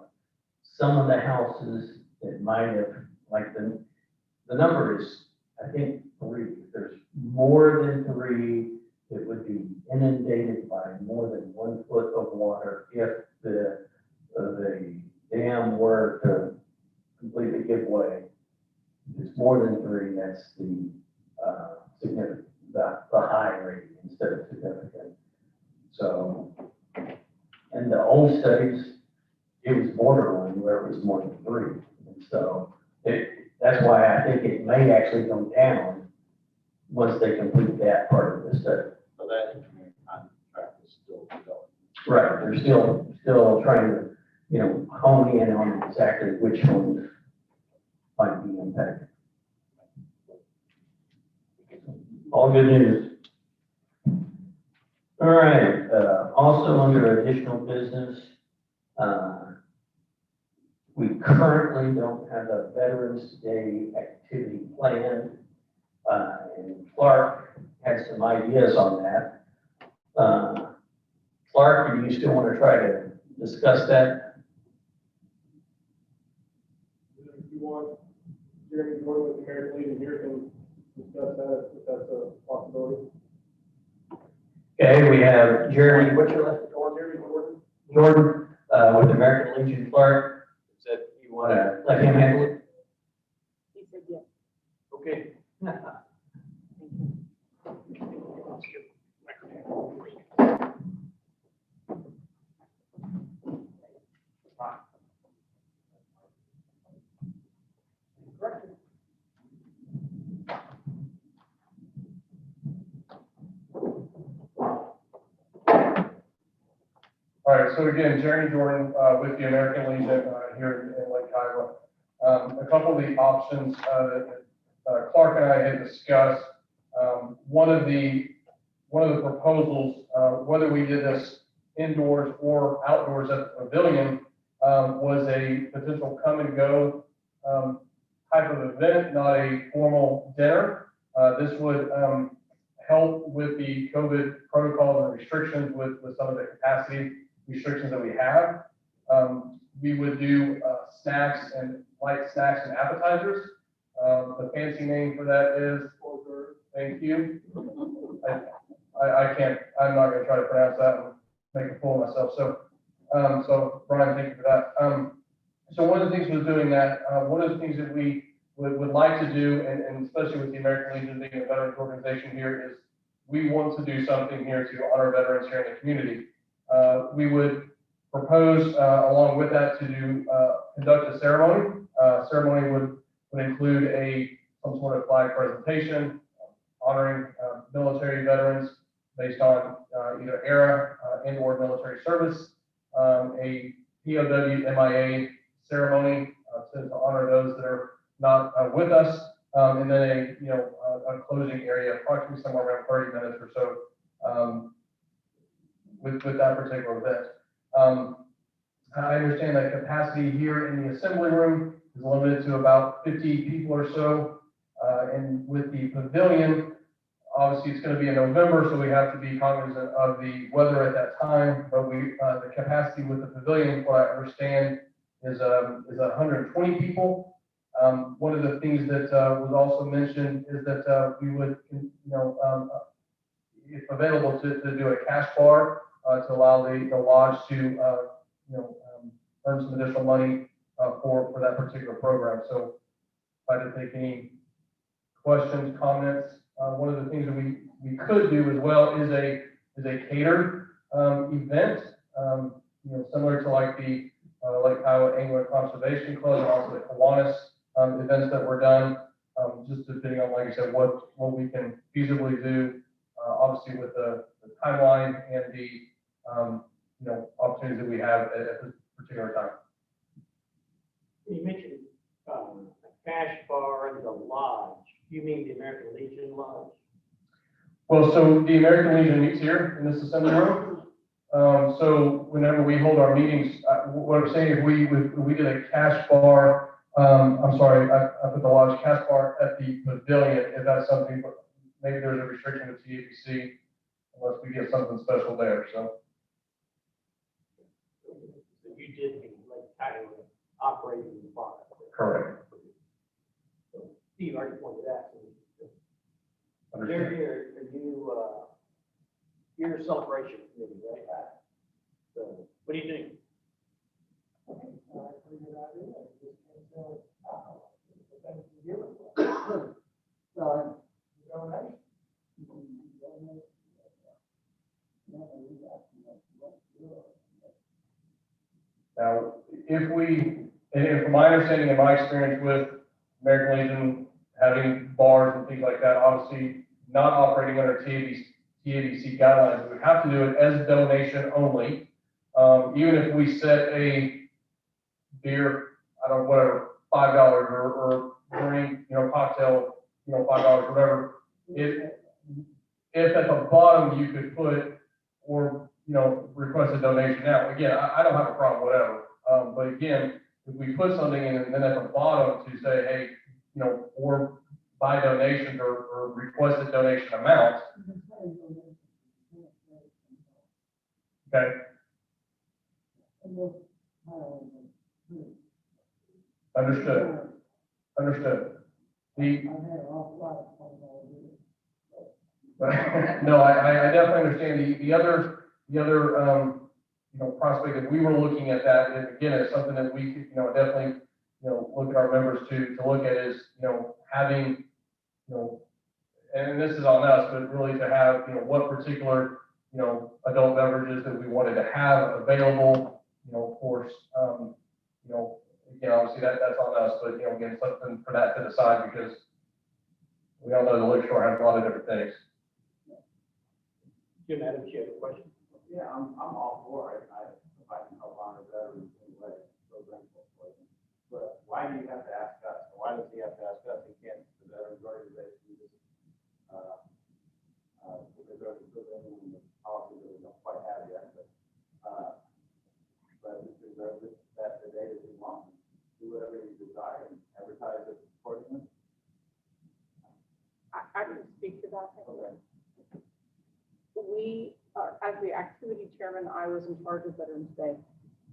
some of the houses that might have, like the number is, I think, 3. There's more than 3 that would be inundated by more than 1 foot of water if the dam were to completely give way. If it's more than 3, that's the significant, the high rating instead of significant. So, and the old studies, it was borderline where it was more than 3. And so that's why I think it may actually go down once they complete that part of the study. So that engineering contract is still going. Right, they're still trying to, hone in on exactly which homes might be impacted. All good news. All right, also under additional business, we currently don't have a Veterans Day activity planned, and Clark had some ideas on that. Clark, do you still want to try to discuss that? If you want, Jeremy Jordan with the American Legion here can discuss that, if that's a possibility. Okay, we have Jeremy, what's your last? Jeremy Jordan. Jordan, with the American Legion. Clark, is that you want to let him handle it? He said yes. Okay. All right, so again, Jeremy Jordan with the American Legion here in Lake Iowa. A couple of the options that Clark and I had discussed. One of the proposals, whether we did this indoors or outdoors at the pavilion, was a potential come and go type of event, not a formal dinner. This would help with the COVID protocols and restrictions with some of the capacity restrictions that we have. We would do snacks and light snacks and appetizers. The fancy name for that is, thank you. I can't, I'm not gonna try to pronounce that and make a fool of myself. So Brian, thank you for that. So one of the things was doing that, one of the things that we would like to do, and especially with the American Legion being a veterans organization here, is we want to do something here to honor veterans here in the community. We would propose, along with that, to do, conduct a ceremony. Ceremony would include some sort of flag presentation, honoring military veterans based on either era and or military service, a POW MIA ceremony to honor those that are not with us, and then a closing area, approximately somewhere around 30 minutes or so with that particular event. I understand that capacity here in the assembly room is limited to about 50 people or so, and with the pavilion, obviously, it's going to be in November, so we have to be cognizant of the weather at that time. But the capacity with the pavilion, what I understand, is 120 people. One of the things that was also mentioned is that we would, if available, to do a cash bar to allow the lodge to, earn some additional money for that particular program. So, if I did take any questions, comments. One of the things that we could do as well is a catered event, similar to like the Lake Iowa Angler Conservation Club and also the Kiwanis events that were done, just depending on, like I said, what we can feasibly do, obviously with the timeline and the opportunities that we have at this particular time. You mentioned cash bar and the lodge. You mean the American Legion Lodge? Well, so the American Legion meets here in this assembly room. So whenever we hold our meetings, what I'm saying is we did a cash bar. I'm sorry, I put the lodge cash bar at the pavilion. If that's something, but maybe there's a restriction with TABC unless we get something special there. So You did mean like kind of operating the bar. correct. Steve already pointed out. Understand. You're a celebration committee, right? So, what do you think? Now, and from my understanding and my experience with American Legion having bars and things like that, obviously not operating under TABC guidelines, we would have to do it as donation only. Even if we set a beer, I don't know, whatever, $5 or drink, cocktail, $5, whatever. If at the bottom you could put or request a donation. Now, again, I don't have a problem, whatever. But again, if we put something in and then at the bottom to say, hey, or by donations or requested donation amounts. Okay. Understood. No, I definitely understand the other prospect that we were looking at that, and again, it's something that we could, definitely, look at our members to look at is, having, and this is on us, but really to have, what particular, adult beverages that we wanted to have available, of course, again, obviously that's on us, but, again, something for that to decide because we all know the liquor store has a lot of different things. Jim Adams, you have a question? Yeah, I'm all for it. If I can help honor veterans anyway, so grateful for them. But why do you have to ask us? Why does he have to ask us? He can't, the veterans organization, just, because there's a good thing in the policy that we don't quite have yet, but this is that's the day that you want. Do whatever you desire and advertise it accordingly. I I can speak to that. We, as the activity chairman, I was in charge of Veterans Day.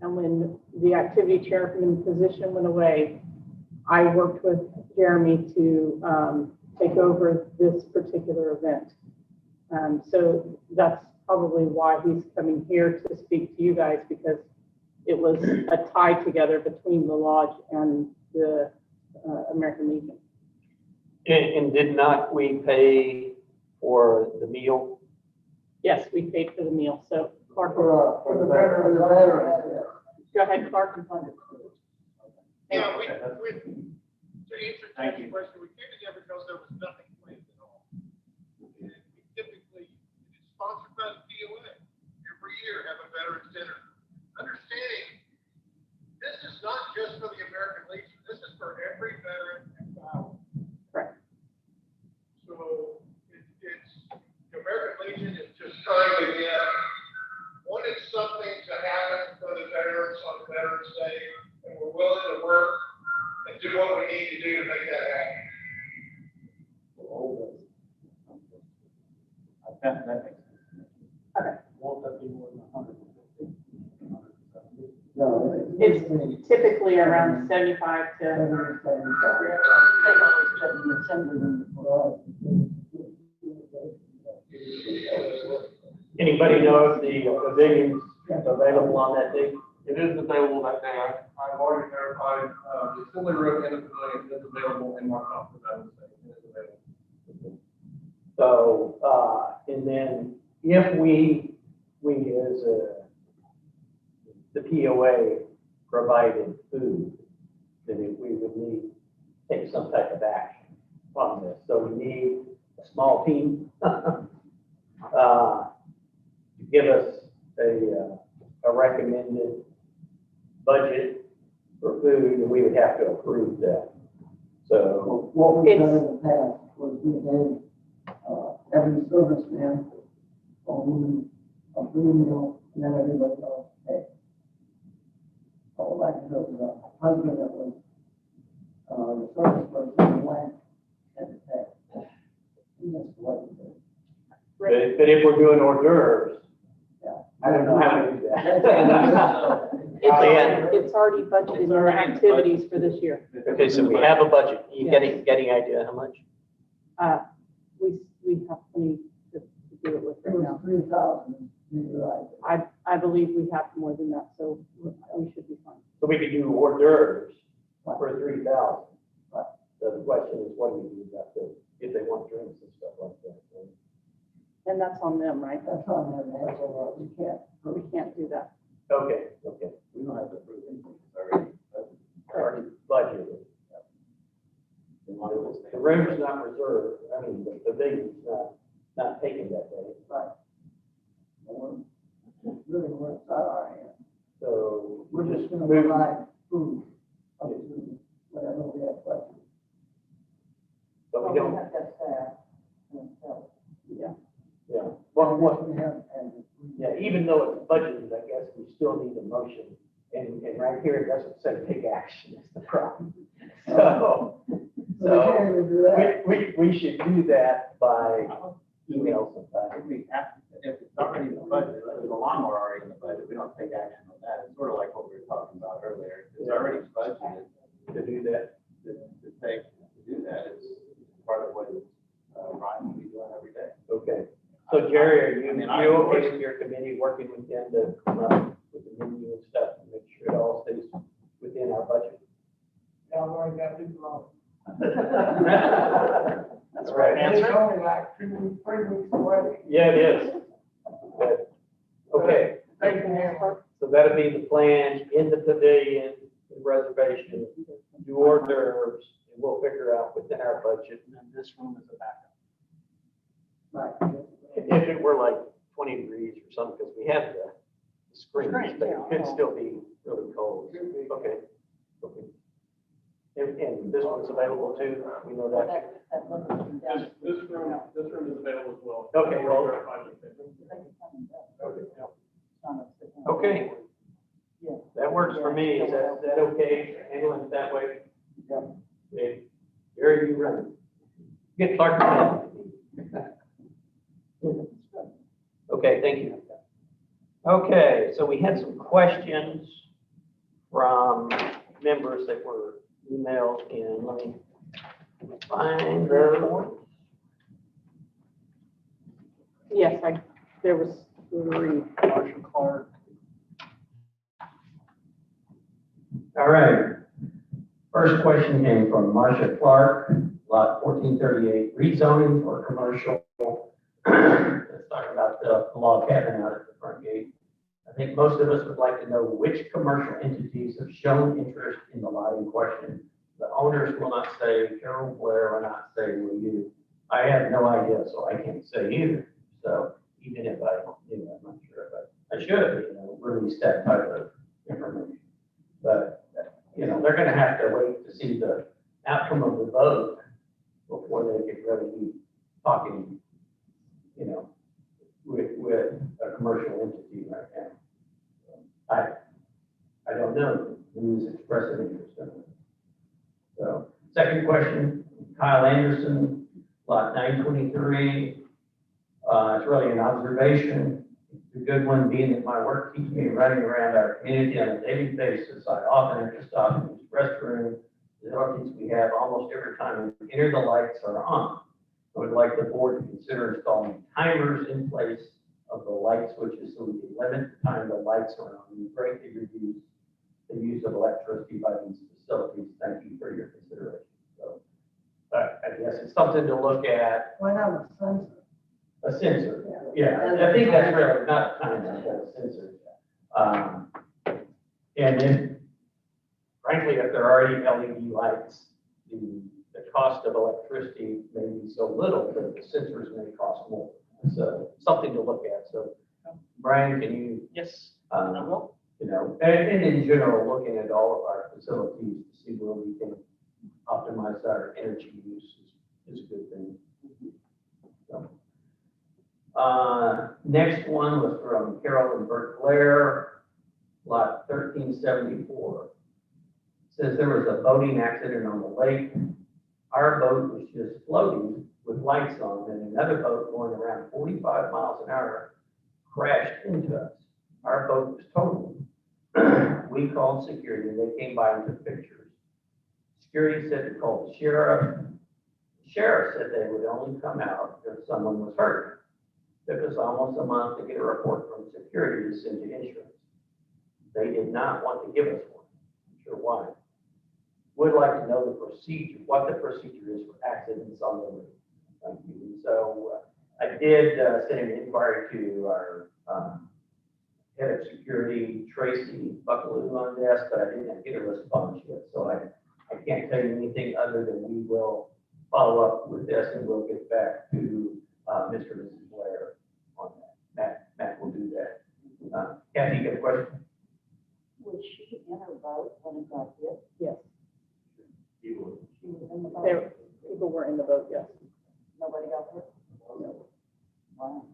And when the activity chairman position went away, I worked with Jeremy to take over this particular event. So that's probably why he's coming here to speak to you guys, because it was a tie together between the lodge and the American Legion. And did not we pay for the meal? Yes, we paid for the meal. So Clark, For the veterans, go ahead, Clark. Yeah, we, to answer Teddy's question, we came together because there was nothing planned at all. And we typically, it's sponsored by the POA, every year have a veterans dinner. Understanding, this is not just for the American Legion, this is for every veteran and child. Correct. So it's, the American Legion is just trying to get, wanted something to happen for the veterans on Veterans Day, and we're willing to work and do what we need to do to make that happen. That makes sense. Won't that be more than 150? No. It's typically around 75 to. Anybody know if the pavilion's available on that date? It is available that day. I've already verified, the assembly room and the pavilion is available and marked off for Veterans Day. It is available. So, and then if we as the POA provided food, then we would need to take some type of action on this. So we need a small team to give us a recommended budget for food, and we would have to approve that. So What we've done in the past was we gave, every serviceman a free meal, and then everybody else paid. So like the husband that was, the service person went and paid. And that's what we did. but if we're doing hors d'oeuvres, Yeah. I don't know how to do that. It's already budgeted in the activities for this year. Okay, so we have a budget. You getting idea how much? We have plenty to do it with It right now. was 3,000, you're right. I believe we have more than that, so we should be fine. So we could do hors d'oeuvres for 3,000. So the question is, what do we do about this, if they want drinks and stuff like that? Right? And that's on them, right? That's on them, that's all right. We We can't do that. Okay. We don't have to approve anything, it's Already budgeted. The room's not reserved, I mean, the pavilion's not taken that day. Right. Really works out our hand. So We're we're just just gonna moving. provide food up to whatever we have questions. But we don't, have that staff. Yeah. yeah. What, We have, and yeah, even though it's budgeted, I guess we still need a motion. And right here, it doesn't say take action, is the problem. So, we can't even do that. we should do that by email sometime. If we have, if it's already in the budget, there's a lawnmower already in the budget, we don't take action on that. It's sort of like what we were talking about earlier. It's already budgeted To do that. to do that. It's part of what Brian will be doing every day. Okay. So Jerry, are you, I mean, you okay with your committee working with them to come up with the menu and stuff and make sure it all stays within our budget? Yeah, I've already got this wrong. That's right. It's only like 3 weeks away. Yeah, it is. Good. Okay, Thank you, Amber. so that'll be the plan in the pavilion, the reservation, do hors d'oeuvres, and we'll figure out within our budget. And then this room is a backup. Right. If it were like 20 degrees or something, because we have the screens, Screens, but yeah, it could I know. still be really cold. Okay. And this one's available too, we know that. This room is available as well. Okay, well- Verified location. Okay. That works for me. Is that okay, handling it that way? Yeah. Okay. Gary, you run. Get Clark. Okay, thank you. Okay, so we had some questions from members that were emailed in. Let me find those. Yes, there was 3. Marshall Clark. All right. First question came from Marcia Clark, lot 1438, rezoning for commercial. Let's talk about the log cabin out at the front gate. I think most of us would like to know which commercial entities have shown interest in the lot in question. The owners will not say, Carol Blair will not say, will you? I have no idea, so I can't say either. So even if I knew, I'm not sure, but I should, release that type of information. But, they're gonna have to wait to see the outcome of the vote before they get ready to be talking, with a commercial entity right now. I don't know who's expressing interest in it. So, second question, Kyle Anderson, lot 923. It's really an observation. The good one being that my work keeps me running around our community on a daily basis. I often have to stop and use the restroom. The orchids we have almost every time we enter, the lights are on. I would like the board to consider installing timers in place of the light switches so we can limit the time the lights are on. We greatly reduce the use of electricity by these facilities. Thank you for your consideration. So, I guess it's something to look at. Why not a sensor? A sensor, yeah, I think that's really not a timer, but a sensor. And then, frankly, if there are already LED lights, the cost of electricity may be so little that the sensors may cost more. So something to look at. So, Brian, can you? Yes. And in general, looking at all of our facilities to see where we can optimize our energy use is a good thing. So. Next one was from Carol and Bert Blair, lot 1374. Says there was a boating accident on the lake. Our boat was just floating with lights on, and another boat going around 45 miles an hour crashed into us. Our boat was totaled. We called security, and they came by and took pictures. Security said to call the sheriff. The sheriff said they would only come out if someone was hurt. Took us almost a month to get a report from security to send to insurance. They did not want to give us one. I'm sure why. Would like to know the procedure, what the procedure is for accidents on the lake. Thank you. So I did send an inquiry to our head of security, Tracy Buckaloo, on this, but I didn't get a response yet. So I can't tell you anything other than we will follow up with this and we'll get back to Mr. and Mrs. Blair on that. Matt will do that. Kathy, you got a question? Was she in her boat when it got hit? Yes, She was in the boat? people were in the boat, yes. Nobody got hurt? Wow.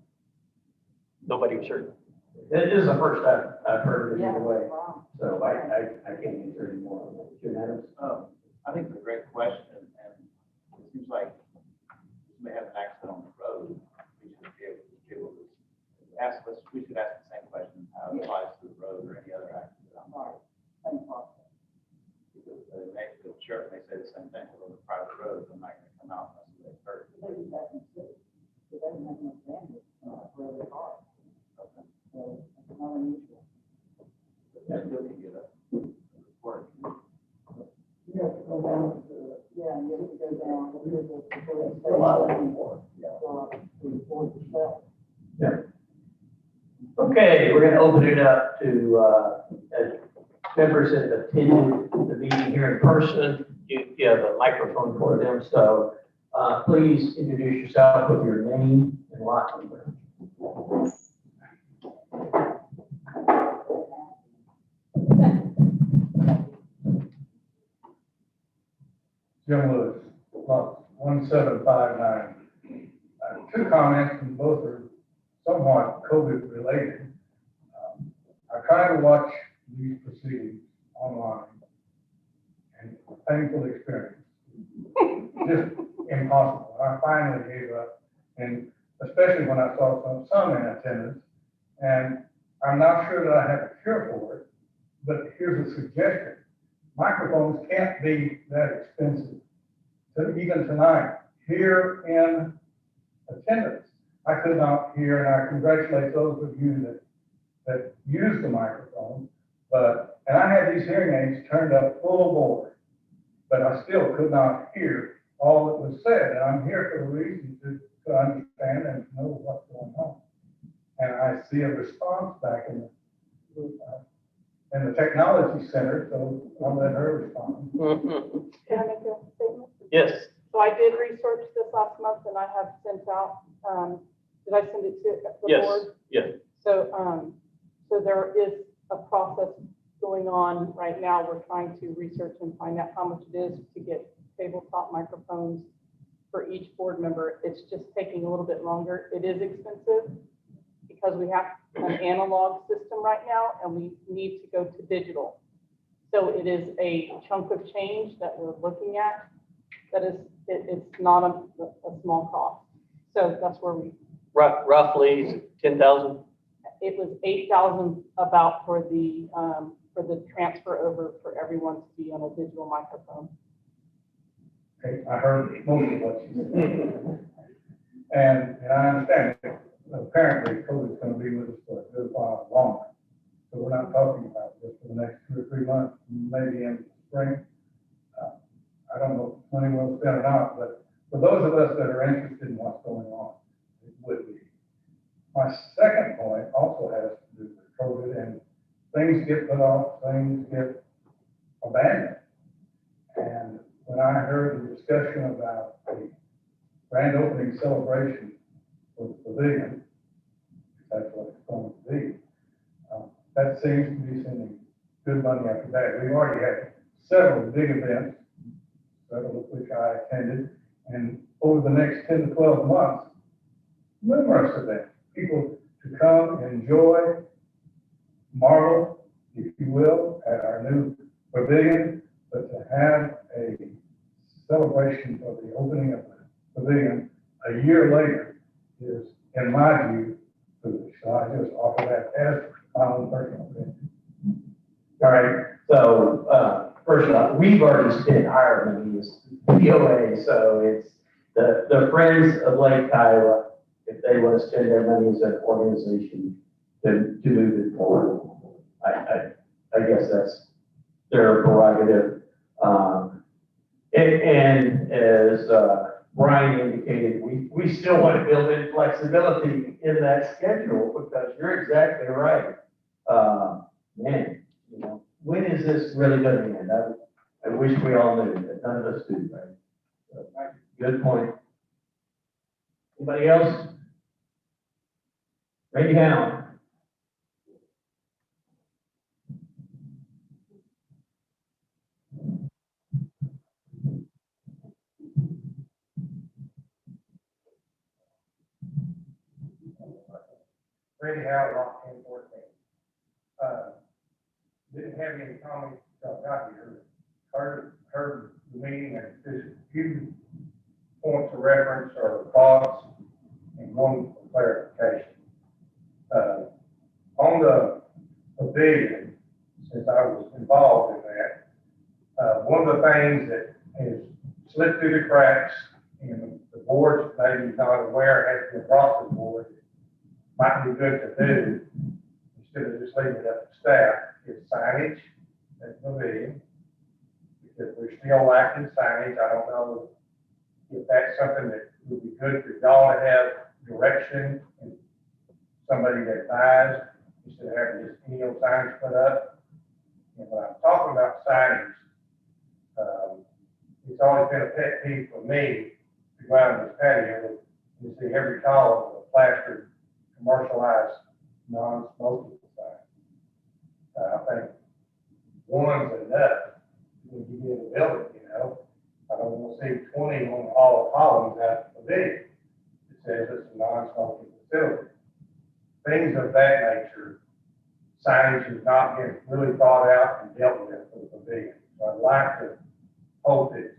Nobody was hurt. This is the first I've heard of it either way. Wow. So I can't answer any more on that. Jim Adams? I think it's a great question, and it seems like we may have an accident on the road. We should be able to ask us, we should ask the same question, how it applies to the road or any other accident on the road. Same process. Because the sheriff may say the same thing, well, on the private road, I'm not gonna come out unless they hurt. They did that in the city. So they didn't have no damage, where they are. Okay. So it's not unusual. But they still can get a report. You have to go down to, yeah, you have to go down to the police station. To report yourself. Yeah. Okay, we're gonna open it up to, members that attended the meeting here in person. You have a microphone for them, so, please introduce yourself with your name and lot number. Jim Lewis, lot 1759. Two comments, and both are somewhat COVID related. I try to watch these proceedings online, and painful experience. Just impossible. I finally gave up, and especially when I saw some in attendance. And I'm not sure that I have a cure for it, but here's a suggestion. Microphones can't be that expensive. So even tonight, here in attendance, I could not hear, and I congratulate those of you that use the microphone, and I had these hearing aids turned up full bore, but I still could not hear all that was said, and I'm here for a reason to understand and to know what's going on. And I see a response back in the technology center, so I'll let her respond. Can I make a statement? Yes. So I did research this last month and I have sent out, did I send it to the Yes. board? Yes. So, so there is a process going on right now. We're trying to research and find out how much it is to get tabletop microphones for each board member. It's just taking a little bit longer. It is expensive because we have an analog system right now and we need to go to digital. So it is a chunk of change that we're looking at. That is, it's not a small cost. So that's where we. Roughly 10,000. It was 8,000 about for the transfer over for everyone to be on a digital microphone. Okay, I heard most of what you said. And I understand that apparently COVID's going to be with us for a good while longer. So we're not talking about this for the next 2 or 3 months, maybe in the spring. I don't know if money well spent or not, but for those of us that are interested in what's going on, it would be. My second point also has to do with COVID, and things get put off, things get abandoned. And when I heard the discussion about the grand opening celebration for the pavilion, if that's what it's going to be, that seems to be sending good money after that. We've already had several big events, several of which I attended, and over the next 10 to 12 months, numerous events. People to come enjoy, marvel, if you will, at our new pavilion, but to have a celebration of the opening of the pavilion a year later is, in my view, foolish. So I just offer that as my own personal opinion. All right, so, first off, we've already spent our money as POA, so it's the Friends of Lake Kiowa, if they want to spend their money as an organization to move it forward. I guess that's their prerogative. And as Brian indicated, we still want to build in flexibility in that schedule because you're exactly right. Man, you know, when is this really going to end? I wish we all knew, but none of us do, right? So, good point. Anybody else? Raise your hand. Randy Howard, Rock 1014. Didn't have any comments until I got here. Heard the meeting and just a few points of reference or thoughts and one clarification. On the pavilion, since I was involved in that, one of the things that has slipped through the cracks and the board's maybe not aware has been brought to the board, might be good to do instead of just leaving it up to staff, is signage at the pavilion. Because we're still lacking signage. I don't know if that's something that would be good for y'all to have direction and somebody that buys instead of having just any old signs put up. And when I'm talking about signage, it's always been a pet peeve for me to go out on this patio and see every column of plastered commercialized non-smoking sign. I think one's enough when you get in the building, you know. I don't want to see 20 on all columns at the pavilion. It says it's a non-smoking facility. Things of that nature, signage has not been really thought out and dealt with for the pavilion. So I'd like to hope that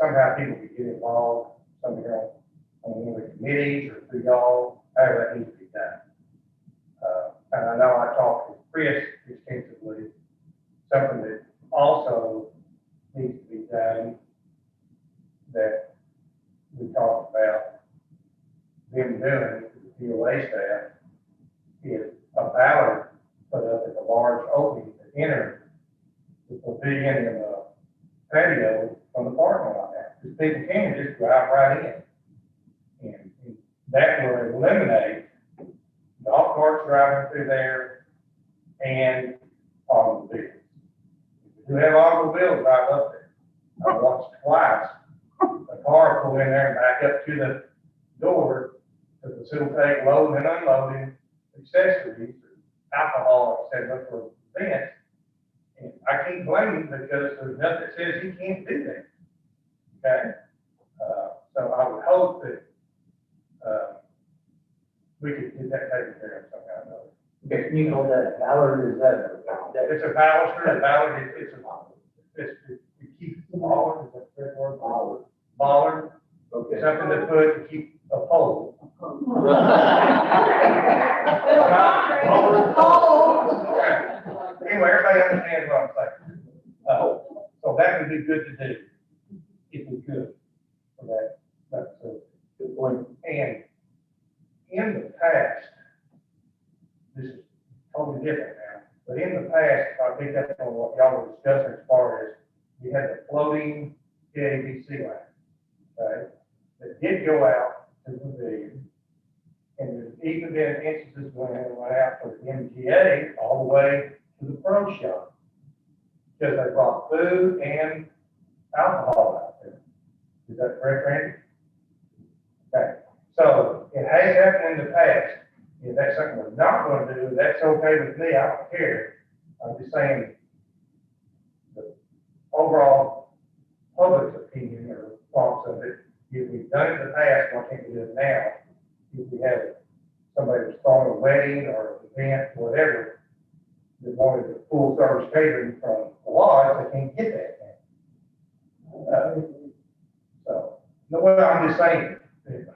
somehow people can get involved, some here on one of the committees or through y'all, however that needs to be done. And I know I talked with Chris extensively, something that also needs to be done that we talked about them doing, the POA staff, is a ballot put up at the large opening to enter the pavilion and the patio from the parking lot now. Because people can just drive right in. And that will eliminate golf carts driving through there and automobiles. We have automobiles drive up there. I watched twice a car pull in there and back up to the door to facilitate loading and unloading accessories, alcohol, etc. for events. And I can't blame him because there's nothing that says he can't do that. Okay? So I would hope that we could get that taken care of somehow or another. Okay, can you call that a ballard, is that? It's a baluster, a ballard, it keeps the bollard, is that the correct word? Bollard. Bollard, Okay. something to put to keep a pole. Anyway, everybody understands what I'm saying. So that would be good to do, if we could, for that facility. Good point. And in the past, this is totally different now, but in the past, I think that's what y'all were discussing as far as we had the floating PABC line, okay? That did go out to the pavilion. And there's even been instances when it went out for the MGA all the way to the pro shop. Because they brought food and alcohol out there. Is that correct, Randy? Okay. So it has happened in the past. If that's something we're not going to do, that's okay with me. I don't care. I'm just saying the overall public's opinion or thoughts of it. If we've done it in the past, why can't we do it now? If we have somebody that's throwing a wedding or an event, whatever, that wanted a full service catering from the lodge, they can't get that now. So, no, well, I'm just saying,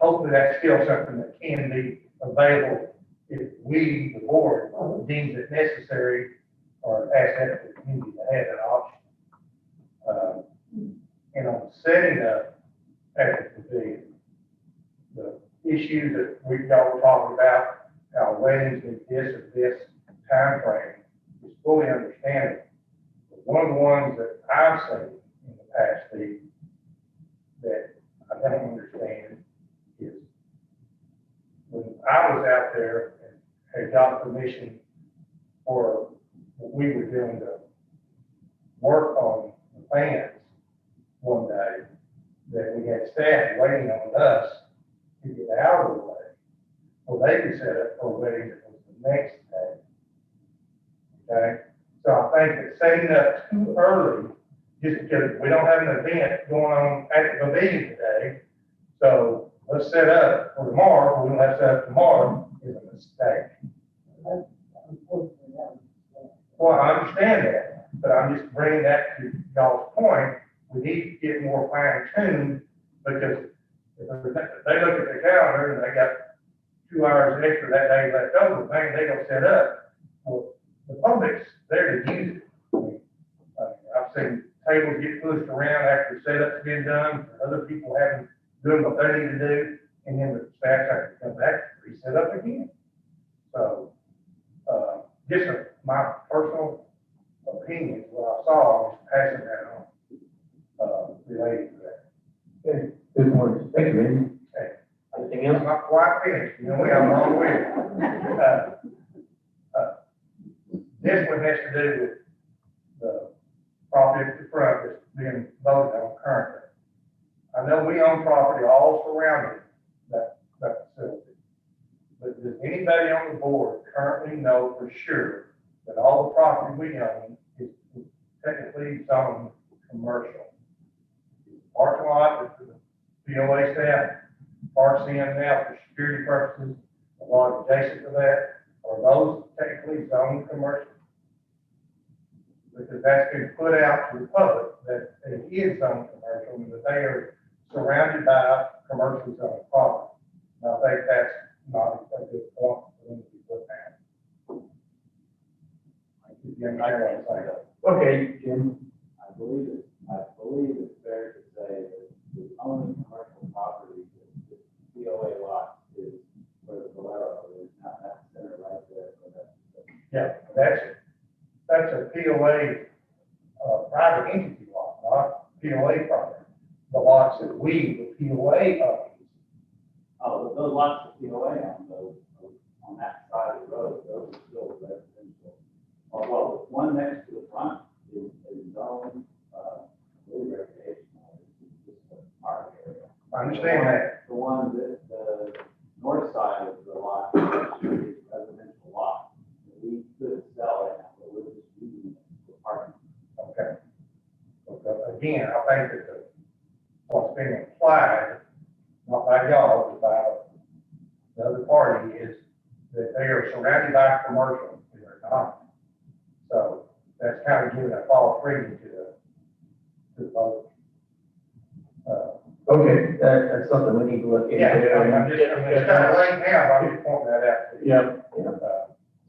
hopefully that's still something that can be available if we, the board, deems it necessary or ask that for the community to have that option. And on setting up at the pavilion, the issues that y'all were talking about, how weddings need this or this time frame, is fully understandable. But one of the ones that I've seen in the past, Steve, that I don't understand is when I was out there and had got permission for what we were doing to work on the fans one day, that we had staff waiting on us to get out of the way. Well, they could set up for a wedding that was the next day. Okay? So I think that setting up too early, just because we don't have an event going on at the pavilion today, so let's set up for tomorrow, we don't have to set up tomorrow, is a mistake. Well, I understand that, but I'm just bringing that to y'all's point. We need to get more fine tuned, because if they look at the calendar and they got 2 hours extra that day left over, man, they don't set up. Well, the public's there to use it. I've seen tables get pushed around after setup's been done, other people having, doing what they need to do, and then the staff have to come back and reset up again. So, just my personal opinion, what I saw, was passing that on, related to that. Okay, good morning. Thank you, Randy. Anything else? I'm not quite finished, you know, we have a long way. This one has to do with the property at the front that's being voted on currently. I know we own property all surrounding that facility. But does anybody on the board currently know for sure that all the property we own is technically zoned commercial? Parking lot that the POA staff parks in now for security purposes, a lot adjacent to that, are those technically zoned commercial? Because that's been put out to the public that it is zoned commercial and that they are surrounded by commercial zone property. And I think that's not a good point for them to be put down. You understand what I'm saying? Okay, Jim. I believe it's fair to say that the only commercial property that POA lot is where the Valero is, not that center right there. So Yeah, that's a POA, private entity lot, not POA property. The lots that we, the POA own. oh, but those lots of POA on that side of the road, those are still residential. Or well, one next to the front is zone, really recreational, it's just a park area. I understand that. The one that, the north side of the lot is residential lot. We could sell it, but we're just using it for parking. Okay. But again, I think that what's being implied, not by y'all, but by the other party, is that they are surrounded by commercial, and they're not. So that's kind of giving a false reading to the vote. Okay, that's something we need to look into. Yeah, I'm just kind of late now, but I'm just pointing that out to you.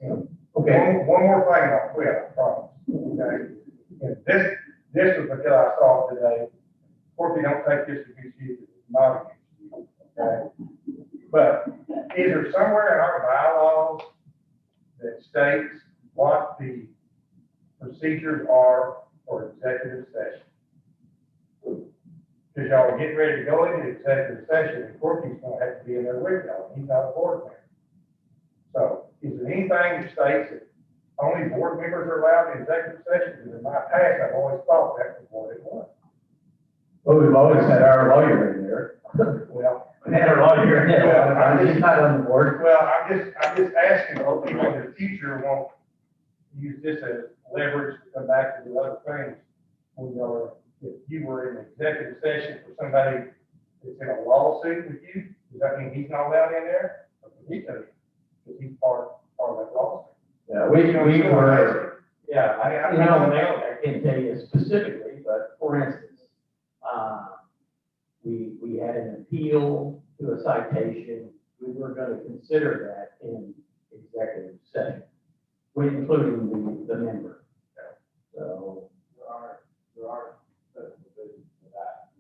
Yeah. Okay, one more thing I'll quit, I promise, okay? And this was because I saw it today. Of course, you don't take this against you, it's not against you, okay? But is there somewhere in our bylaws that states what the procedures are for executive session? Because y'all are getting ready to go into executive session, and Corky's gonna have to be in there with y'all, he's not a board member. So, is there anything that states that only board members are allowed in executive session? Because in my past, I've always thought that was what it was. Well, we've always had our lawyer in there. Well, We had our lawyer in there. Well, I'm He's not on the board. well, I'm just asking, if people in the future won't use this as leverage to come back to do other things. When you're, if you were in executive session for somebody that's in a lawsuit with you, does that mean he's not allowed in there? He does, because he's part of that lawsuit. Yeah, we were, yeah, I I don't know. I can't tell you specifically, but for instance, we had an appeal to a citation. We were going to consider that in executive session, including the member. So. There are special provisions for that.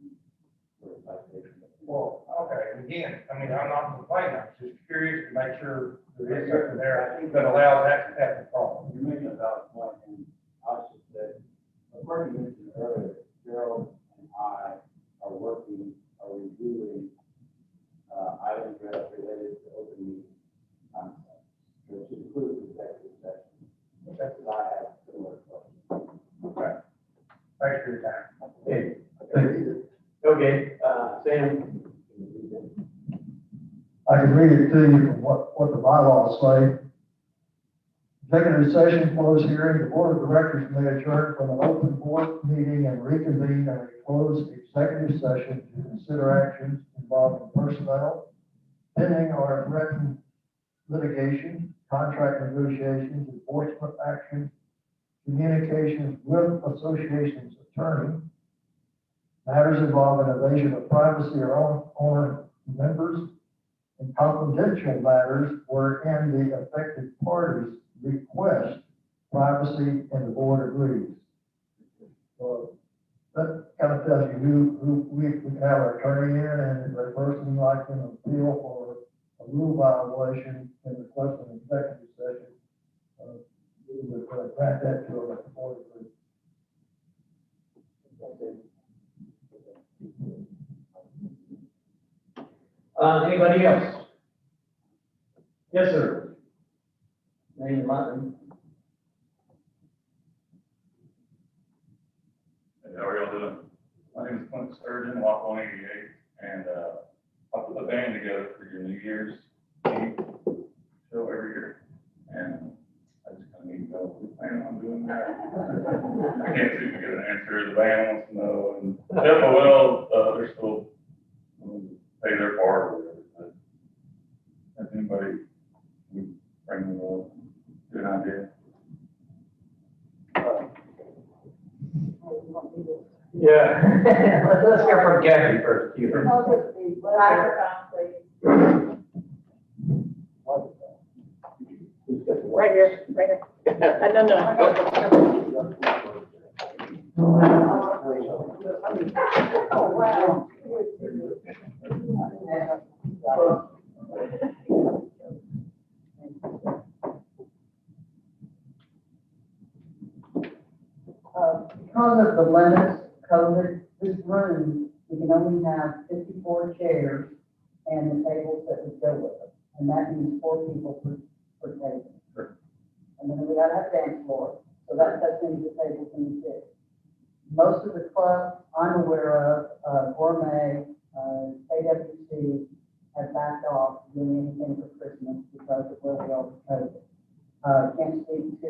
For citation. Well, okay, and again, I mean, I'm not complaining, I'm just curious to make sure there is something there that allows that to happen. You're making a valid point, and I should say, as Marty mentioned earlier, Gerald and I are reviewing items related to open meeting concepts, which includes executive session. That's what I have similar questions. Okay. Thanks for your time. Okay, okay, Sam. I can read it to you from what the bylaws say. Executive session closed hearing, the board of directors may adjourn from an open board meeting and reconvene in a closed executive session to consider actions involving personnel, pending or threatened litigation, contract negotiations, enforcement actions, communications with association's attorney, matters involving evasion of privacy or owner members, and confidential matters wherein the affected parties request privacy and the board agrees. So that kind of tells you who we can have our attorney in, and if a person like an appeal for a rule violation and request an executive session, we would grant that to the board agrees. Anybody else? Yes, sir. Name Martin. How are y'all doing? My name is Clint Sturgeon, Walk 188, and I put the band together for your New Year's Eve show every year, and I just kind of need to know who's planning on doing that. I can't seem to get an answer. The band wants to know, and FOL, they're still pay their part or whatever. But has anybody bring them up? Good idea. Yeah. Let's hear from Kathy first. Microphone, please. Right here, right here. No. Oh, wow. Because of the limits, COVID, this room, we can only have 54 chairs and the tables that would go with it. And that means 4 people per table. And then we gotta have dance floor, so that's into the tables and the chairs. Most of the clubs I'm aware of, Gourmet, KWC, have backed off doing anything for Christmas because of where we are with COVID. Can't speak to,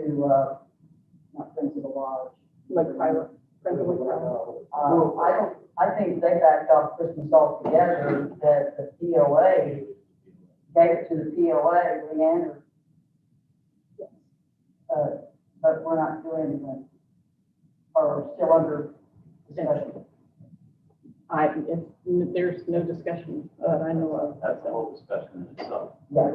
not Prince of the Lodge. Like Tyler, friends of Tyler. I think they backed off Christmas altogether, that the POA, gave it to the POA, Leander. But we're not doing anything, or still under discussion. There's no discussion that I know of. That's the whole discussion in itself. Yeah,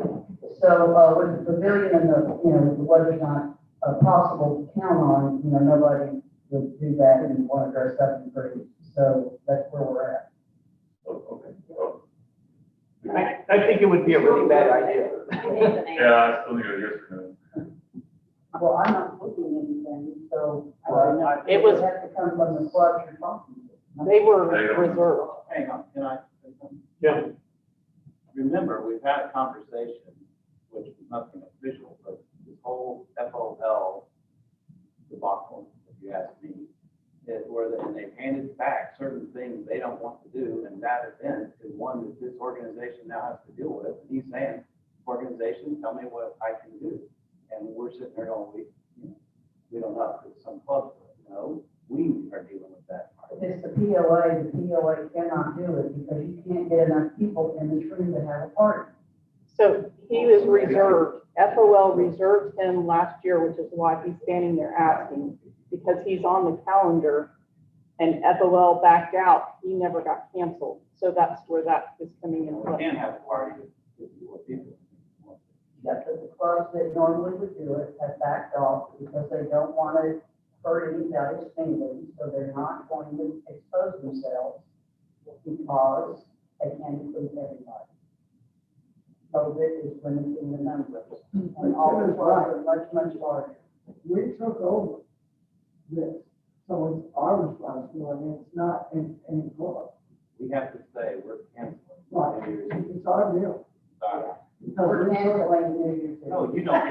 so, with the pavilion and the weather's not possible to count on, nobody would do that and want to dress up in pretty, so that's where we're at. Okay. I think it would be a really bad idea. Yeah, I still need a yes or no. Well, I'm not looking at anything, so It was- have to come from the club you're talking to. They were reserved. Hang on, can I say something? Yeah. Remember, we've had a conversation, which was nothing official, but this whole FOL debacle, if you ask me, is where they've handed back certain things they don't want to do, and that event is one that this organization now has to deal with. And he's saying, organization, tell me what I can do. And we're sitting there going, we don't know, because some clubs, no, we are dealing with that part. If it's the POA cannot do it because you can't get enough people in this room to have a party. So he was reserved, FOL reserved him last year, which is why he's standing there asking, because he's on the calendar and FOL backed out, he never got canceled. So that's where that is coming in. We can't have a party with 54 people. That's what the clubs that normally would do it have backed off because they don't want to hurt anybody's feelings, so they're not going to expose themselves because they can't include everybody. COVID is limiting the numbers, and all the clubs are much, much larger. We took over this, so it's our responsibility, it's not any club. We have to say, we're canceling. Right, it's our deal. Sorry. Because We're we took- canceling New Year's Eve. No, you don't.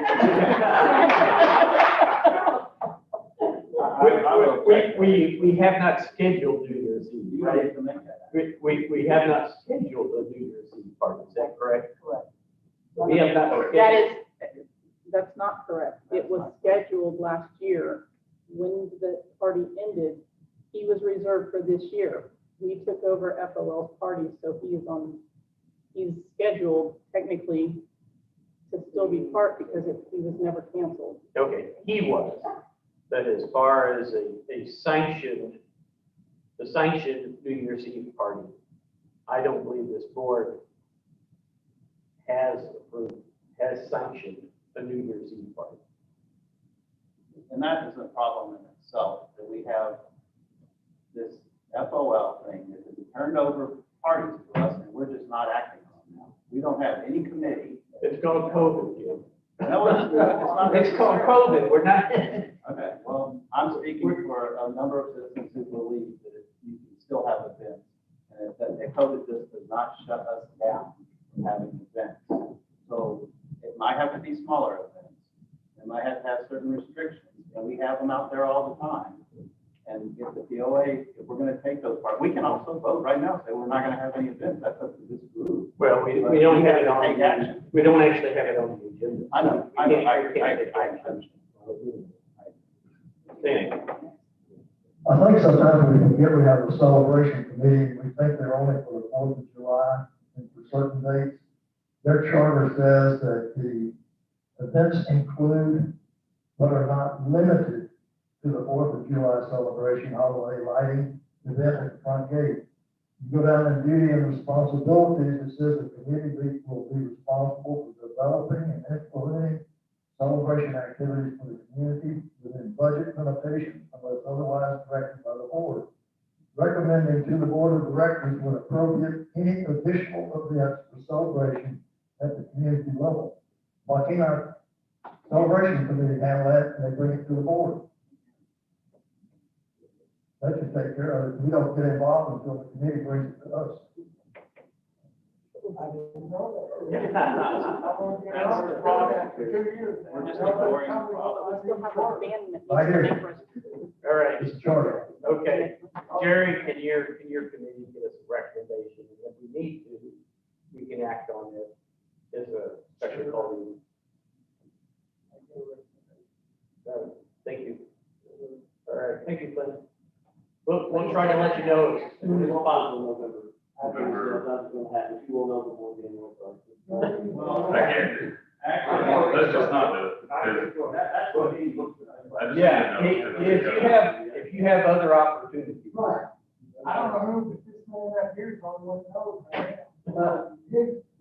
We have not scheduled New Year's Eve. You ready to make that? We have not scheduled a New Year's Eve party, is that correct? Correct. We have not. That's not correct. It was scheduled last year. When the party ended, he was reserved for this year. We took over FOL's party, so he's scheduled technically to still be part because he was never canceled. Okay, he was. But as far as the sanctioned New Year's Eve party, I don't believe this board has sanctioned a New Year's Eve party. And that is a problem in itself, that we have this FOL thing that has turned over parties to us, and we're just not acting on it now. We don't have any committee. It's called COVID, Jim. No, it's not. It's called COVID, we're not. Okay, well, I'm speaking for a number of citizens who believe that you can still have events, and that COVID just does not shut us down from having events. So it might have to be smaller events, it might have to have certain restrictions, and we have them out there all the time. And if the POA, if we're gonna take those parts, we can also vote right now, say we're not gonna have any events, that's up to this group. Well, we don't have it on, Take action. we don't actually have it on the agenda. I know, I understand. Thank I think sometimes we forget we have a celebration committee, we think they're only for the 4th of July and for certain dates. Their charter says that the events include, but are not limited to the 4th of July celebration, holiday lighting, event at the front gate. You go down in duty and responsibilities, it says the committee will be responsible for developing and implementing celebration directors would approve any additional events or celebration at the community level. Why can't our celebration committee handle that and they bring it to the board? That should take care of it. We don't get involved until the committee brings it to us. That's the problem. We're just ignoring the problem. We still have a band that I hear needs you. to make us. All right, It's charter. okay. Jerry, can your committee give us a recommendation? If we need to, we can act on it as a special call meeting. Thank you. All right, thank you, Clint. We'll try to let you know as soon as possible. You will know before the annual process. Well, I can't do. Actually, let's just not do it. Because That's what he looks I just Yeah, need to know. if you have other opportunities. Right. I don't know who, but this man up here is the only one who knows.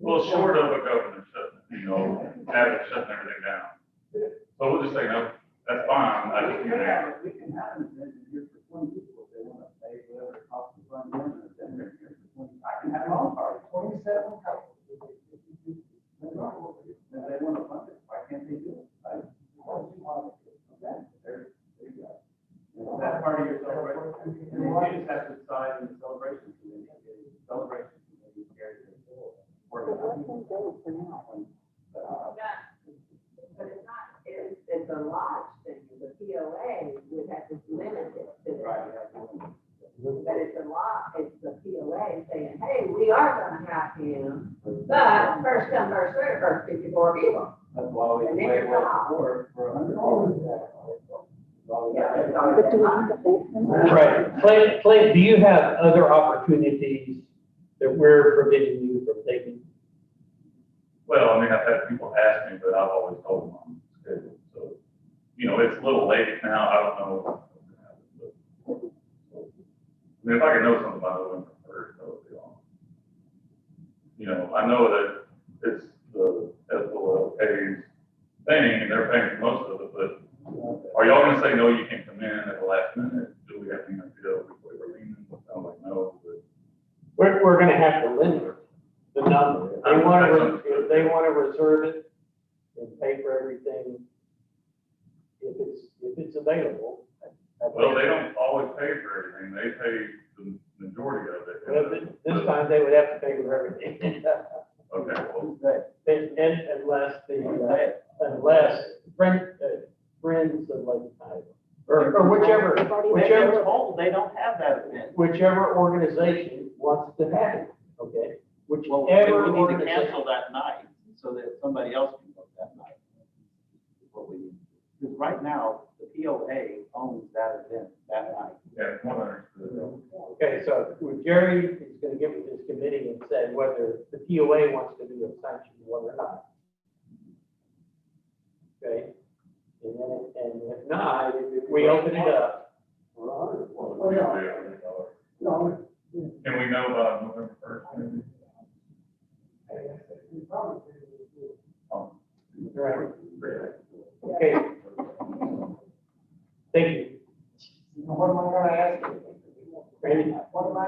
Well, short of a governor shutting, shutting everything down. So we'll just say, no, that's fine, I just, We can have an event here for 20 people if they want to pay whatever it costs to run one and then they're here for 20. I can have my own party. 27 couples. If they want to fund it, why can't they do it? Right? Okay, there you go. That's part of your celebration. And then you just have to decide in the celebration committee, celebration committee carries it forward. But it's not, it's a lodge thing, the POA would have to limit it to that. But it's a law, it's the POA saying, hey, we are gonna have him, but first come, first served, first 54 people. That's why we And then wait you're off. for 100. Right. Clay, do you have other opportunities that we're forbidding you from taking? well, I mean, I've had people ask me, but I've always told them I'm scheduled. So, it's a little late now, I don't know. I mean, if I could know something by November 1st, that would be awesome. I know that it's the SLLK's thing, and they're paying for most of it, but are y'all gonna say, no, you can't come in at the last minute? Do we have to, before we're leaving? I'm like, no, but. We're gonna have to limit the number. If they wanna reserve it and pay for everything, if it's available. Well, they don't always pay for everything, they pay the majority of it. Well, this time they would have to pay for everything. Okay, well, And unless friends of Lake Iowa, or whichever They're told they don't have that event. whichever organization wants to have it, okay? Well, Whichever we need to organization. cancel that night so that somebody else can book that night. Is what we need. Because right now, the POA owns that event that night. yeah, 100%. Okay, so Jerry is gonna get with his committee and say whether the POA wants to do a sanction one or not. Okay, and if not, if we open it up. Can we know by November 1st, maybe? Oh. Right. Okay. Thank you. What am I gonna ask you? Randy? How am I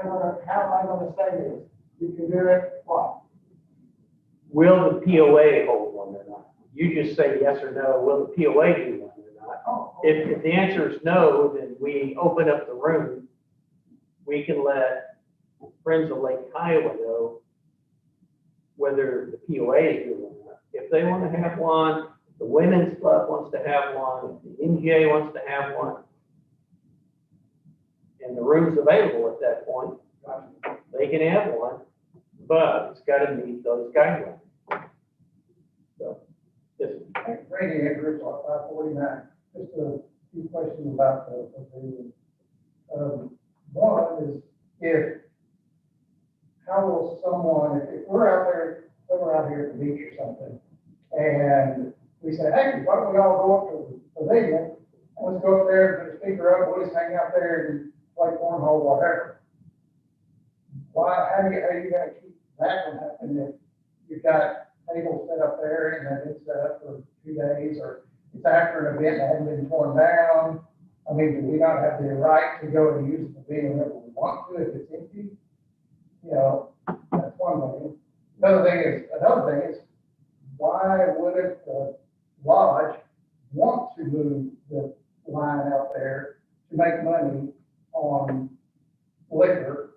gonna say this? You can do it, what? Will the POA hold one or not? You just say yes or no, will the POA do one or not? Oh, If the answer is no, then we open up the room. We can let Friends of Lake Iowa know whether the POA is doing one or not. If they want to have one, the women's club wants to have one, if the NGA wants to have one, and the room's available at that point, they can have one, but it's got to meet those guidelines. So, yes. Randy Edwards, 549. Just a few questions about the one is how will someone, if we're out there, say we're out here at the beach or something, and we say, hey, why don't we all go up to the pavilion, and let's go up there and put a speaker up, we'll just hang out there and play cornhole, whatever. How are you gonna keep that from happening if you've got tables set up there and then it's set up for 2 days, or it's after an event that hasn't been torn down? I mean, do we not have the right to go and use the pavilion whenever we want to if it's empty? you know, that's one thing. Another thing is, why wouldn't the lodge want to move the line out there to make money on liquor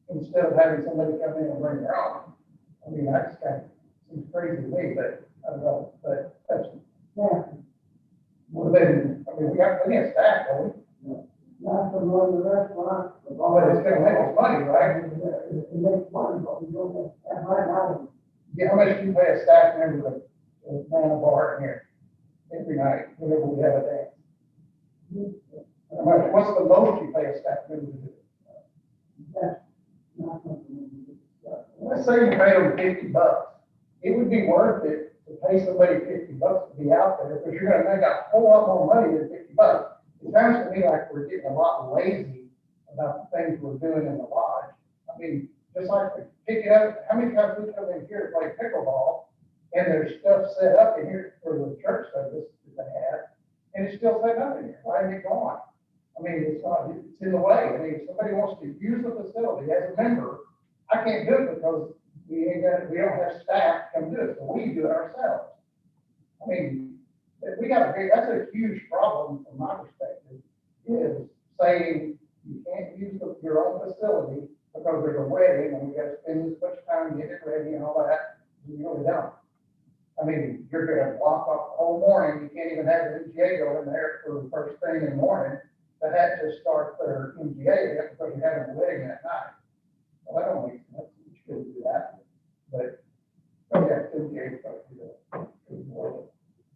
instead of having somebody come in and bring their own? I mean, that's kind of seems crazy to me, but I don't know, but that's, yeah. Well, then, I mean, we got plenty of staff, don't we? Not from one of the restaurants. But it's gonna make us money, right? It makes money, but we don't make that right now. Yeah, how much do you pay a staff member to man a bar in here every night, whenever we have a dance? How much, what's the most you pay a staff member to do? That's not something we can discuss. Let's say you pay them $50. It would be worth it to pay somebody $50 to be out there, because you're gonna make a whole lot more money than $50. It sounds to me like we're getting a lot lazy about the things we're doing in the lodge. I mean, just like pick it up, how many times we come in here to play pickleball, and there's stuff set up in here for the church service that they have, and it's still set up in here, why is it gone? I mean, it's in the way. I mean, if somebody wants to use the facility as a member, I can't do it because we don't have staff to come do it, so we do it ourselves. I mean, that's a huge problem from my perspective, is saying you can't use your own facility because there's a wedding and we got to spend this much time getting it ready and all that. You really don't. I mean, you're gonna block off the whole morning, you can't even have an MGA go in there for the first thing in the morning, but that just starts their MGA because you're having a wedding that night. Well, that don't make sense, you shouldn't do that, but, okay, MGA supposed to do that.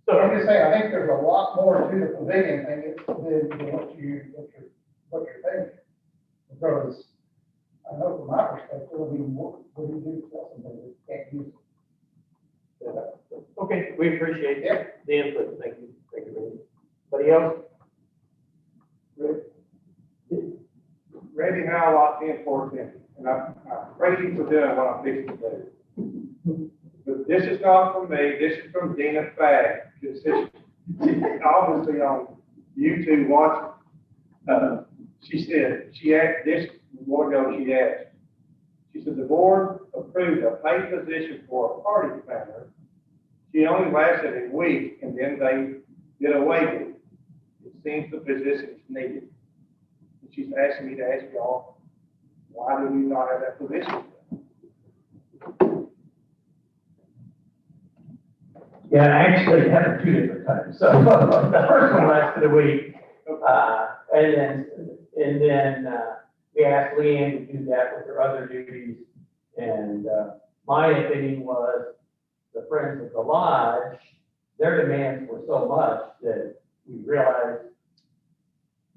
So I'm just saying, I think there's a lot more to the pavilion thing than what you're thinking. Because I know from my perspective, I mean, what do you do to tell somebody that can't use it? Okay, we appreciate the input. Thank you. Thank you, Randy. Anybody else? Randy Howe, lot 1014, and I'm praise you for doing what I'm fixing to do. But this is not from me, this is from Dina Fagg. This is obviously on YouTube watching. She said, she asked this, a while ago she asked, she said, the board approved a paid position for a party planner. She only lasted a week and then they did away with it. It seems the position is needed. And she's asking me to ask y'all, why do we not have that position? Yeah, actually, it happened 2 different times. So the first one lasted a week. And then we asked Leanne to do that with her other duties. And my opinion was the Friends of the Lodge, their demands were so much that we realized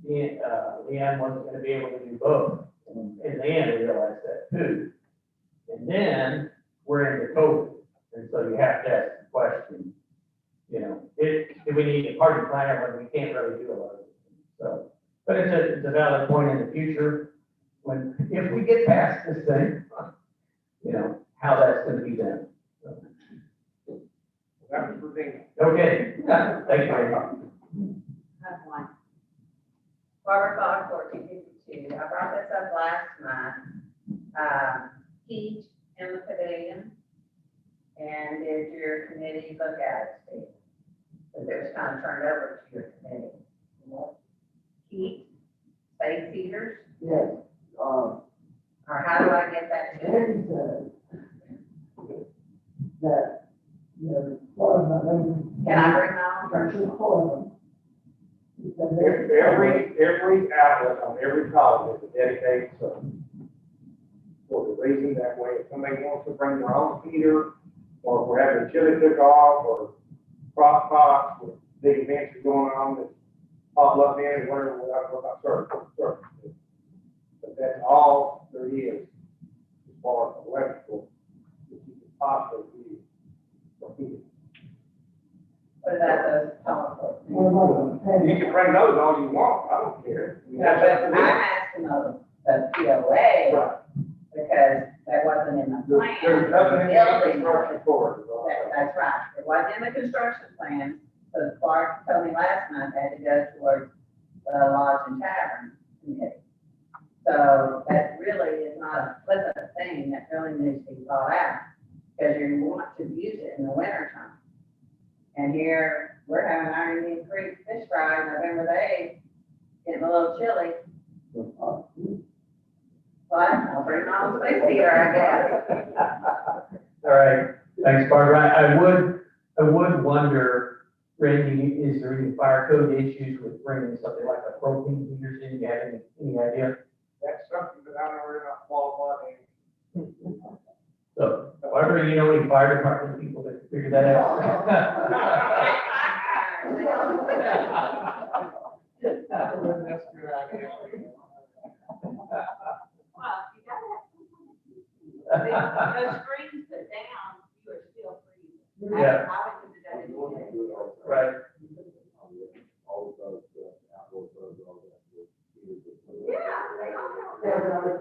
Leanne wasn't going to be able to do both. And Leanne realized that too. And then we're into COVID. And so you have to ask the question, you know, do we need a party planner when we can't really do a lot of things? So, but it's a valid point in the future if we get past this thing, you know, how that's going to be done. So. That was for Dina. Okay, thank you very much. That's one. Barbara Fogg, 1452. I brought this up last month. Heat in the pavilion. And did your committee look at it, Steve? But it was kind of turned over to your committee. Heat, space heaters? Yes. Or how do I get that to you? Randy said that, you know, Can I bring my own personal? Every outlet on every college is a dedicated zone. For the reason that way, if somebody wants to bring their own heater, or if we're having a chili cook-off, or crock pots, or big events are going on that pop up in, whatever, we're not certain. But that's all there is as far as electrical that you can possibly use for heating. What about those telephones? You can bring those all you want, I don't care. I mean, No, that's but up to them. I'm asking of the POA, Right. because that wasn't in the plan. There's nothing in the construction for it. That's right, it wasn't in the construction plan, so Clark told me last month I had to go towards the Lodge and Tavern committee. So So that really is not a pleasant thing that really needs to be thought out, because you want to use it in the winter time. And here, we're having our Indian Creek fish fry November the 8th, getting a little chilly. But I'll bring my own space heater, I guess. All right, thanks, Barbara. I would wonder, Randy, is there any fire code issues with bringing something like a propane heaters in? You have any idea? That's something that I'm already not qualified in. So, however, you know any fire department people that can figure that out? That's a good idea. Well, you gotta have some. Those screens that down, you are still freezing. Yeah. I would do that in the day. Right. All of those, outdoor clubs, all that. Yeah, they all have.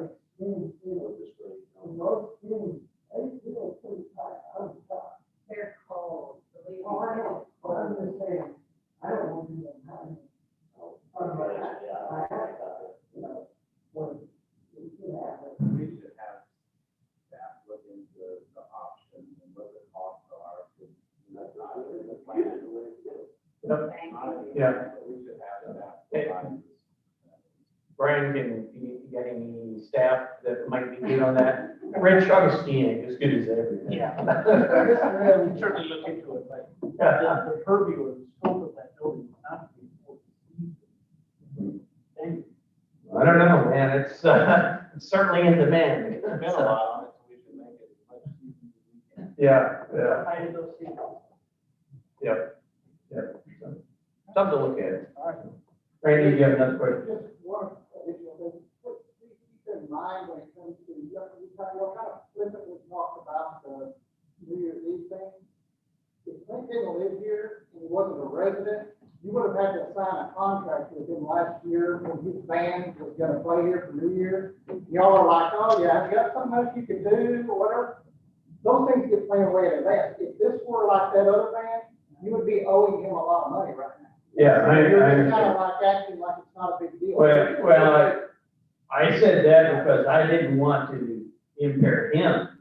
They're cold. Believe me. I know, but I'm just saying, I don't want to be in time. We should have staff look into the options and what the costs are. That's not really the plan. Yeah. We should have staff. Brian, you got any staff that might be good on that? Rich Augustine, as good as everything. Yeah. We certainly look into it, but the purview or the scope of that building will not be important. Thank you. I don't know, man, it's certainly in demand. It's been a while on it, so we should make it as much as we can. Yeah. I did those things. Yep. So, something to look at. All right. Randy, you have another question? Just one additional thing, please keep in mind when it comes to, we kind of flippantly talked about the New Year's Eve thing. If Clint didn't live here and he wasn't a resident, you would have had to sign a contract with him last year when his band was gonna play here for New Year's. Y'all are like, oh yeah, you got something else you can do or whatever. Those things get played away in advance. If this were like that other band, you would be owing him a lot of money right now. Yeah, I You're just understand. kind of like acting like it's not a big deal. Well, I said that because I didn't want to impair him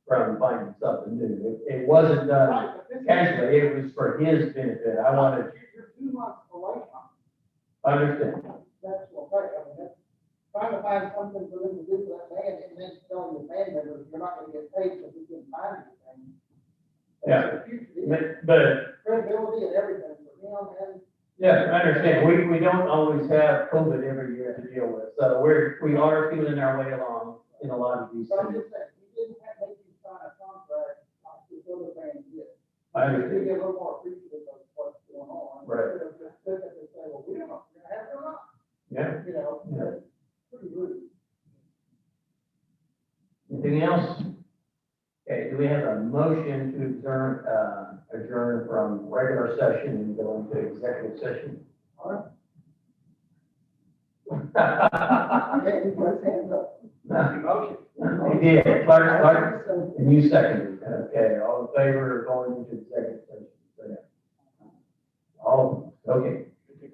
from finding something new. It wasn't done Right, but this is- casually, it was for his benefit. I wanted, You're 2 months away from I understand. it. That's what I mean, that's trying to find something for them to do for that band and then telling the band members, you're not gonna get paid because we couldn't find anything. Yeah. That's a huge deal. But, Credibility and everything for him and. yeah, I understand. We don't always have COVID every year to deal with. So we are feeling our way along in a lot of these But I'm things. just saying, we didn't have to make you sign a contract like this other band did. I To understand. be a little more appreciative of what's going on. Right. Instead of just sitting and say, well, we don't know if we're gonna have it or not. Yeah. You know, Yeah. that's pretty rude. Anything else? Okay, do we have a motion to adjourn from regular session and go into executive session? All right. He Okay, he puts his hands up. did. Clark, and you seconded. Okay, all in favor